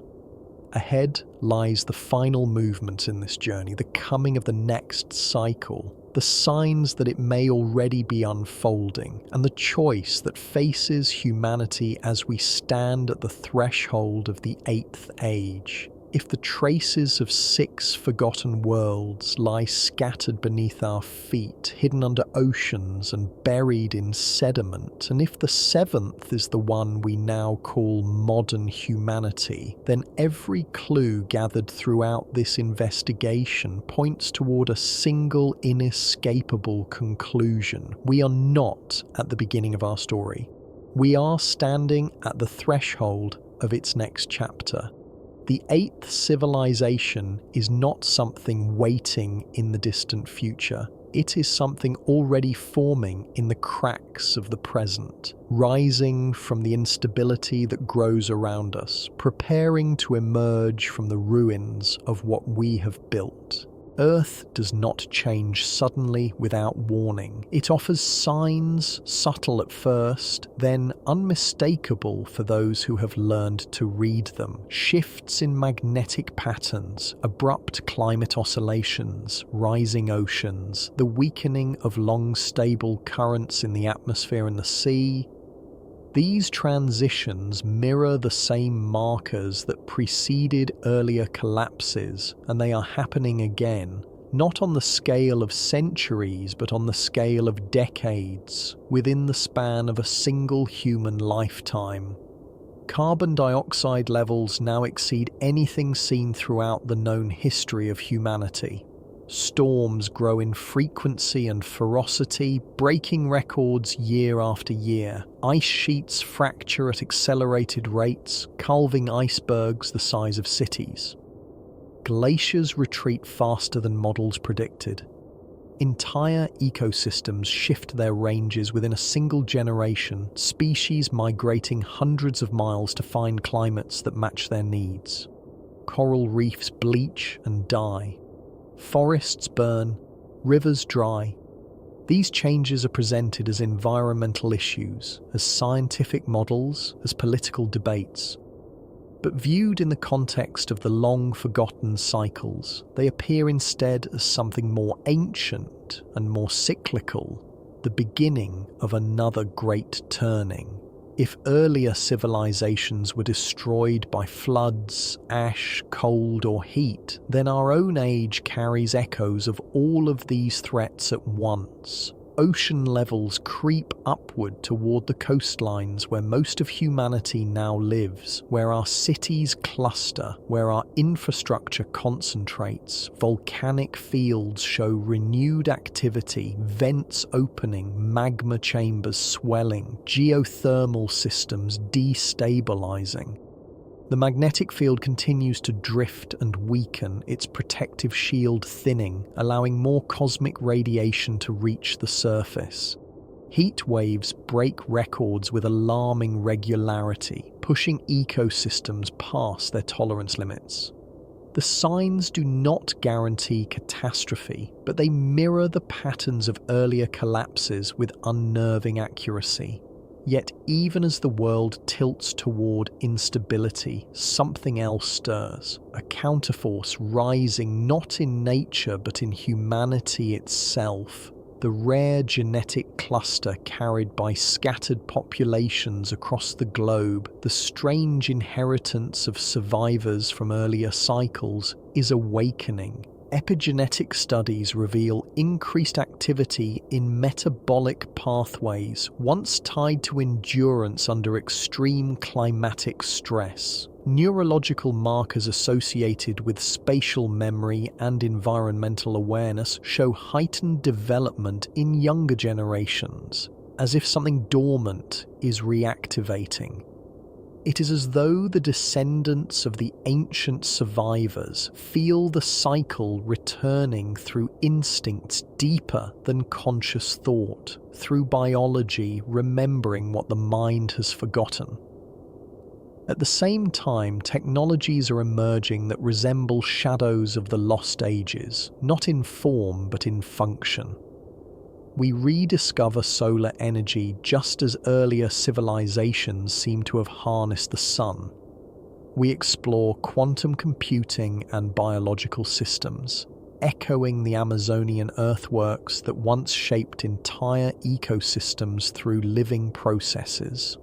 Ahead lies the final movement in this journey, the coming of the next cycle, the signs that it may already be unfolding, and the choice that faces humanity as we stand at the threshold of the 8th age. If the traces of 6 forgotten worlds lie scattered beneath our feet, hidden under oceans and buried in sediment, and if the 7th is the one we now call modern humanity, then every clue gathered throughout this investigation points toward a single inescapable conclusion. We are not at the beginning of our story. We are standing at the threshold of its next chapter. The 8th civilization is not something waiting in the distant future. It is something already forming in the cracks of the present, rising from the instability that grows around us, preparing to emerge from the ruins of what we have built. Earth does not change suddenly without warning. It offers signs, subtle at first, then unmistakable for those who have learned to read them. Shifts in magnetic patterns, abrupt climate oscillations, rising oceans, the weakening of long stable currents in the atmosphere and the sea. These transitions mirror the same markers that preceded earlier collapses, and they are happening again, not on the scale of centuries but on the scale of decades, within the span of a single human lifetime. Carbon dioxide levels now exceed anything seen throughout the known history of humanity. Storms grow in frequency and ferocity, breaking records year after year. Ice sheets fracture at accelerated rates, calving icebergs the size of cities. Glaciers retreat faster than models predicted. Entire ecosystems shift their ranges within a single generation, species migrating hundreds of miles to find climates that match their needs. Coral reefs bleach and die. Forests burn, rivers dry. These changes are presented as environmental issues, as scientific models, as political debates. But viewed in the context of the long-forgotten cycles, they appear instead as something more ancient and more cyclical, the beginning of another great turning. If earlier civilizations were destroyed by floods, ash, cold, or heat, then our own age carries echoes of all of these threats at once. Ocean levels creep upward toward the coastlines where most of humanity now lives, where our cities cluster, where our infrastructure concentrates. Volcanic fields show renewed activity, vents opening, magma chambers swelling, geothermal systems destabilizing. The magnetic field continues to drift and weaken, its protective shield thinning, allowing more cosmic radiation to reach the surface. Heat waves break records with alarming regularity, pushing ecosystems past their tolerance limits. The signs do not guarantee catastrophe, but they mirror the patterns of earlier collapses with unnerving accuracy. Yet even as the world tilts toward instability, something else stirs, a counterforce rising not in nature but in humanity itself. The rare genetic cluster carried by scattered populations across the globe, the strange inheritance of survivors from earlier cycles, is awakening. Epigenetic studies reveal increased activity in metabolic pathways once tied to endurance under extreme climatic stress. Neurological markers associated with spatial memory and environmental awareness show heightened development in younger generations, as if something dormant is reactivating. It is as though the descendants of the ancient survivors feel the cycle returning through instincts deeper than conscious thought, through biology remembering what the mind has forgotten. At the same time, technologies are emerging that resemble shadows of the lost ages, not in form but in function. We rediscover solar energy just as earlier civilizations seem to have harnessed the sun. We explore quantum computing and biological systems, echoing the Amazonian earthworks that once shaped entire ecosystems through living processes.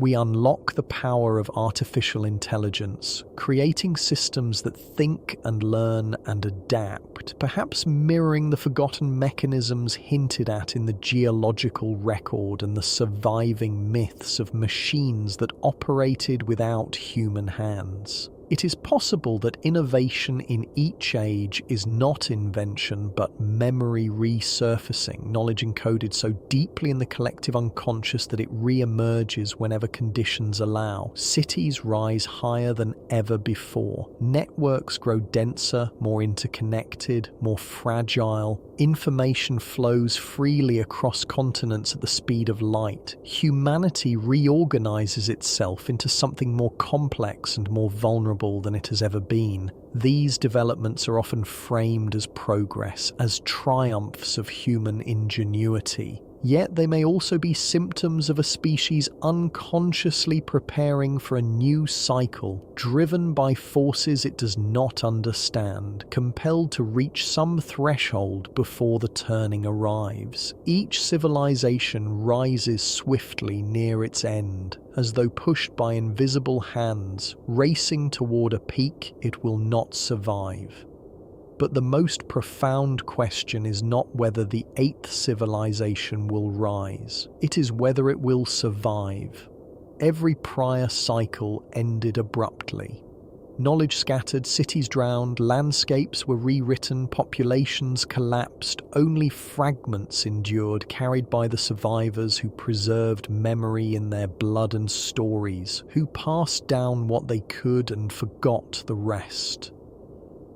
We unlock the power of artificial intelligence, creating systems that think and learn and adapt, perhaps mirroring the forgotten mechanisms hinted at in the geological record and the surviving myths of machines that operated without human hands. It is possible that innovation in each age is not invention but memory resurfacing, knowledge encoded so deeply in the collective unconscious that it re-emerges whenever conditions allow. Cities rise higher than ever before. Networks grow denser, more interconnected, more fragile. Information flows freely across continents at the speed of light. Humanity reorganizes itself into something more complex and more vulnerable than it has ever been. These developments are often framed as progress, as triumphs of human ingenuity. Yet they may also be symptoms of a species unconsciously preparing for a new cycle, driven by forces it does not understand, compelled to reach some threshold before the turning arrives. Each civilization rises swiftly near its end, as though pushed by invisible hands, racing toward a peak it will not survive. But the most profound question is not whether the eighth civilization will rise. It is whether it will survive. Every prior cycle ended abruptly. Knowledge scattered, cities drowned, landscapes were rewritten, populations collapsed, only fragments endured, carried by the survivors who preserved memory in their blood and stories, who passed down what they could and forgot the rest.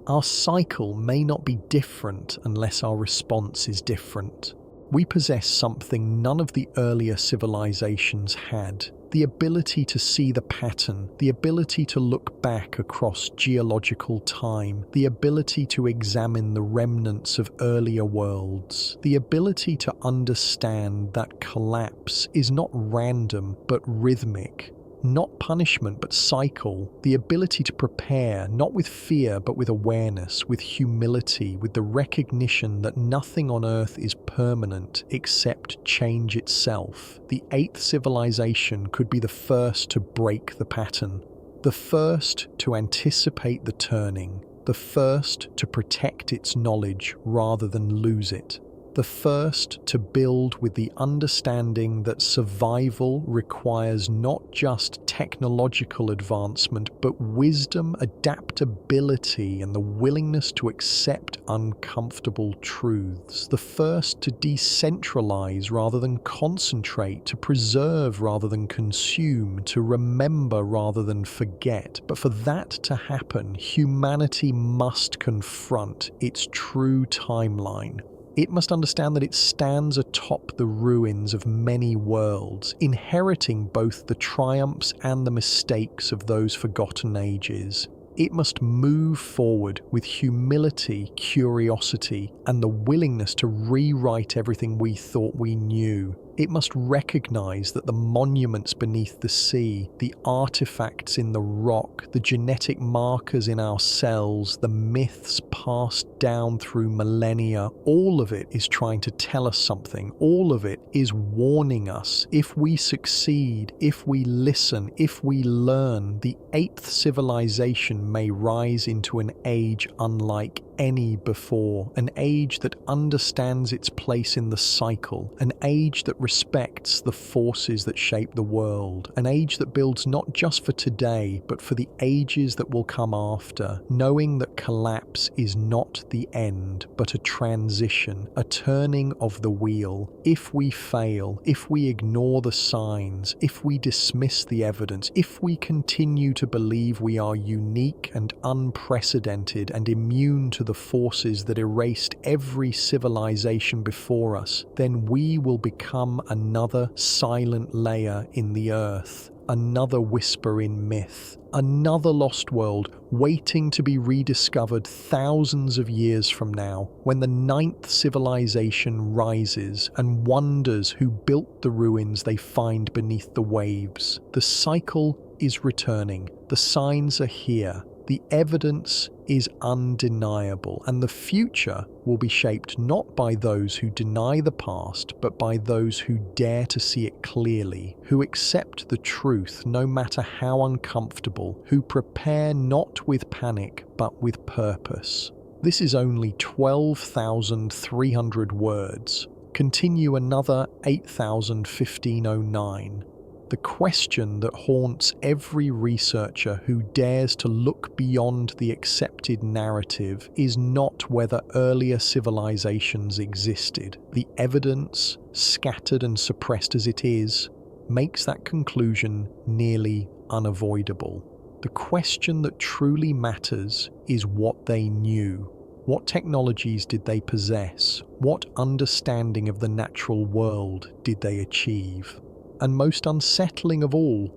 Our cycle may not be different unless our response is different. We possess something none of the earlier civilizations had: the ability to see the pattern, the ability to look back across geological time, the ability to examine the remnants of earlier worlds, the ability to understand that collapse is not random but rhythmic, not punishment but cycle, the ability to prepare not with fear but with awareness, with humility, with the recognition that nothing on earth is permanent except change itself. The eighth civilization could be the first to break the pattern, the first to anticipate the turning, the first to protect its knowledge rather than lose it, the first to build with the understanding that survival requires not just technological advancement, but wisdom, adaptability, and the willingness to accept uncomfortable truths. The first to decentralize rather than concentrate, to preserve rather than consume, to remember rather than forget. But for that to happen, humanity must confront its true timeline. It must understand that it stands atop the ruins of many worlds, inheriting both the triumphs and the mistakes of those forgotten ages. It must move forward with humility, curiosity, and the willingness to rewrite everything we thought we knew. It must recognize that the monuments beneath the sea, the artifacts in the rock, the genetic markers in our cells, the myths passed down through millennia, all of it is trying to tell us something. All of it is warning us. If we succeed, if we listen, if we learn, the eighth civilization may rise into an age unlike any before, an age that understands its place in the cycle, an age that respects the forces that shape the world, an age that builds not just for today, but for the ages that will come after, knowing that collapse is not the end, but a transition, a turning of the wheel. If we fail, if we ignore the signs, if we dismiss the evidence, if we continue to believe we are unique and unprecedented and immune to the forces that erased every civilization before us, then we will become another silent layer in the earth, another whisper in myth, another lost world waiting to be rediscovered thousands of years from now, when the ninth civilization rises and wonders who built the ruins they find beneath the waves. The cycle is returning. The signs are here. The evidence is undeniable, and the future will be shaped not by those who deny the past, but by those who dare to see it clearly, who accept the truth no matter how uncomfortable, who prepare not with panic but with purpose. This is only 12,300 words. Continue another 8,1509. The question that haunts every researcher who dares to look beyond the accepted narrative is not whether earlier civilizations existed. The evidence, scattered and suppressed as it is, makes that conclusion nearly unavoidable. The question that truly matters is what they knew. What technologies did they possess? What understanding of the natural world did they achieve? And most unsettling of all,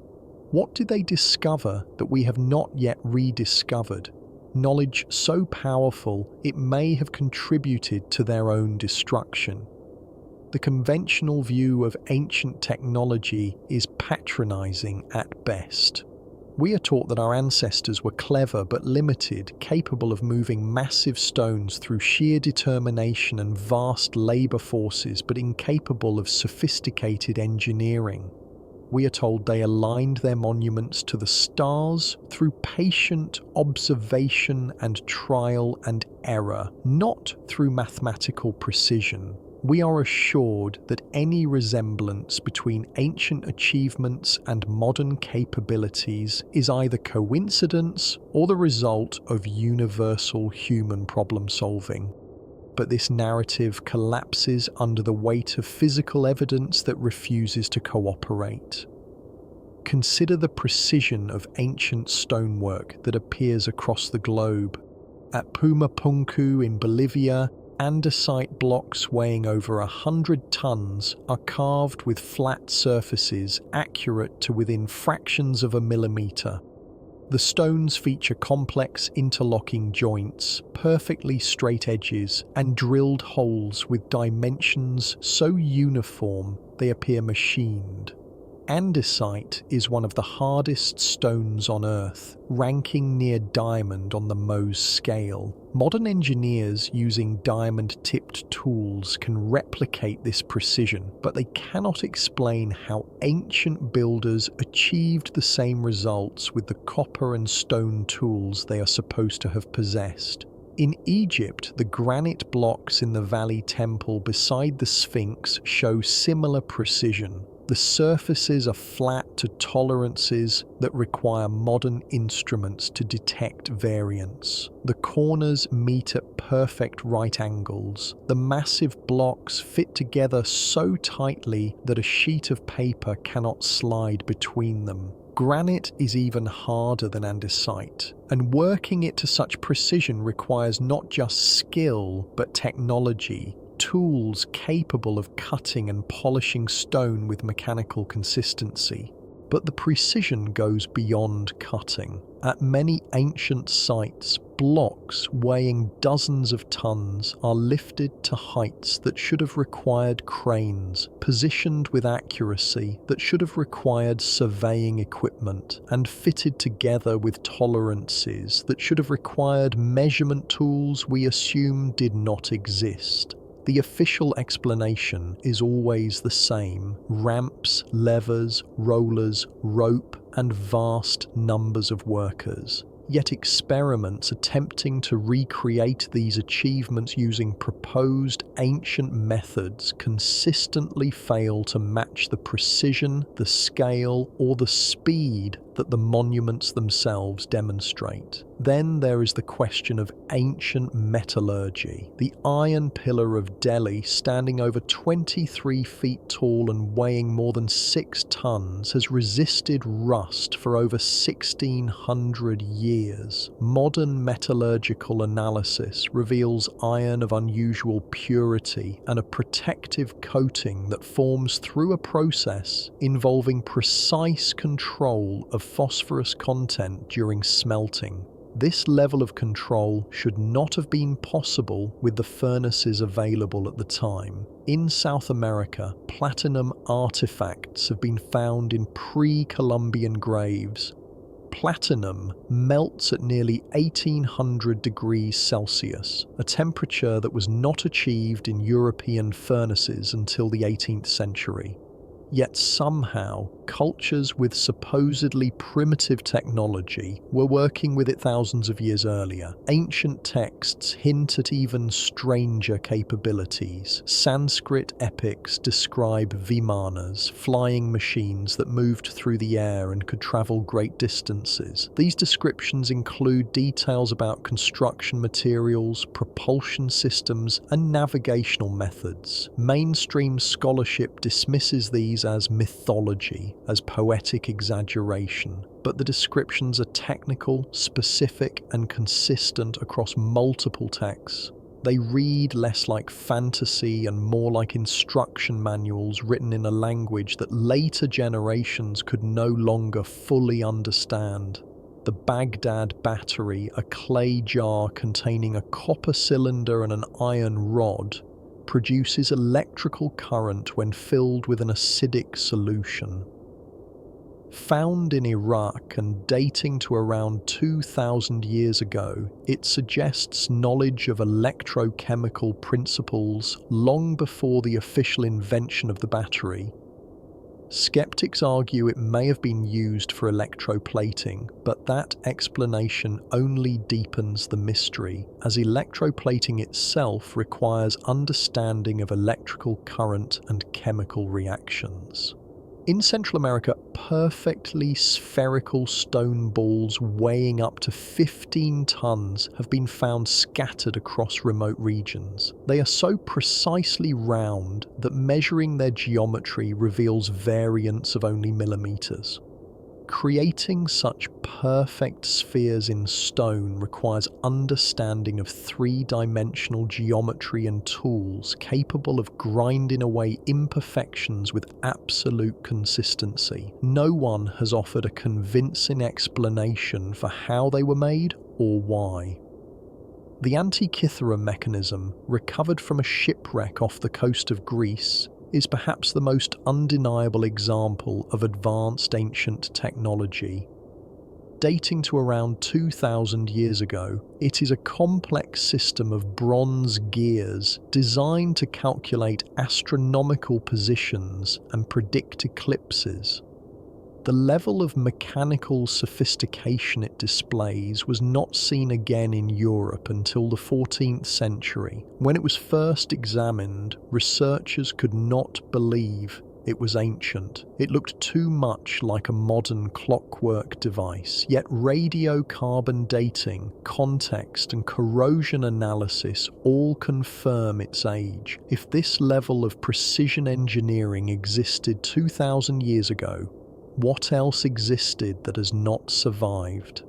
what did they discover that we have not yet rediscovered? Knowledge so powerful it may have contributed to their own destruction. The conventional view of ancient technology is patronizing at best. We are taught that our ancestors were clever but limited, capable of moving massive stones through sheer determination and vast labor forces, but incapable of sophisticated engineering. We are told they aligned their monuments to the stars through patient observation and trial and error, not through mathematical precision. We are assured that any resemblance between ancient achievements and modern capabilities is either coincidence or the result of universal human problem solving. But this narrative collapses under the weight of physical evidence that refuses to cooperate. Consider the precision of ancient stonework that appears across the globe, At Pumapunku in Bolivia, andesite blocks weighing over 100 tons are carved with flat surfaces accurate to within fractions of a millimeter. The stones feature complex interlocking joints, perfectly straight edges, and drilled holes with dimensions so uniform they appear machined. Andesite is one of the hardest stones on Earth, ranking near diamond on the Mohs scale. Modern engineers using diamond-tipped tools can replicate this precision, but they cannot explain how ancient builders achieved the same results with the copper and stone tools they are supposed to have possessed. In Egypt, the granite blocks in the Valley Temple beside the Sphinx show similar precision. The surfaces are flat to tolerances that require modern instruments to detect variance. The corners meet at perfect right angles. The massive blocks fit together so tightly that a sheet of paper cannot slide between them. Granite is even harder than andesite, and working it to such precision requires not just skill, but technology. Tools capable of cutting and polishing stone with mechanical consistency. But the precision goes beyond cutting. At many ancient sites, blocks weighing dozens of tons are lifted to heights that should have required cranes, positioned with accuracy that should have required surveying equipment, and fitted together with tolerances that should have required measurement tools we assume did not exist. The official explanation is always the same: ramps, levers, rollers, rope, and vast numbers of workers. Yet experiments attempting to recreate these achievements using proposed ancient methods consistently fail to match the precision, the scale, or the speed that the monuments themselves demonstrate. Then there is the question of ancient metallurgy. The iron pillar of Delhi, standing over 23 feet tall and weighing more than 6 tons, has resisted rust for over 1,600 years. Modern metallurgical analysis reveals iron of unusual purity and a protective coating that forms through a process involving precise control of phosphorus content during smelting. This level of control should not have been possible with the furnaces available at the time. In South America, platinum artifacts have been found in pre-Columbian graves. Platinum melts at nearly 1800 degrees Celsius, a temperature that was not achieved in European furnaces until the 18th century. Yet somehow, cultures with supposedly primitive technology were working with it thousands of years earlier. Ancient texts hint at even stranger capabilities. Sanskrit epics describe vimanas, flying machines that moved through the air and could travel great distances. These descriptions include details about construction materials, propulsion systems, and navigational methods. Mainstream scholarship dismisses these as mythology, as poetic exaggeration, but the descriptions are technical, specific, and consistent across multiple texts. They read less like fantasy and more like instruction manuals written in a language that later generations could no longer fully understand. The Baghdad battery, a clay jar containing a copper cylinder and an iron rod, produces electrical current when filled with an acidic solution. Found in Iraq and dating to around 2,000 years ago, it suggests knowledge of electrochemical principles long before the official invention of the battery. Skeptics argue it may have been used for electroplating, but that explanation only deepens the mystery, as electroplating itself requires understanding of electrical current and chemical reactions. In Central America, perfectly spherical stone balls weighing up to 15 tons have been found scattered across remote regions. They are so precisely round that measuring their geometry reveals variance of only millimeters. Creating such perfect spheres in stone requires understanding of three-dimensional geometry and tools capable of grinding away imperfections with absolute consistency. No one has offered a convincing explanation for how they were made or why. The Antikythera mechanism, recovered from a shipwreck off the coast of Greece, is perhaps the most undeniable example of advanced ancient technology. Dating to around 2,000 years ago, it is a complex system of bronze gears designed to calculate astronomical positions and predict eclipses. The level of mechanical sophistication it displays was not seen again in Europe until the 14th century. When it was first examined, researchers could not believe it was ancient. It looked too much like a modern clockwork device, yet radiocarbon dating, context, and corrosion analysis all confirm its age. If this level of precision engineering existed 2,000 years ago, what else existed that has not survived?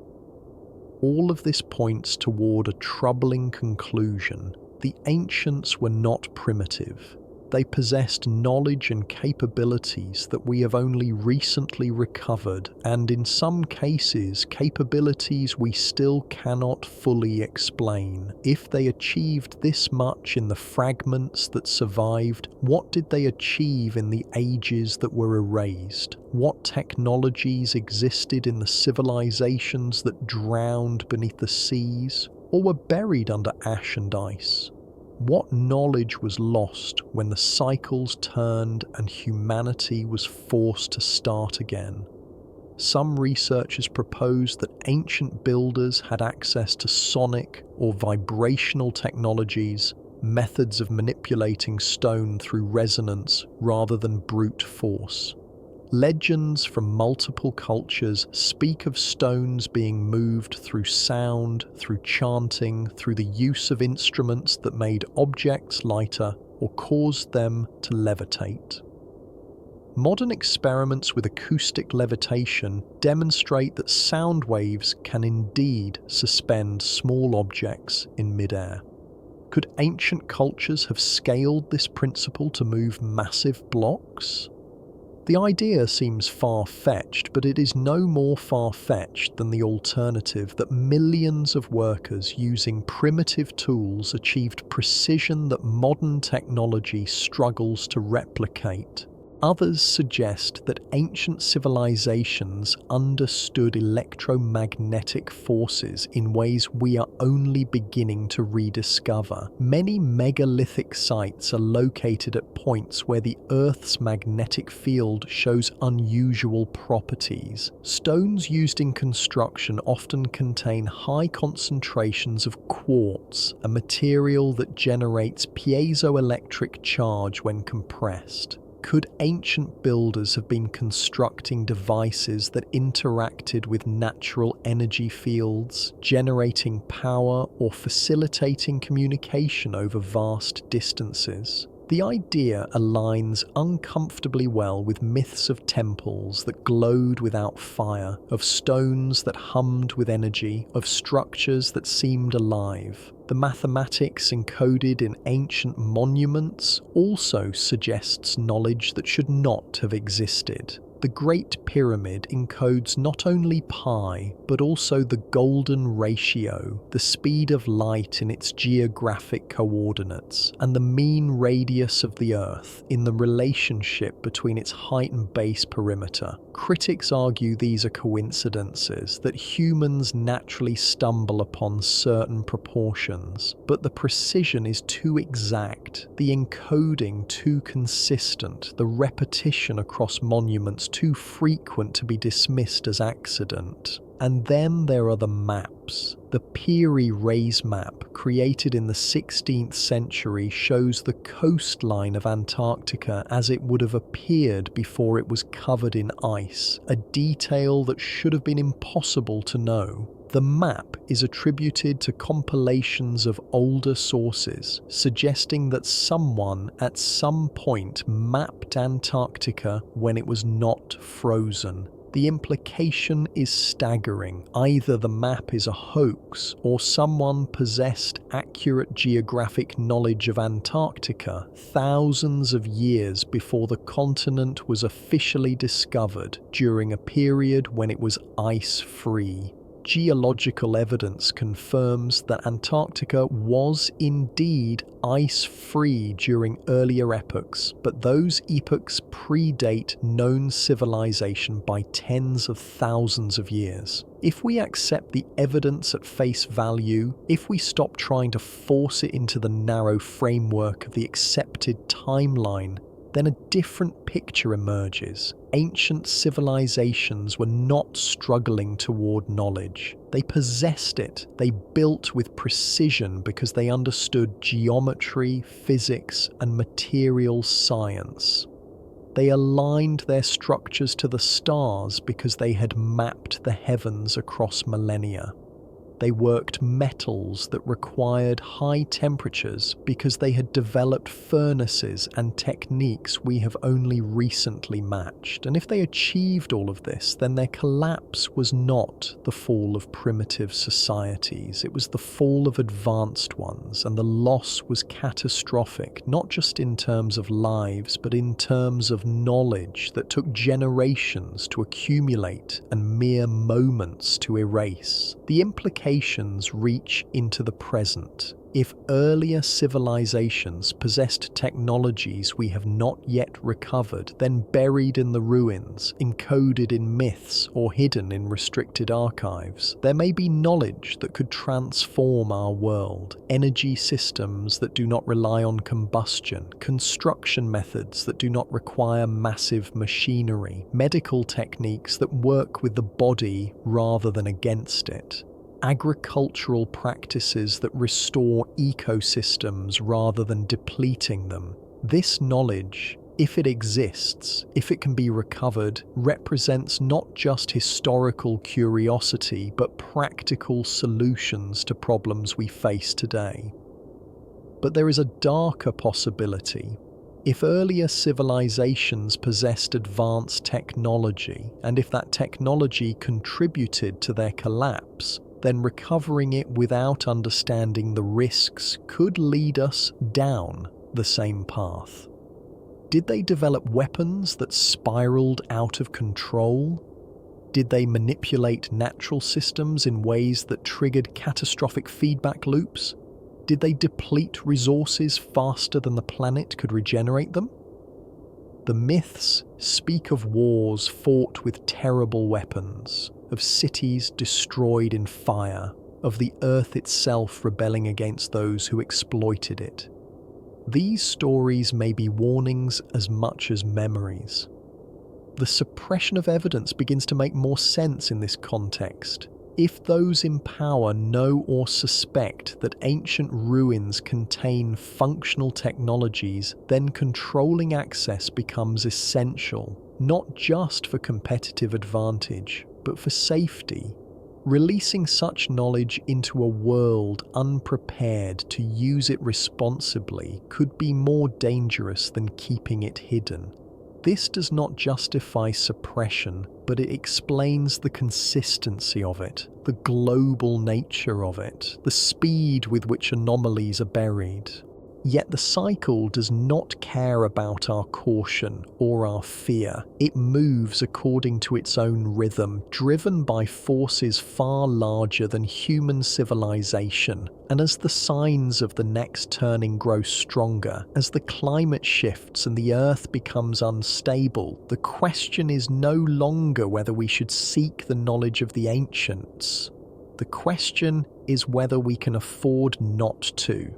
All of this points toward a troubling conclusion. The ancients were not primitive. They possessed knowledge and capabilities that we have only recently recovered, and in some cases, capabilities we still cannot fully explain. If they achieved this much in the fragments that survived, what did they achieve in the ages that were erased? What technologies existed in the civilizations that drowned beneath the seas, or were buried under ash and ice? What knowledge was lost when the cycles turned and humanity was forced to start again? Some researchers propose that ancient builders had access to sonic or vibrational technologies, methods of manipulating stone through resonance rather than brute force. Legends from multiple cultures speak of stones being moved through sound, through chanting, through the use of instruments that made objects lighter or caused them to levitate. Modern experiments with acoustic levitation demonstrate that sound waves can indeed suspend small objects in midair. Could ancient cultures have scaled this principle to move massive blocks? The idea seems far-fetched, but it is no more far-fetched than the alternative that millions of workers using primitive tools achieved precision that modern technology struggles to replicate. Others suggest that ancient civilizations understood electromagnetic forces in ways we are only beginning to rediscover. Many megalithic sites are located at points where the Earth's magnetic field shows unusual properties. Stones used in construction often contain high concentrations of quartz, a material that generates piezoelectric charge when compressed. Could ancient builders have been constructing devices that interacted with natural energy fields, generating power or facilitating communication over vast distances? The idea aligns uncomfortably well with myths of temples that glowed without fire, of stones that hummed with energy, of structures that seemed alive. The mathematics encoded in ancient monuments also suggests knowledge that should not have existed. The Great Pyramid encodes not only pi, but also the golden ratio, the speed of light in its geographic coordinates, and the mean radius of the Earth in the relationship between its height and base perimeter. Critics argue these are coincidences, that humans naturally stumble upon certain proportions, but the precision is too exact, the encoding too consistent, the repetition across monuments too frequent to be dismissed as accident. And then there are the maps. The Peary Rays map, created in the 16th century, shows the coastline of Antarctica as it would have appeared before it was covered in ice, a detail that should have been impossible to know. The map is attributed to compilations of older sources, suggesting that someone at some point mapped Antarctica when it was not frozen. The implication is staggering. Either the map is a hoax, or someone possessed accurate geographic knowledge of Antarctica thousands of years before the continent was officially discovered during a period when it was ice-free. Geological evidence confirms that Antarctica was indeed ice-free during earlier epochs, but those epochs predate known civilization by tens of thousands of years. If we accept the evidence at face value, if we stop trying to force it into the narrow framework of the accepted timeline, then a different picture emerges. Ancient civilizations were not struggling toward knowledge. They possessed it. They built with precision because they understood geometry, physics, and material science. They aligned their structures to the stars because they had mapped the heavens across millennia. They worked metals that required high temperatures because they had developed furnaces and techniques we have only recently matched. And if they achieved all of this, then their collapse was not the fall of primitive societies. It was the fall of advanced ones, and the loss was catastrophic, not just in terms of lives, but in terms of knowledge that took generations to accumulate and mere moments to erase. The implications reach into the present. If earlier civilizations possessed technologies we have not yet recovered, then buried in the ruins, encoded in myths, or hidden in restricted archives, there may be knowledge that could transform our world. Energy systems that do not rely on combustion, construction methods that do not require massive machinery, medical techniques that work with the body rather than against it, agricultural practices that restore ecosystems rather than depleting them. This knowledge, if it exists, if it can be recovered, represents not just historical curiosity, but practical solutions to problems we face today. But there is a darker possibility. If earlier civilizations possessed advanced technology, and if that technology contributed to their collapse, then recovering it without understanding the risks could lead us down the same path. Did they develop weapons that spiraled out of control? Did they manipulate natural systems in ways that triggered catastrophic feedback loops? Did they deplete resources faster than the planet could regenerate them? The myths speak of wars fought with terrible weapons, of cities destroyed in fire, of the earth itself rebelling against those who exploited it. These stories may be warnings as much as memories. The suppression of evidence begins to make more sense in this context. If those in power know or suspect that ancient ruins contain functional technologies, then controlling access becomes essential, not just for competitive advantage, but for safety. Releasing such knowledge into a world unprepared to use it responsibly could be more dangerous than keeping it hidden. This does not justify suppression, but it explains the consistency of it, the global nature of it, the speed with which anomalies are buried. Yet the cycle does not care about our caution or our fear. It moves according to its own rhythm, driven by forces far larger than human civilization. And as the signs of the next turning grow stronger, as the climate shifts and the Earth becomes unstable, the question is no longer whether we should seek the knowledge of the ancients. The question is whether we can afford not to.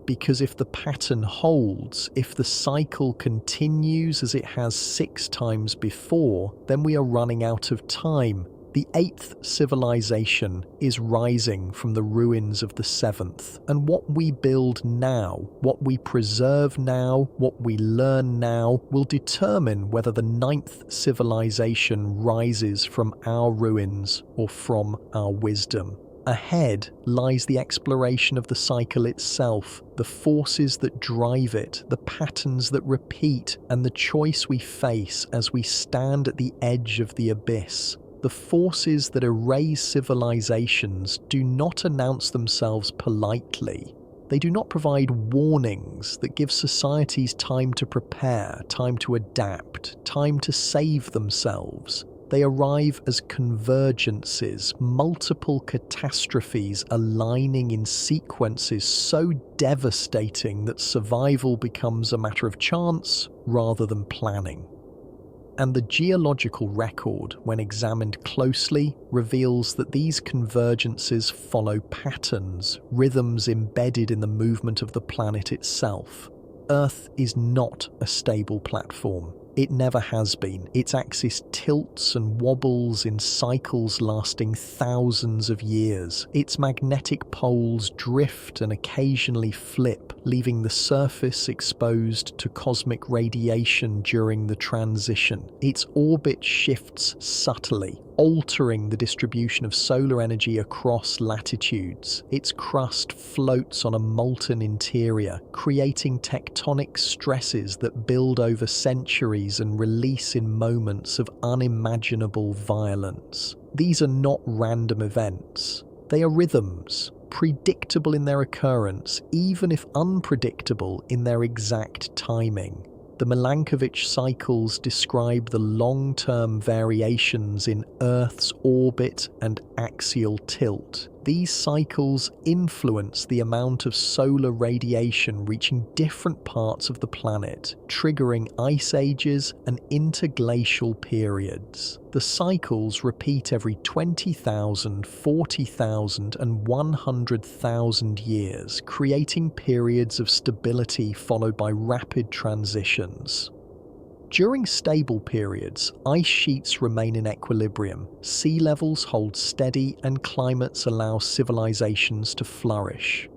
Because if the pattern holds, if the cycle continues as it has 6 times before, then we are running out of time. The 8th civilization is rising from the ruins of the 7th, and what we build now, what we preserve now, what we learn now, will determine whether the 9th civilization rises from our ruins or from our wisdom. Ahead lies the exploration of the cycle itself, the forces that drive it, the patterns that repeat, and the choice we face as we stand at the edge of the abyss. The forces that erase civilizations do not announce themselves politely. They do not provide warnings that give societies time to prepare, time to adapt, time to save themselves. They arrive as convergences, multiple catastrophes aligning in sequences so devastating that survival becomes a matter of chance rather than planning. And the geological record, when examined closely, reveals that these convergences follow patterns, rhythms embedded in the movement of the planet itself. Earth is not a stable platform. It never has been. Its axis tilts and wobbles in cycles lasting thousands of years. Its magnetic poles drift and occasionally flip, leaving the surface exposed to cosmic radiation during the transition. Its orbit shifts subtly, altering the distribution of solar energy across latitudes. Its crust floats on a molten interior, creating tectonic stresses that build over centuries and release in moments of unimaginable violence. These are not random events. They are rhythms, predictable in their occurrence, even if unpredictable in their exact timing. The Milankovitch cycles describe the long-term variations in Earth's orbit and axial tilt. These cycles influence the amount of solar radiation reaching different parts of the planet, triggering ice ages and interglacial periods. The cycles repeat every 20,000, 40,000 and 100,000 years, creating periods of stability followed by rapid transitions. During stable periods, ice sheets remain in equilibrium, sea levels hold steady, and climates allow civilizations to flourish.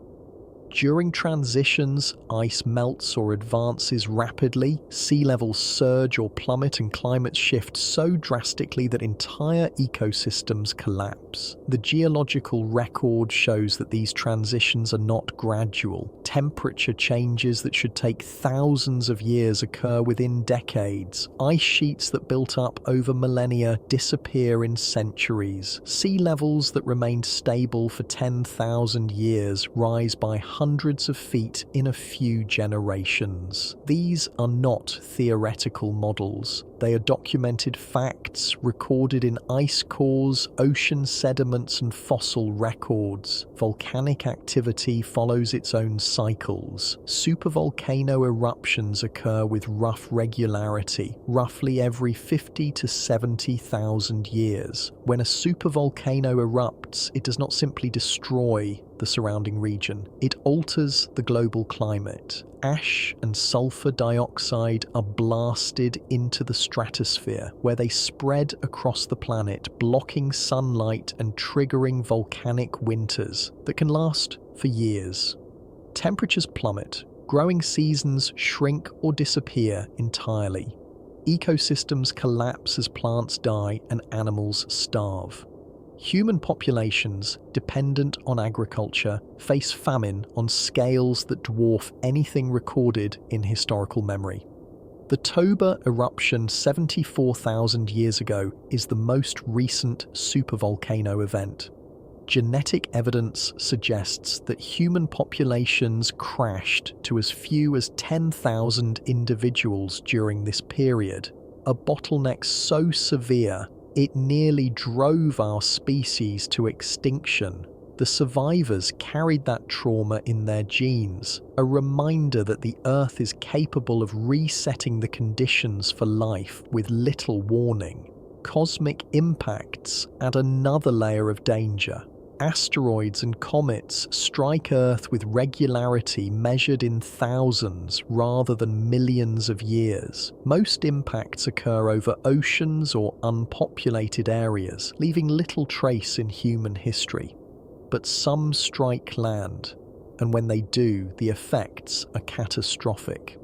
During transitions, ice melts or advances rapidly, sea levels surge or plummet, and climates shift so drastically that entire ecosystems collapse. The geological record shows that these transitions are not gradual. Temperature changes that should take thousands of years occur within decades. Ice sheets that built up over millennia disappear in centuries. Sea levels that remained stable for 10,000 years rise by hundreds of feet in a few generations. These are not theoretical models. They are documented facts recorded in ice cores, ocean sediments, and fossil records. Volcanic activity follows its own cycles. Supervolcano eruptions occur with rough regularity, roughly every 50 to 70,000 years. When a supervolcano erupts, it does not simply destroy the surrounding region. It alters the global climate. Ash and sulfur dioxide are blasted into the stratosphere, where they spread across the planet, blocking sunlight and triggering volcanic winters that can last for years. Temperatures plummet, growing seasons shrink or disappear entirely. Ecosystems collapse as plants die and animals starve. Human populations, dependent on agriculture, face famine on scales that dwarf anything recorded in historical memory. The Toba eruption 74,000 years ago is the most recent supervolcano event. Genetic evidence suggests that human populations crashed to as few as 10,000 individuals during this period, a bottleneck so severe it nearly drove our species to extinction. The survivors carried that trauma in their genes, a reminder that the Earth is capable of resetting the conditions for life with little warning. Cosmic impacts add another layer of danger. Asteroids and comets strike Earth with regularity measured in thousands rather than millions of years. Most impacts occur over oceans or unpopulated areas, leaving little trace in human history. But some strike land, and when they do, the effects are catastrophic.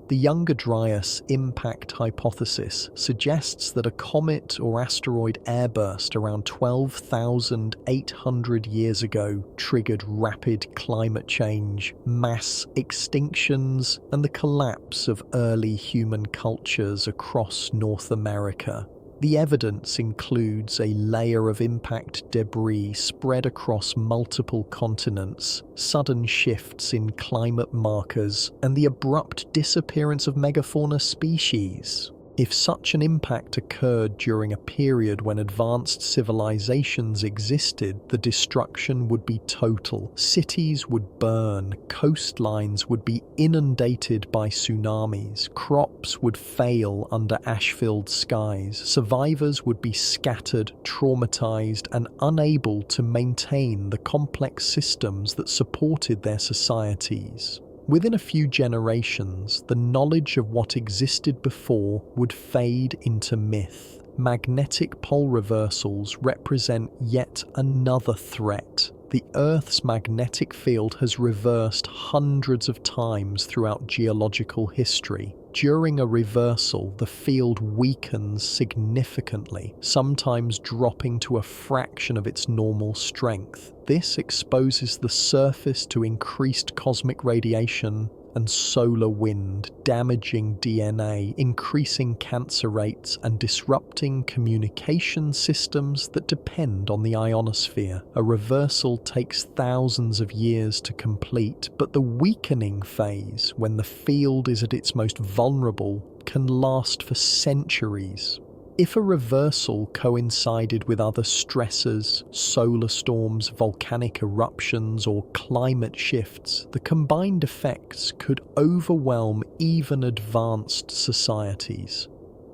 The Younger Dryas impact hypothesis suggests that a comet or asteroid airburst around 12,800 years ago triggered rapid climate change, mass extinctions, and the collapse of early human cultures across North America. The evidence includes a layer of impact debris spread across multiple continents, sudden shifts in climate markers, and the abrupt disappearance of megafauna species. If such an impact occurred during a period when advanced civilizations existed, the destruction would be total. Cities would burn, coastlines would be inundated by tsunamis, crops would fail under ash-filled skies, survivors would be scattered, traumatized, and unable to maintain the complex systems that supported their societies. Within a few generations, the knowledge of what existed before would fade into myth. Magnetic pole reversals represent yet another threat. The Earth's magnetic field has reversed hundreds of times throughout geological history. During a reversal, the field weakens significantly, sometimes dropping to a fraction of its normal strength. This exposes the surface to increased cosmic radiation and solar wind, damaging DNA, increasing cancer rates, and disrupting communication systems that depend on the ionosphere. A reversal takes thousands of years to complete, but the weakening phase, when the field is at its most vulnerable, can last for centuries. If a reversal coincided with other stressors, solar storms, volcanic eruptions, or climate shifts, the combined effects could overwhelm even advanced societies.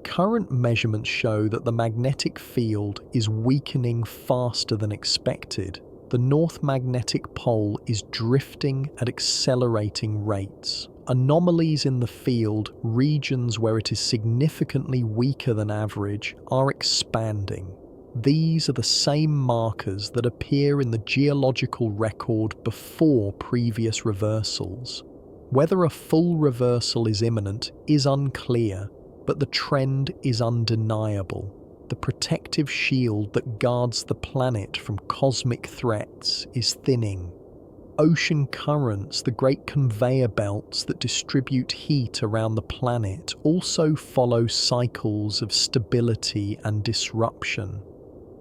Current measurements show that the magnetic field is weakening faster than expected. The North Magnetic Pole is drifting at accelerating rates. Anomalies in the field, regions where it is significantly weaker than average, are expanding. These are the same markers that appear in the geological record before previous reversals. Whether a full reversal is imminent is unclear, but the trend is undeniable. The protective shield that guards the planet from cosmic threats is thinning. Ocean currents, the great conveyor belts that distribute heat around the planet, also follow cycles of stability and disruption.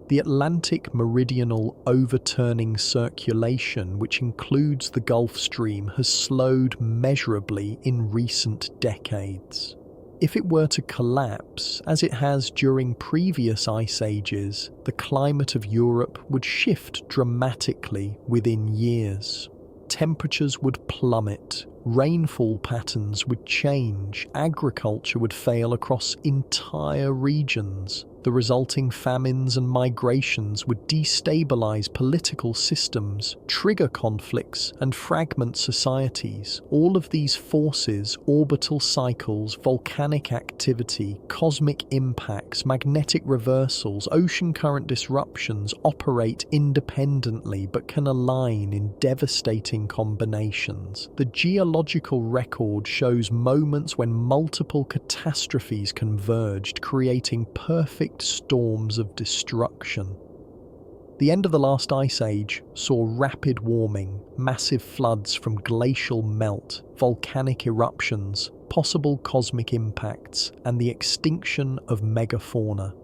The Atlantic meridional overturning circulation, which includes the Gulf Stream, has slowed measurably in recent decades. If it were to collapse, as it has during previous ice ages, the climate of Europe would shift dramatically within years. Temperatures would plummet, rainfall patterns would change, agriculture would fail across entire regions. The resulting famines and migrations would destabilize political systems, trigger conflicts, and fragment societies. All of these forces, orbital cycles, volcanic activity, cosmic impacts, magnetic reversals, ocean current disruptions, operate independently but can align in devastating combinations. The geological record shows moments when multiple catastrophes converged, creating perfect storms of destruction. The end of the last ice age saw rapid warming, massive floods from glacial melt, volcanic eruptions, possible cosmic impacts, and the extinction of megafauna.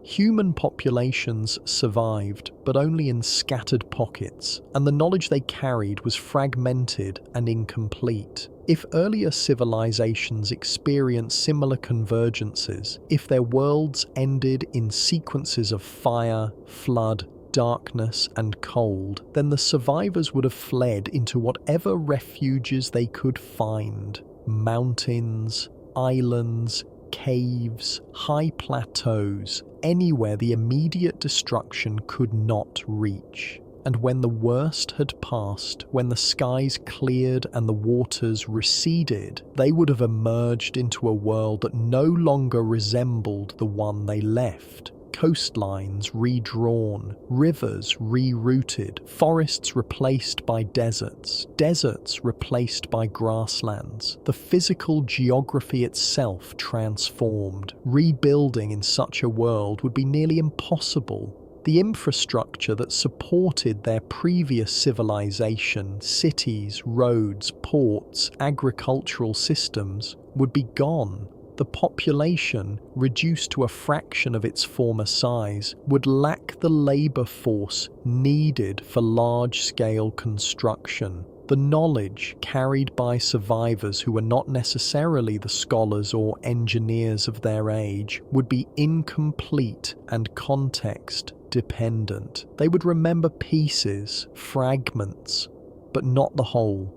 Human populations survived, but only in scattered pockets, and the knowledge they carried was fragmented and incomplete. If earlier civilizations experienced similar convergences, if their worlds ended in sequences of fire, flood, darkness, and cold, then the survivors would have fled into whatever refuges they could find. Mountains, islands, caves, high plateaus, anywhere the immediate destruction could not reach. And when the worst had passed, when the skies cleared and the waters receded, they would have emerged into a world that no longer resembled the one they left. coastlines redrawn, rivers rerouted, forests replaced by deserts, deserts replaced by grasslands, the physical geography itself transformed. Rebuilding in such a world would be nearly impossible. The infrastructure that supported their previous civilization, cities, roads, ports, agricultural systems, would be gone. The population, reduced to a fraction of its former size, would lack the labor force needed for large-scale construction. The knowledge carried by survivors who were not necessarily the scholars or engineers of their age would be incomplete and context-dependent. They would remember pieces, fragments, but not the whole.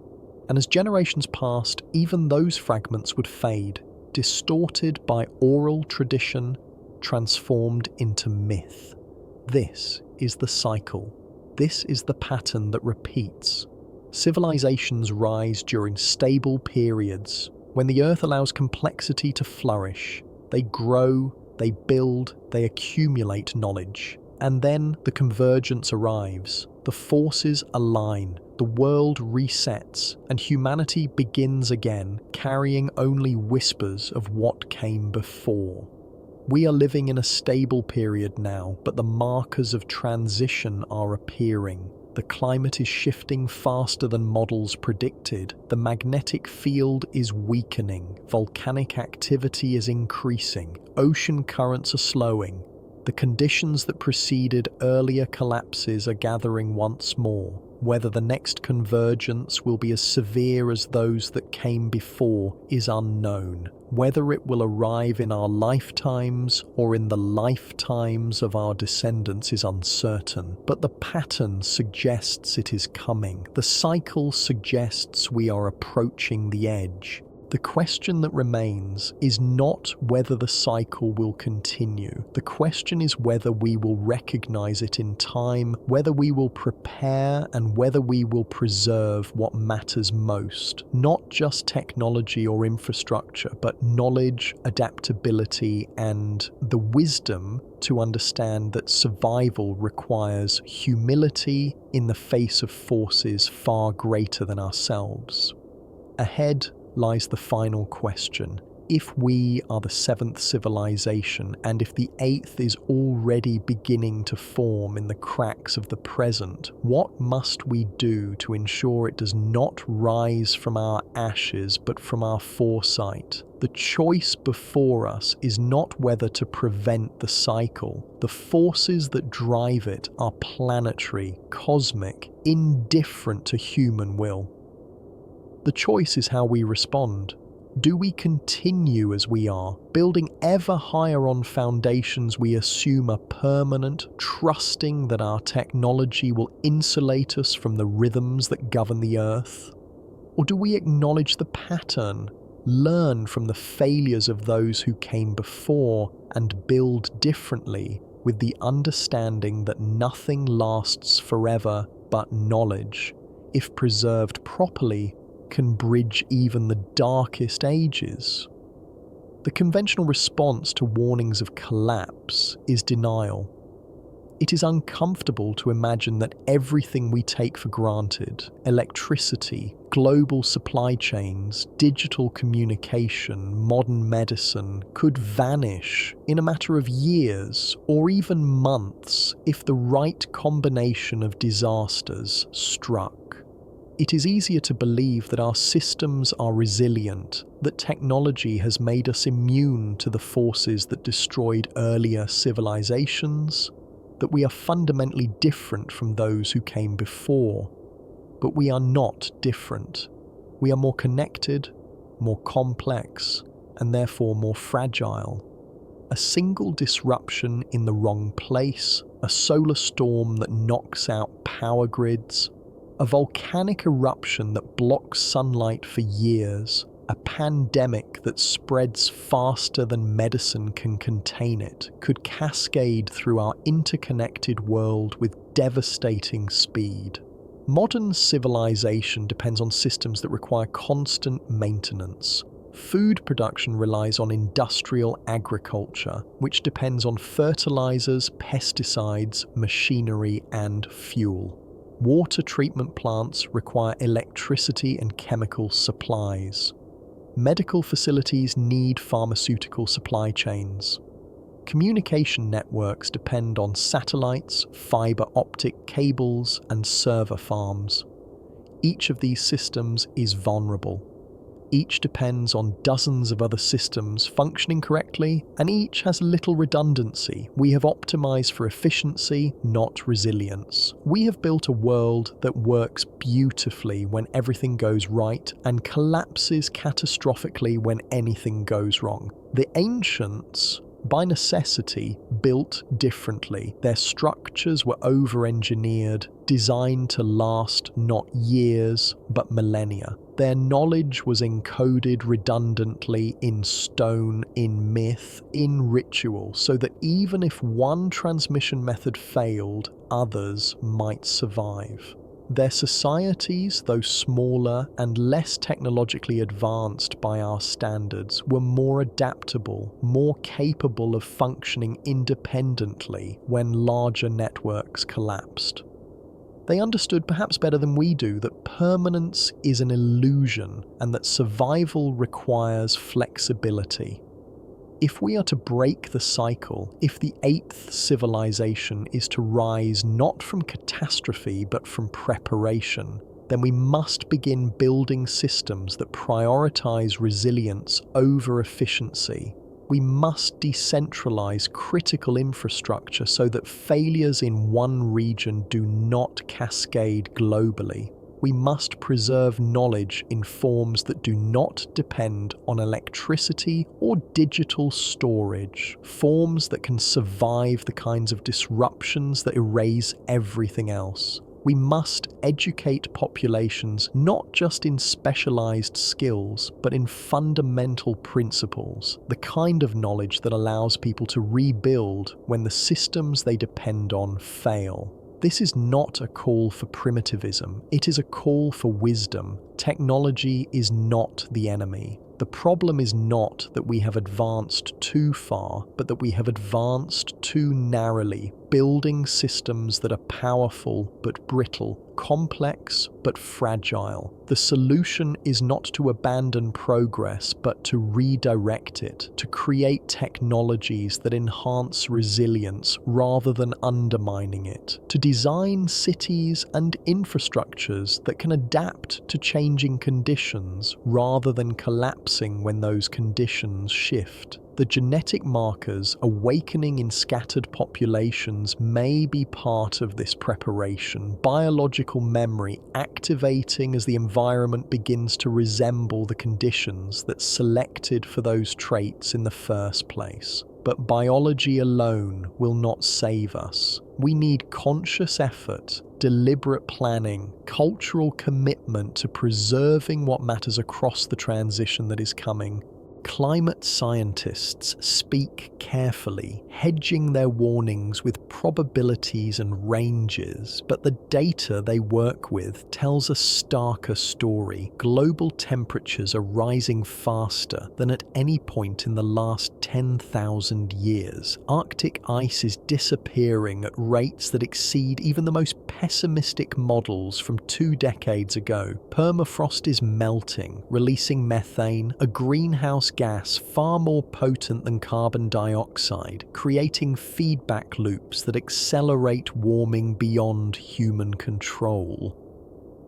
And as generations passed, even those fragments would fade, distorted by oral tradition, transformed into myth. This is the cycle. This is the pattern that repeats. Civilizations rise during stable periods, when the earth allows complexity to flourish. They grow, they build, they accumulate knowledge. And then the convergence arrives. The forces align, the world resets, and humanity begins again, carrying only whispers of what came before. We are living in a stable period now, but the markers of transition are appearing. The climate is shifting faster than models predicted. The magnetic field is weakening. Volcanic activity is increasing. Ocean currents are slowing. The conditions that preceded earlier collapses are gathering once more. Whether the next convergence will be as severe as those that came before is unknown. Whether it will arrive in our lifetimes or in the lifetimes of our descendants is uncertain. But the pattern suggests it is coming. The cycle suggests we are approaching the edge. The question that remains is not whether the cycle will continue. The question is whether we will recognize it in time, whether we will prepare, and whether we will preserve what matters most. Not just technology or infrastructure, but knowledge, adaptability, and the wisdom to understand that survival requires humility in the face of forces far greater than ourselves. Ahead lies the final question. If we are the seventh civilization, and if the eighth is already beginning to form in the cracks of the present, what must we do to ensure it does not rise from our ashes, but from our foresight? The choice before us is not whether to prevent the cycle. The forces that drive it are planetary, cosmic, indifferent to human will. The choice is how we respond. Do we continue as we are, building ever higher on foundations we assume are permanent, trusting that our technology will insulate us from the rhythms that govern the earth? Or do we acknowledge the pattern, learn from the failures of those who came before, and build differently with the understanding that nothing lasts forever but knowledge, if preserved properly, can bridge even the darkest ages? The conventional response to warnings of collapse is denial. It is uncomfortable to imagine that everything we take for granted, electricity, global supply chains, digital communication, modern medicine, could vanish in a matter of years or even months if the right combination of disasters struck. It is easier to believe that our systems are resilient, that technology has made us immune to the forces that destroyed earlier civilizations, that we are fundamentally different from those who came before. But we are not different. We are more connected, more complex, and therefore more fragile. A single disruption in the wrong place, a solar storm that knocks out power grids, a volcanic eruption that blocks sunlight for years, a pandemic that spreads faster than medicine can contain it, could cascade through our interconnected world with devastating speed. Modern civilization depends on systems that require constant maintenance. Food production relies on industrial agriculture, which depends on fertilizers, pesticides, machinery, and fuel. Water treatment plants require electricity and chemical supplies. Medical facilities need pharmaceutical supply chains. Communication networks depend on satellites, fiber optic cables, and server farms. Each of these systems is vulnerable. Each depends on dozens of other systems functioning correctly, and each has little redundancy. We have optimized for efficiency, not resilience. We have built a world that works beautifully when everything goes right and collapses catastrophically when anything goes wrong. The ancients, by necessity, built differently. Their structures were over-engineered, designed to last not years, but millennia. Their knowledge was encoded redundantly in stone, in myth, in ritual, so that even if one transmission method failed, others might survive. Their societies, though smaller and less technologically advanced by our standards, were more adaptable, more capable of functioning independently when larger networks collapsed. They understood perhaps better than we do that permanence is an illusion and that survival requires flexibility. If we are to break the cycle, if the eighth civilization is to rise not from catastrophe but from preparation, then we must begin building systems that prioritize resilience over efficiency. We must decentralize critical infrastructure so that failures in one region do not cascade globally. We must preserve knowledge in forms that do not depend on electricity or digital storage, forms that can survive the kinds of disruptions that erase everything else. We must educate populations not just in specialized skills, but in fundamental principles, the kind of knowledge that allows people to rebuild when the systems they depend on fail. This is not a call for primitivism, it is a call for wisdom. Technology is not the enemy. The problem is not that we have advanced too far, but that we have advanced too narrowly, building systems that are powerful but brittle, complex but fragile. The solution is not to abandon progress, but to redirect it, to create technologies that enhance resilience rather than undermining it, to design cities and infrastructures that can adapt to changing conditions rather than collapsing when those conditions shift. The genetic markers awakening in scattered populations may be part of this preparation, biological memory activating as the environment begins to resemble the conditions that selected for those traits in the first place. But biology alone will not save us. We need conscious effort, deliberate planning, cultural commitment to preserving what matters across the transition that is coming. Climate scientists speak carefully, hedging their warnings with probabilities and ranges, but the data they work with tells a starker story. Global temperatures are rising faster than at any point in the last 10,000 years. Arctic ice is disappearing at rates that exceed even the most pessimistic models from 2 decades ago. Permafrost is melting, releasing methane, a greenhouse gas far more potent than carbon dioxide, creating feedback loops that accelerate warming beyond human control.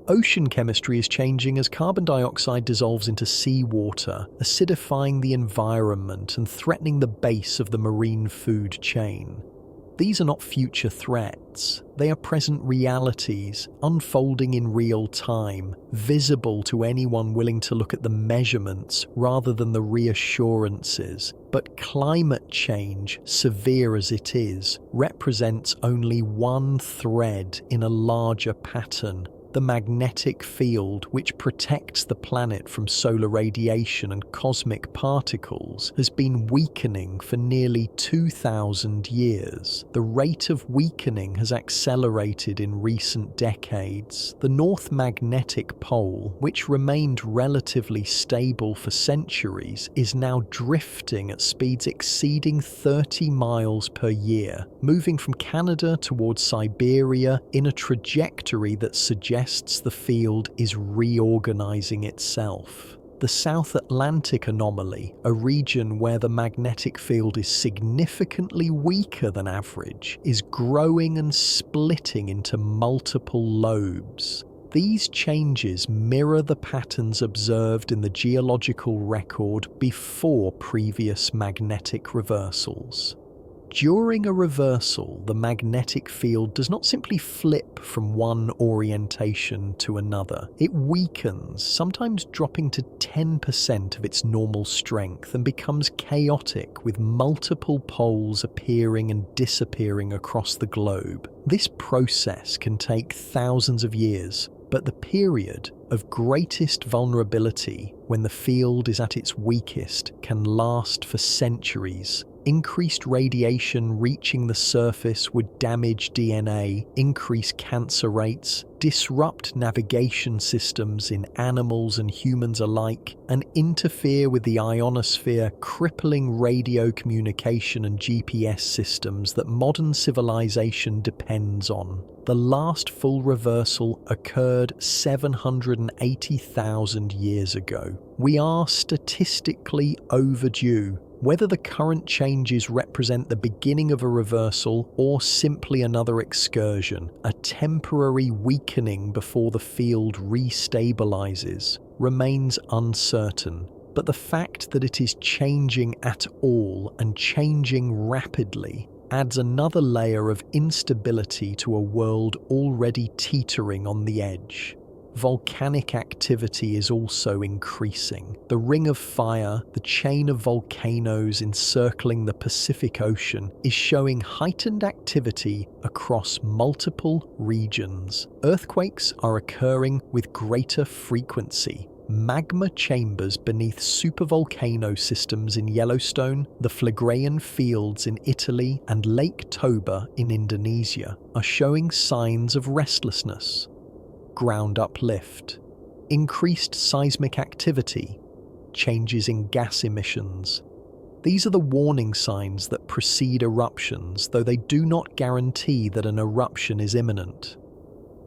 Ocean chemistry is changing as carbon dioxide dissolves into seawater, acidifying the environment and threatening the base of the marine food chain. These are not future threats, they are present realities, unfolding in real time, visible to anyone willing to look at the measurements rather than the reassurances. But climate change, severe as it is, represents only one thread in a larger pattern. The magnetic field, which protects the planet from solar radiation and cosmic particles, has been weakening for nearly 2,000 years. The rate of weakening has accelerated in recent decades. The North Magnetic Pole, which remained relatively stable for centuries, is now drifting at speeds exceeding 30 miles per year, moving from Canada towards Siberia in a trajectory that suggests the field is reorganizing itself. The South Atlantic anomaly, a region where the magnetic field is significantly weaker than average, is growing and splitting into multiple lobes. These changes mirror the patterns observed in the geological record before previous magnetic reversals. During a reversal, the magnetic field does not simply flip from one orientation to another. It weakens, sometimes dropping to 10% of its normal strength, and becomes chaotic, with multiple poles appearing and disappearing across the globe. This process can take thousands of years, but the period of greatest vulnerability, when the field is at its weakest, can last for centuries. Increased radiation reaching the surface would damage DNA, increase cancer rates, disrupt navigation systems in animals and humans alike, and interfere with the ionosphere, crippling radio communication and GPS systems that modern civilization depends on. The last full reversal occurred 780,000 years ago. We are statistically overdue. Whether the current changes represent the beginning of a reversal or simply another excursion, a temporary weakening before the field restabilizes, remains uncertain. But the fact that it is changing at all and changing rapidly adds another layer of instability to a world already teetering on the edge. Volcanic activity is also increasing. The Ring of Fire, the chain of volcanoes encircling the Pacific Ocean, is showing heightened activity across multiple regions. Earthquakes are occurring with greater frequency. Magma chambers beneath supervolcano systems in Yellowstone, the Phlegraean fields in Italy, and Lake Toba in Indonesia are showing signs of restlessness. Ground uplift, increased seismic activity, changes in gas emissions. These are the warning signs that precede eruptions, though they do not guarantee that an eruption is imminent.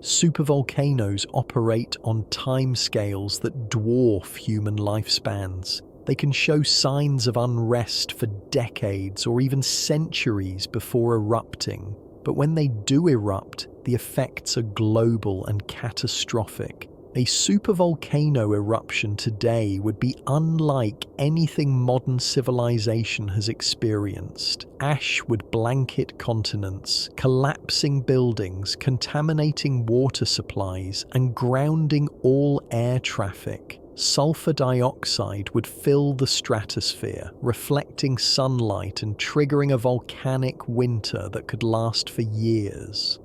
Supervolcanoes operate on timescales that dwarf human lifespans. They can show signs of unrest for decades or even centuries before erupting. But when they do erupt, the effects are global and catastrophic. A supervolcano eruption today would be unlike anything modern civilization has experienced. Ash would blanket continents, collapsing buildings, contaminating water supplies, and grounding all air traffic. Sulfur dioxide would fill the stratosphere, reflecting sunlight and triggering a volcanic winter that could last for years.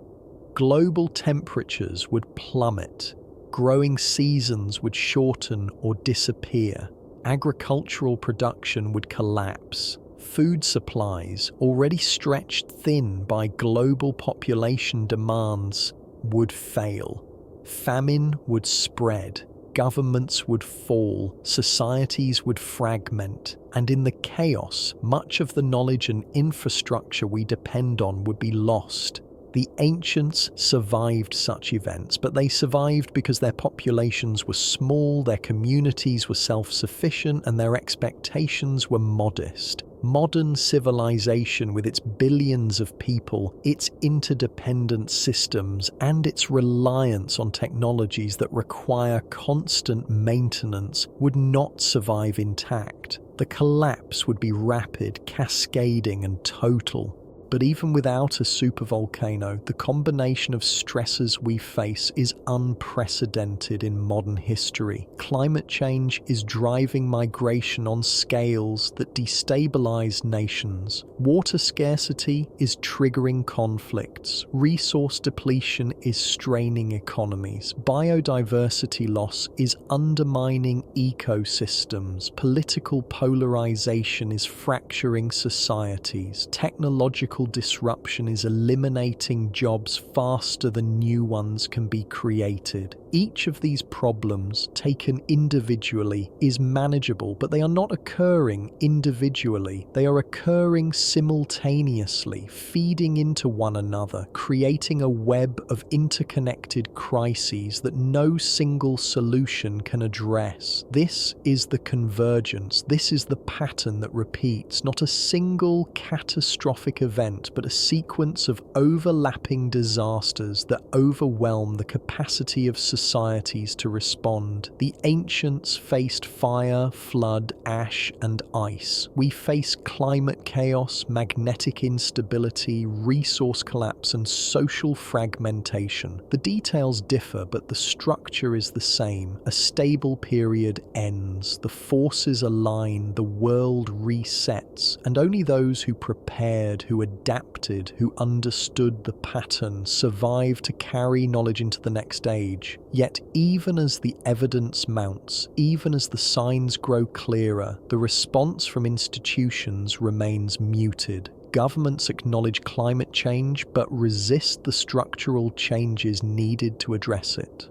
Global temperatures would plummet. Growing seasons would shorten or disappear. Agricultural production would collapse. Food supplies, already stretched thin by global population demands, would fail. Famine would spread. Governments would fall, societies would fragment, and in the chaos, much of the knowledge and infrastructure we depend on would be lost. The ancients survived such events, but they survived because their populations were small, their communities were self-sufficient, and their expectations were modest. Modern civilization, with its billions of people, its interdependent systems, and its reliance on technologies that require constant maintenance, would not survive intact. The collapse would be rapid, cascading, and total. But even without a supervolcano, the combination of stresses we face is unprecedented in modern history. Climate change is driving migration on scales that destabilize nations. Water scarcity is triggering conflicts. Resource depletion is straining economies. Biodiversity loss is undermining ecosystems. Political polarization is fracturing societies. Technological disruption is eliminating jobs faster than new ones can be created. Each of these problems, taken individually, is manageable, but they are not occurring individually. They are occurring simultaneously, feeding into one another, creating a web of interconnected crises that no single solution can address. This is the convergence. This is the pattern that repeats, not a single catastrophic event, but a sequence of overlapping disasters that overwhelm the capacity of societies to respond. The ancients faced fire, flood, ash, and ice. We face climate chaos, magnetic instability, resource collapse, and social fragmentation. The details differ, but the structure is the same. A stable period ends, the forces align, the world resets, and only those who prepared, who adapted, who understood the pattern survive to carry knowledge into the next age. Yet even as the evidence mounts, even as the signs grow clearer, the response from institutions remains muted. Governments acknowledge climate change but resist the structural changes needed to address it.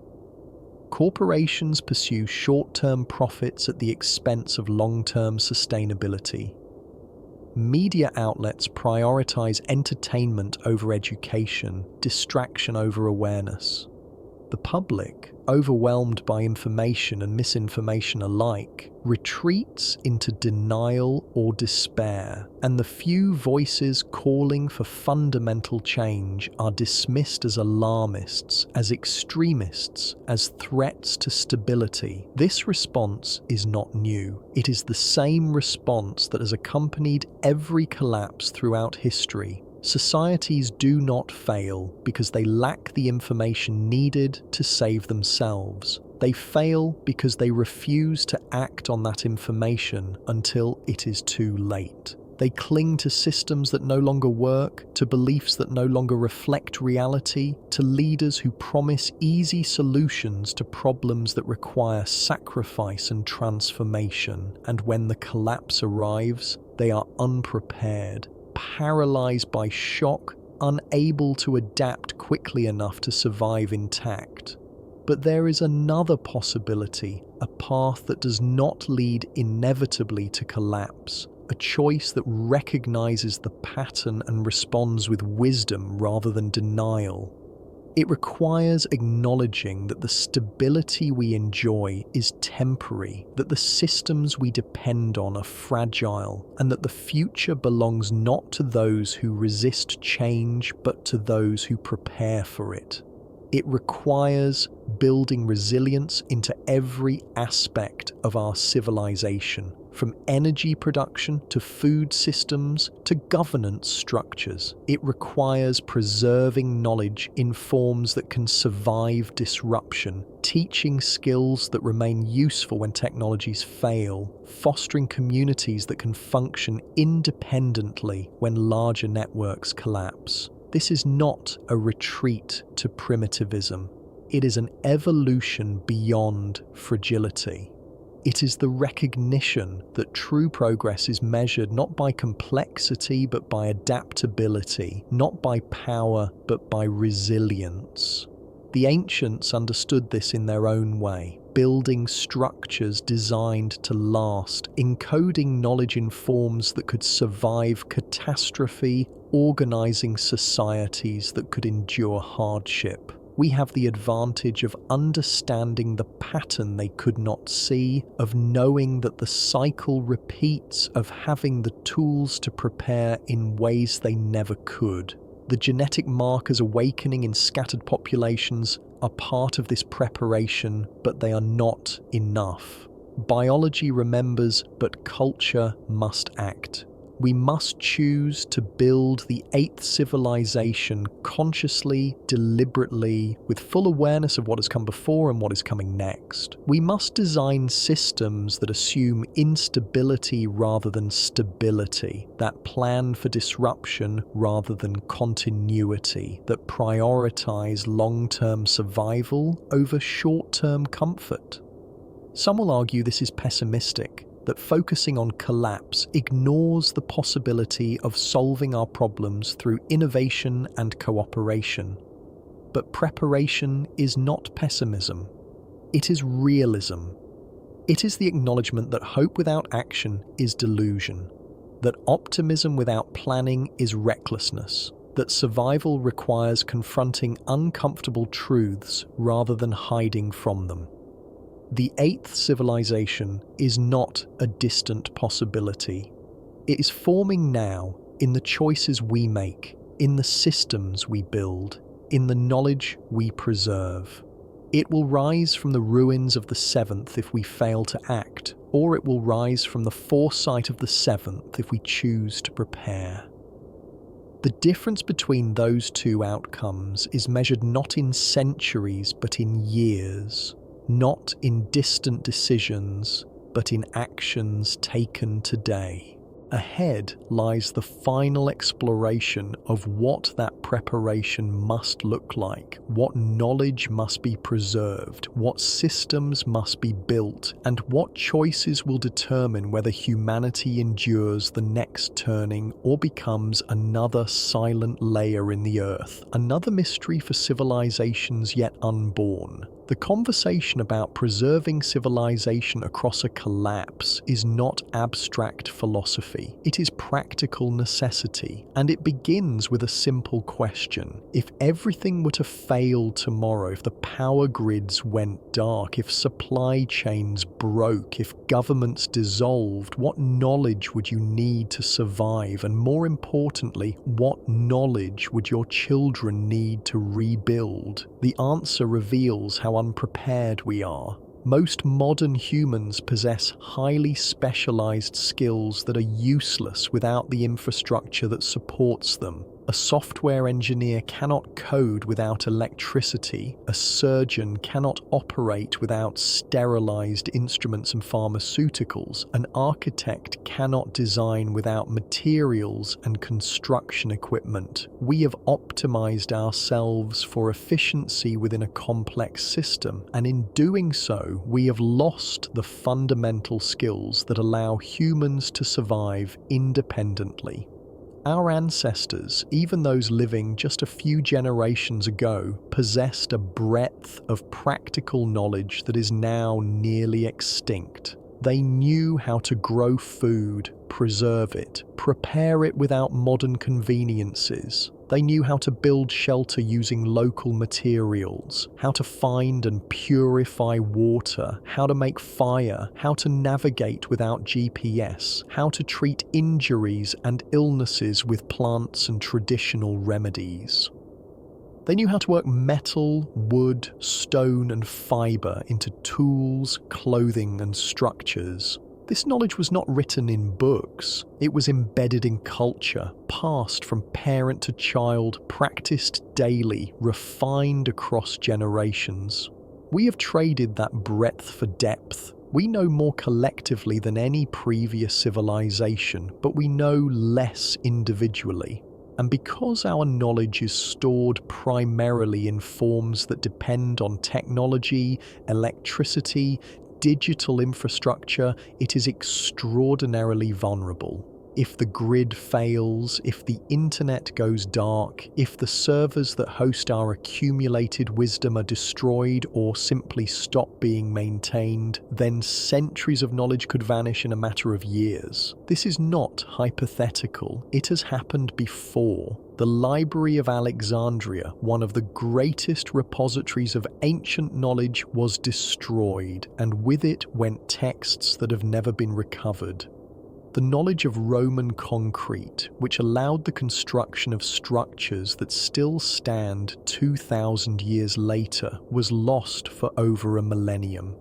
Corporations pursue short-term profits at the expense of long-term sustainability. Media outlets prioritize entertainment over education, distraction over awareness. The public, overwhelmed by information and misinformation alike, retreats into denial or despair, and the few voices calling for fundamental change are dismissed as alarmists, as extremists, as threats to stability. This response is not new. It is the same response that has accompanied every collapse throughout history. Societies do not fail because they lack the information needed to save themselves. They fail because they refuse to act on that information until it is too late. They cling to systems that no longer work, to beliefs that no longer reflect reality, to leaders who promise easy solutions to problems that require sacrifice and transformation. And when the collapse arrives, they are unprepared, paralyzed by shock, unable to adapt quickly enough to survive intact. But there is another possibility, a path that does not lead inevitably to collapse, a choice that recognizes the pattern and responds with wisdom rather than denial. It requires acknowledging that the stability we enjoy is temporary, that the systems we depend on are fragile, and that the future belongs not to those who resist change, but to those who prepare for it. It requires building resilience into every aspect of our civilization, from energy production to food systems to governance structures. It requires preserving knowledge in forms that can survive disruption, teaching skills that remain useful when technologies fail, fostering communities that can function independently when larger networks collapse. This is not a retreat to primitivism. It is an evolution beyond fragility. It is the recognition that true progress is measured not by complexity but by adaptability, not by power but by resilience. The ancients understood this in their own way, building structures designed to last, encoding knowledge in forms that could survive catastrophe, organizing societies that could endure hardship. We have the advantage of understanding the pattern they could not see, of knowing that the cycle repeats, of having the tools to prepare in ways they never could. The genetic markers awakening in scattered populations are part of this preparation, but they are not enough. Biology remembers, but culture must act. We must choose to build the eighth civilization consciously, deliberately, with full awareness of what has come before and what is coming next. We must design systems that assume instability rather than stability, that plan for disruption rather than continuity, that prioritize long-term survival over short-term comfort. Some will argue this is pessimistic, that focusing on collapse ignores the possibility of solving our problems through innovation and cooperation. But preparation is not pessimism. It is realism. It is the acknowledgement that hope without action is delusion, that optimism without planning is recklessness, that survival requires confronting uncomfortable truths rather than hiding from them. The eighth civilization is not a distant possibility. It is forming now in the choices we make, in the systems we build, in the knowledge we preserve. It will rise from the ruins of the seventh if we fail to act, or it will rise from the foresight of the seventh if we choose to prepare. The difference between those two outcomes is measured not in centuries but in years. Not in distant decisions, but in actions taken today. Ahead lies the final exploration of what that preparation must look like, what knowledge must be preserved, what systems must be built, and what choices will determine whether humanity endures the next turning or becomes another silent layer in the earth, another mystery for civilizations yet unborn. The conversation about preserving civilization across a collapse is not abstract philosophy. It is practical necessity, and it begins with a simple question. If everything were to fail tomorrow, if the power grids went dark, if supply chains broke, if governments dissolved, what knowledge would you need to survive? And more importantly, what knowledge would your children need to rebuild? The answer reveals how unprepared we are. Most modern humans possess highly specialized skills that are useless without the infrastructure that supports them. A software engineer cannot code without electricity. A surgeon cannot operate without sterilized instruments and pharmaceuticals. An architect cannot design without materials and construction equipment. We have optimized ourselves for efficiency within a complex system, and in doing so, we have lost the fundamental skills that allow humans to survive independently. Our ancestors, even those living just a few generations ago, possessed a breadth of practical knowledge that is now nearly extinct. They knew how to grow food, preserve it, prepare it without modern conveniences. They knew how to build shelter using local materials, how to find and purify water, how to make fire, how to navigate without GPS, how to treat injuries and illnesses with plants and traditional remedies. They knew how to work metal, wood, stone, and fiber into tools, clothing, and structures. This knowledge was not written in books. It was embedded in culture, passed from parent to child, practiced daily, refined across generations. We have traded that breadth for depth. We know more collectively than any previous civilization, but we know less individually. And because our knowledge is stored primarily in forms that depend on technology, electricity, digital infrastructure, it is extraordinarily vulnerable. If the grid fails, if the internet goes dark, if the servers that host our accumulated wisdom are destroyed or simply stop being maintained, then centuries of knowledge could vanish in a matter of years. This is not hypothetical. It has happened before. The Library of Alexandria, one of the greatest repositories of ancient knowledge, was destroyed, and with it went texts that have never been recovered. The knowledge of Roman concrete, which allowed the construction of structures that still stand 2,000 years later, was lost for over a millennium.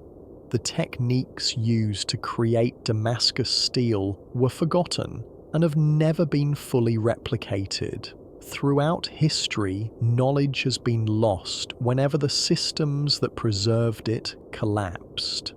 The techniques used to create Damascus steel were forgotten. and have never been fully replicated. Throughout history, knowledge has been lost whenever the systems that preserved it collapsed.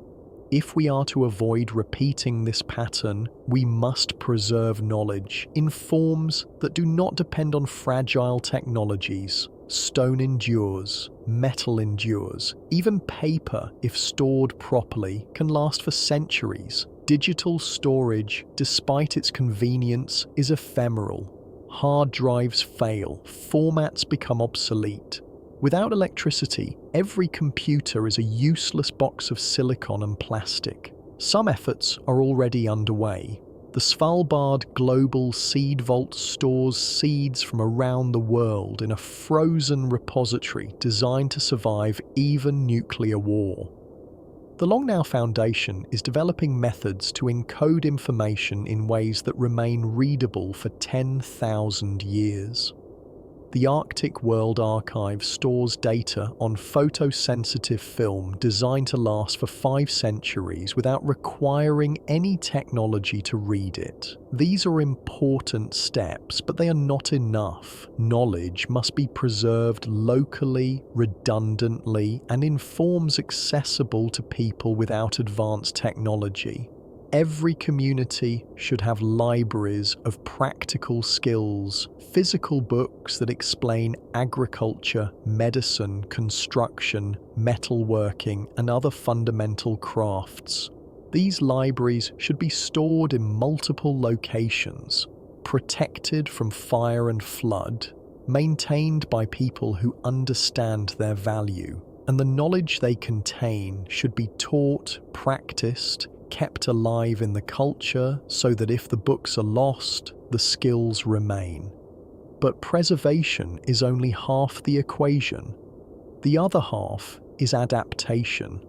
If we are to avoid repeating this pattern, we must preserve knowledge in forms that do not depend on fragile technologies. Stone endures, metal endures, even paper, if stored properly, can last for centuries. Digital storage, despite its convenience, is ephemeral. Hard drives fail, formats become obsolete. Without electricity, every computer is a useless box of silicon and plastic. Some efforts are already underway. The Svalbard Global Seed Vault stores seeds from around the world in a frozen repository designed to survive even nuclear war. The Long Now Foundation is developing methods to encode information in ways that remain readable for 10,000 years. The Arctic World Archive stores data on photosensitive film designed to last for 5 centuries without requiring any technology to read it. These are important steps, but they are not enough. Knowledge must be preserved locally, redundantly, and in forms accessible to people without advanced technology. Every community should have libraries of practical skills, physical books that explain agriculture, medicine, construction, metalworking, and other fundamental crafts. These libraries should be stored in multiple locations, protected from fire and flood, maintained by people who understand their value, and the knowledge they contain should be taught, practiced, kept alive in the culture so that if the books are lost, the skills remain. But preservation is only half the equation. The other half is adaptation.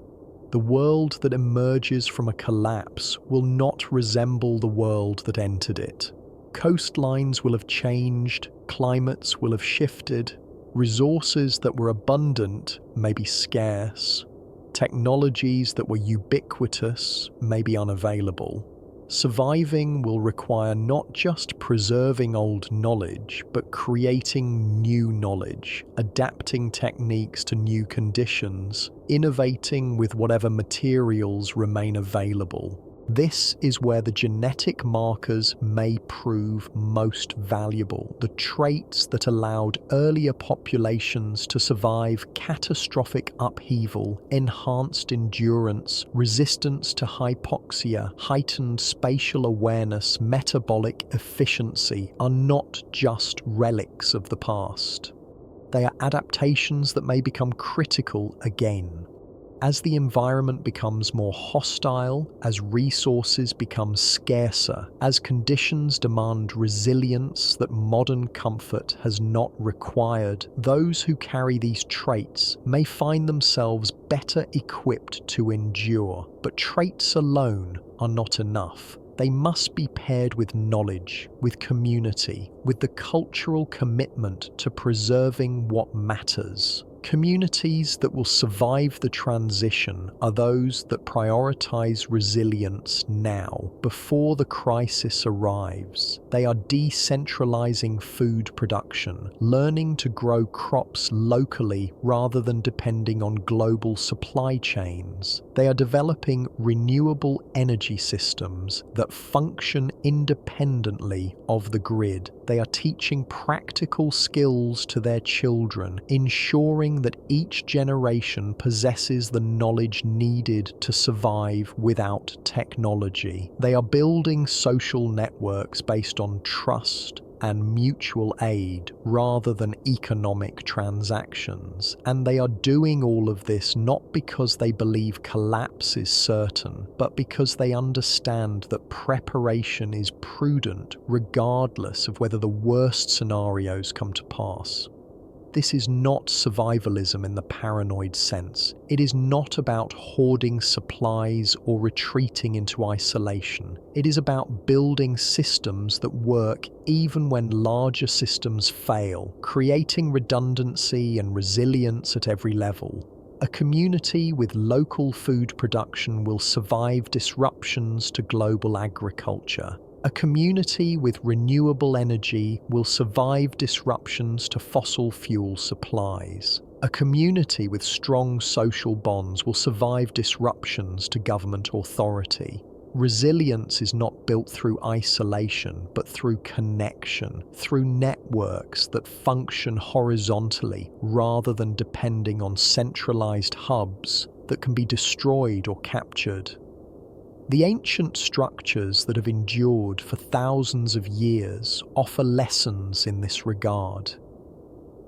The world that emerges from a collapse will not resemble the world that entered it. Coastlines will have changed, climates will have shifted, resources that were abundant may be scarce. Technologies that were ubiquitous may be unavailable. Surviving will require not just preserving old knowledge, but creating new knowledge, adapting techniques to new conditions, innovating with whatever materials remain available. This is where the genetic markers may prove most valuable, the traits that allowed earlier populations to survive catastrophic upheaval, enhanced endurance, resistance to hypoxia, heightened spatial awareness, metabolic efficiency, are not just relics of the past. They are adaptations that may become critical again. As the environment becomes more hostile, as resources become scarcer, as conditions demand resilience that modern comfort has not required, those who carry these traits may find themselves better equipped to endure. But traits alone are not enough. They must be paired with knowledge, with community, with the cultural commitment to preserving what matters. Communities that will survive the transition are those that prioritize resilience now, before the crisis arrives. They are decentralizing food production, learning to grow crops locally rather than depending on global supply chains. They are developing renewable energy systems that function independently of the grid. They are teaching practical skills to their children, ensuring that each generation possesses the knowledge needed to survive without technology. They are building social networks based on trust and mutual aid rather than economic transactions. And they are doing all of this not because they believe collapse is certain, but because they understand that preparation is prudent regardless of whether the worst scenarios come to pass. This is not survivalism in the paranoid sense. It is not about hoarding supplies or retreating into isolation. It is about building systems that work even when larger systems fail, creating redundancy and resilience at every level. A community with local food production will survive disruptions to global agriculture. A community with renewable energy will survive disruptions to fossil fuel supplies. A community with strong social bonds will survive disruptions to government authority. Resilience is not built through isolation, but through connection, through networks that function horizontally rather than depending on centralized hubs that can be destroyed or captured. The ancient structures that have endured for thousands of years offer lessons in this regard.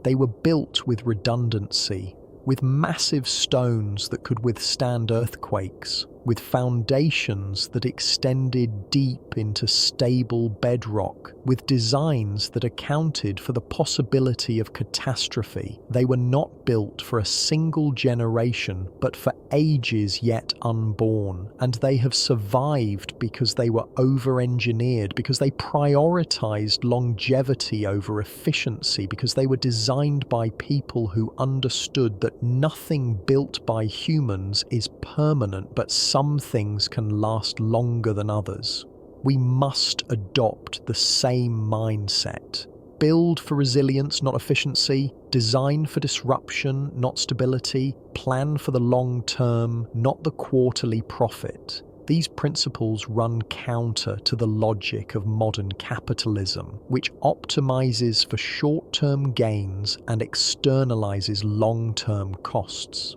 They were built with redundancy, with massive stones that could withstand earthquakes, with foundations that extended deep into stable bedrock, with designs that accounted for the possibility of catastrophe. They were not built for a single generation, but for ages yet unborn, and they have survived because they were over-engineered, because they prioritized longevity over efficiency, because they were designed by people who understood that nothing built by humans is permanent, but some things can last longer than others. We must adopt the same mindset. Build for resilience, not efficiency. Design for disruption, not stability. Plan for the long term, not the quarterly profit. These principles run counter to the logic of modern capitalism, which optimizes for short-term gains and externalizes long-term costs.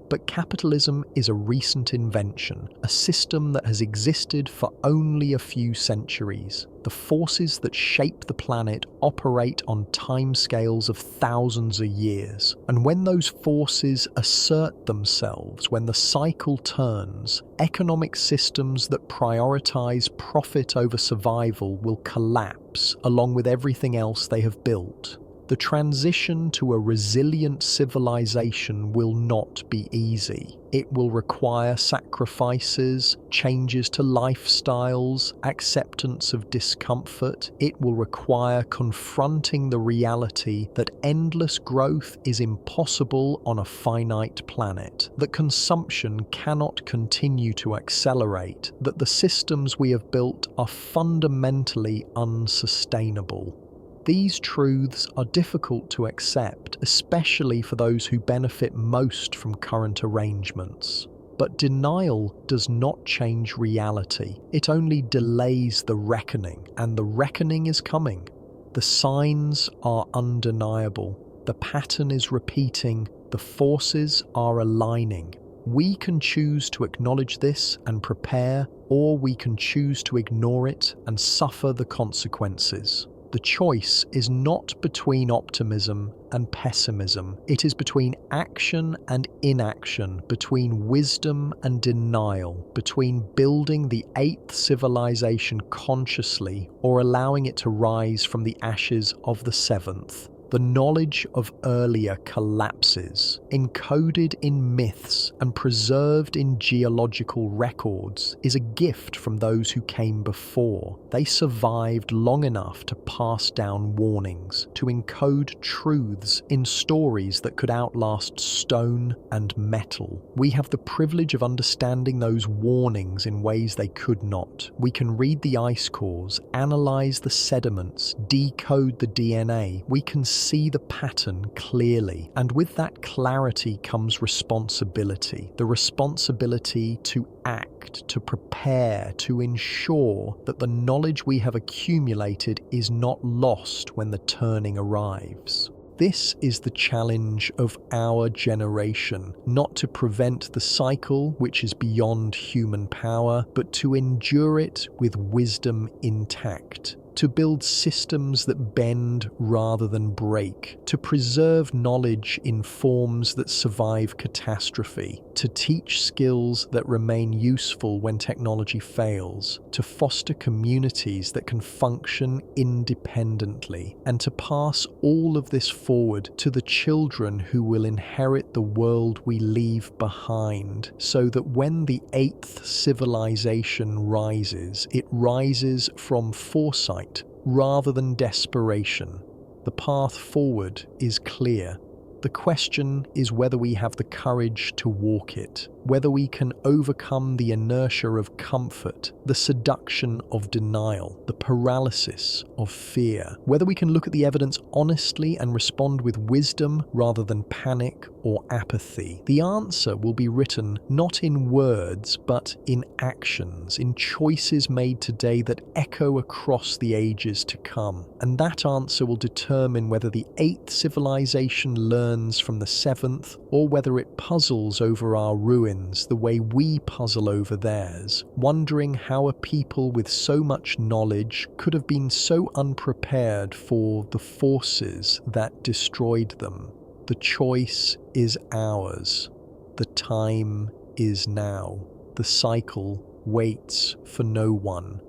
But capitalism is a recent invention, a system that has existed for only a few centuries. The forces that shape the planet operate on timescales of thousands of years, and when those forces assert themselves, when the cycle turns, economic systems that prioritize profit over survival will collapse along with everything else they have built. The transition to a resilient civilization will not be easy. It will require sacrifices, changes to lifestyles, acceptance of discomfort. It will require confronting the reality that endless growth is impossible on a finite planet, that consumption cannot continue to accelerate, that the systems we have built are fundamentally unsustainable. These truths are difficult to accept, especially for those who benefit most from current arrangements. But denial does not change reality. It only delays the reckoning, and the reckoning is coming. The signs are undeniable. The pattern is repeating. The forces are aligning. We can choose to acknowledge this and prepare, or we can choose to ignore it and suffer the consequences. The choice is not between optimism and pessimism. It is between action and inaction, between wisdom and denial, between building the eighth civilization consciously or allowing it to rise from the ashes of the seventh. The knowledge of earlier collapses, encoded in myths and preserved in geological records, is a gift from those who came before. They survived long enough to pass down warnings, to encode truths in stories that could outlast stone and metal. We have the privilege of understanding those warnings in ways they could not. We can read the ice cores, analyze the sediments, decode the DNA. We can see the pattern clearly, and with that clarity comes responsibility. The responsibility to act, to prepare, to ensure that the knowledge we have accumulated is not lost when the turning arrives. This is the challenge of our generation, not to prevent the cycle which is beyond human power, but to endure it with wisdom intact. To build systems that bend rather than break, to preserve knowledge in forms that survive catastrophe, to teach skills that remain useful when technology fails, to foster communities that can function independently, and to pass all of this forward to the children who will inherit the world we leave behind, so that when the eighth civilization rises, it rises from foresight rather than desperation. The path forward is clear. The question is whether we have the courage to walk it. whether we can overcome the inertia of comfort, the seduction of denial, the paralysis of fear, whether we can look at the evidence honestly and respond with wisdom rather than panic or apathy. The answer will be written not in words, but in actions, in choices made today that echo across the ages to come. And that answer will determine whether the 8th civilization learns from the 7th, or whether it puzzles over our ruins the way we puzzle over theirs, wondering how a people with so much knowledge could have been so unprepared for the forces that destroyed them. The choice is ours. The time is now. The cycle waits for no one.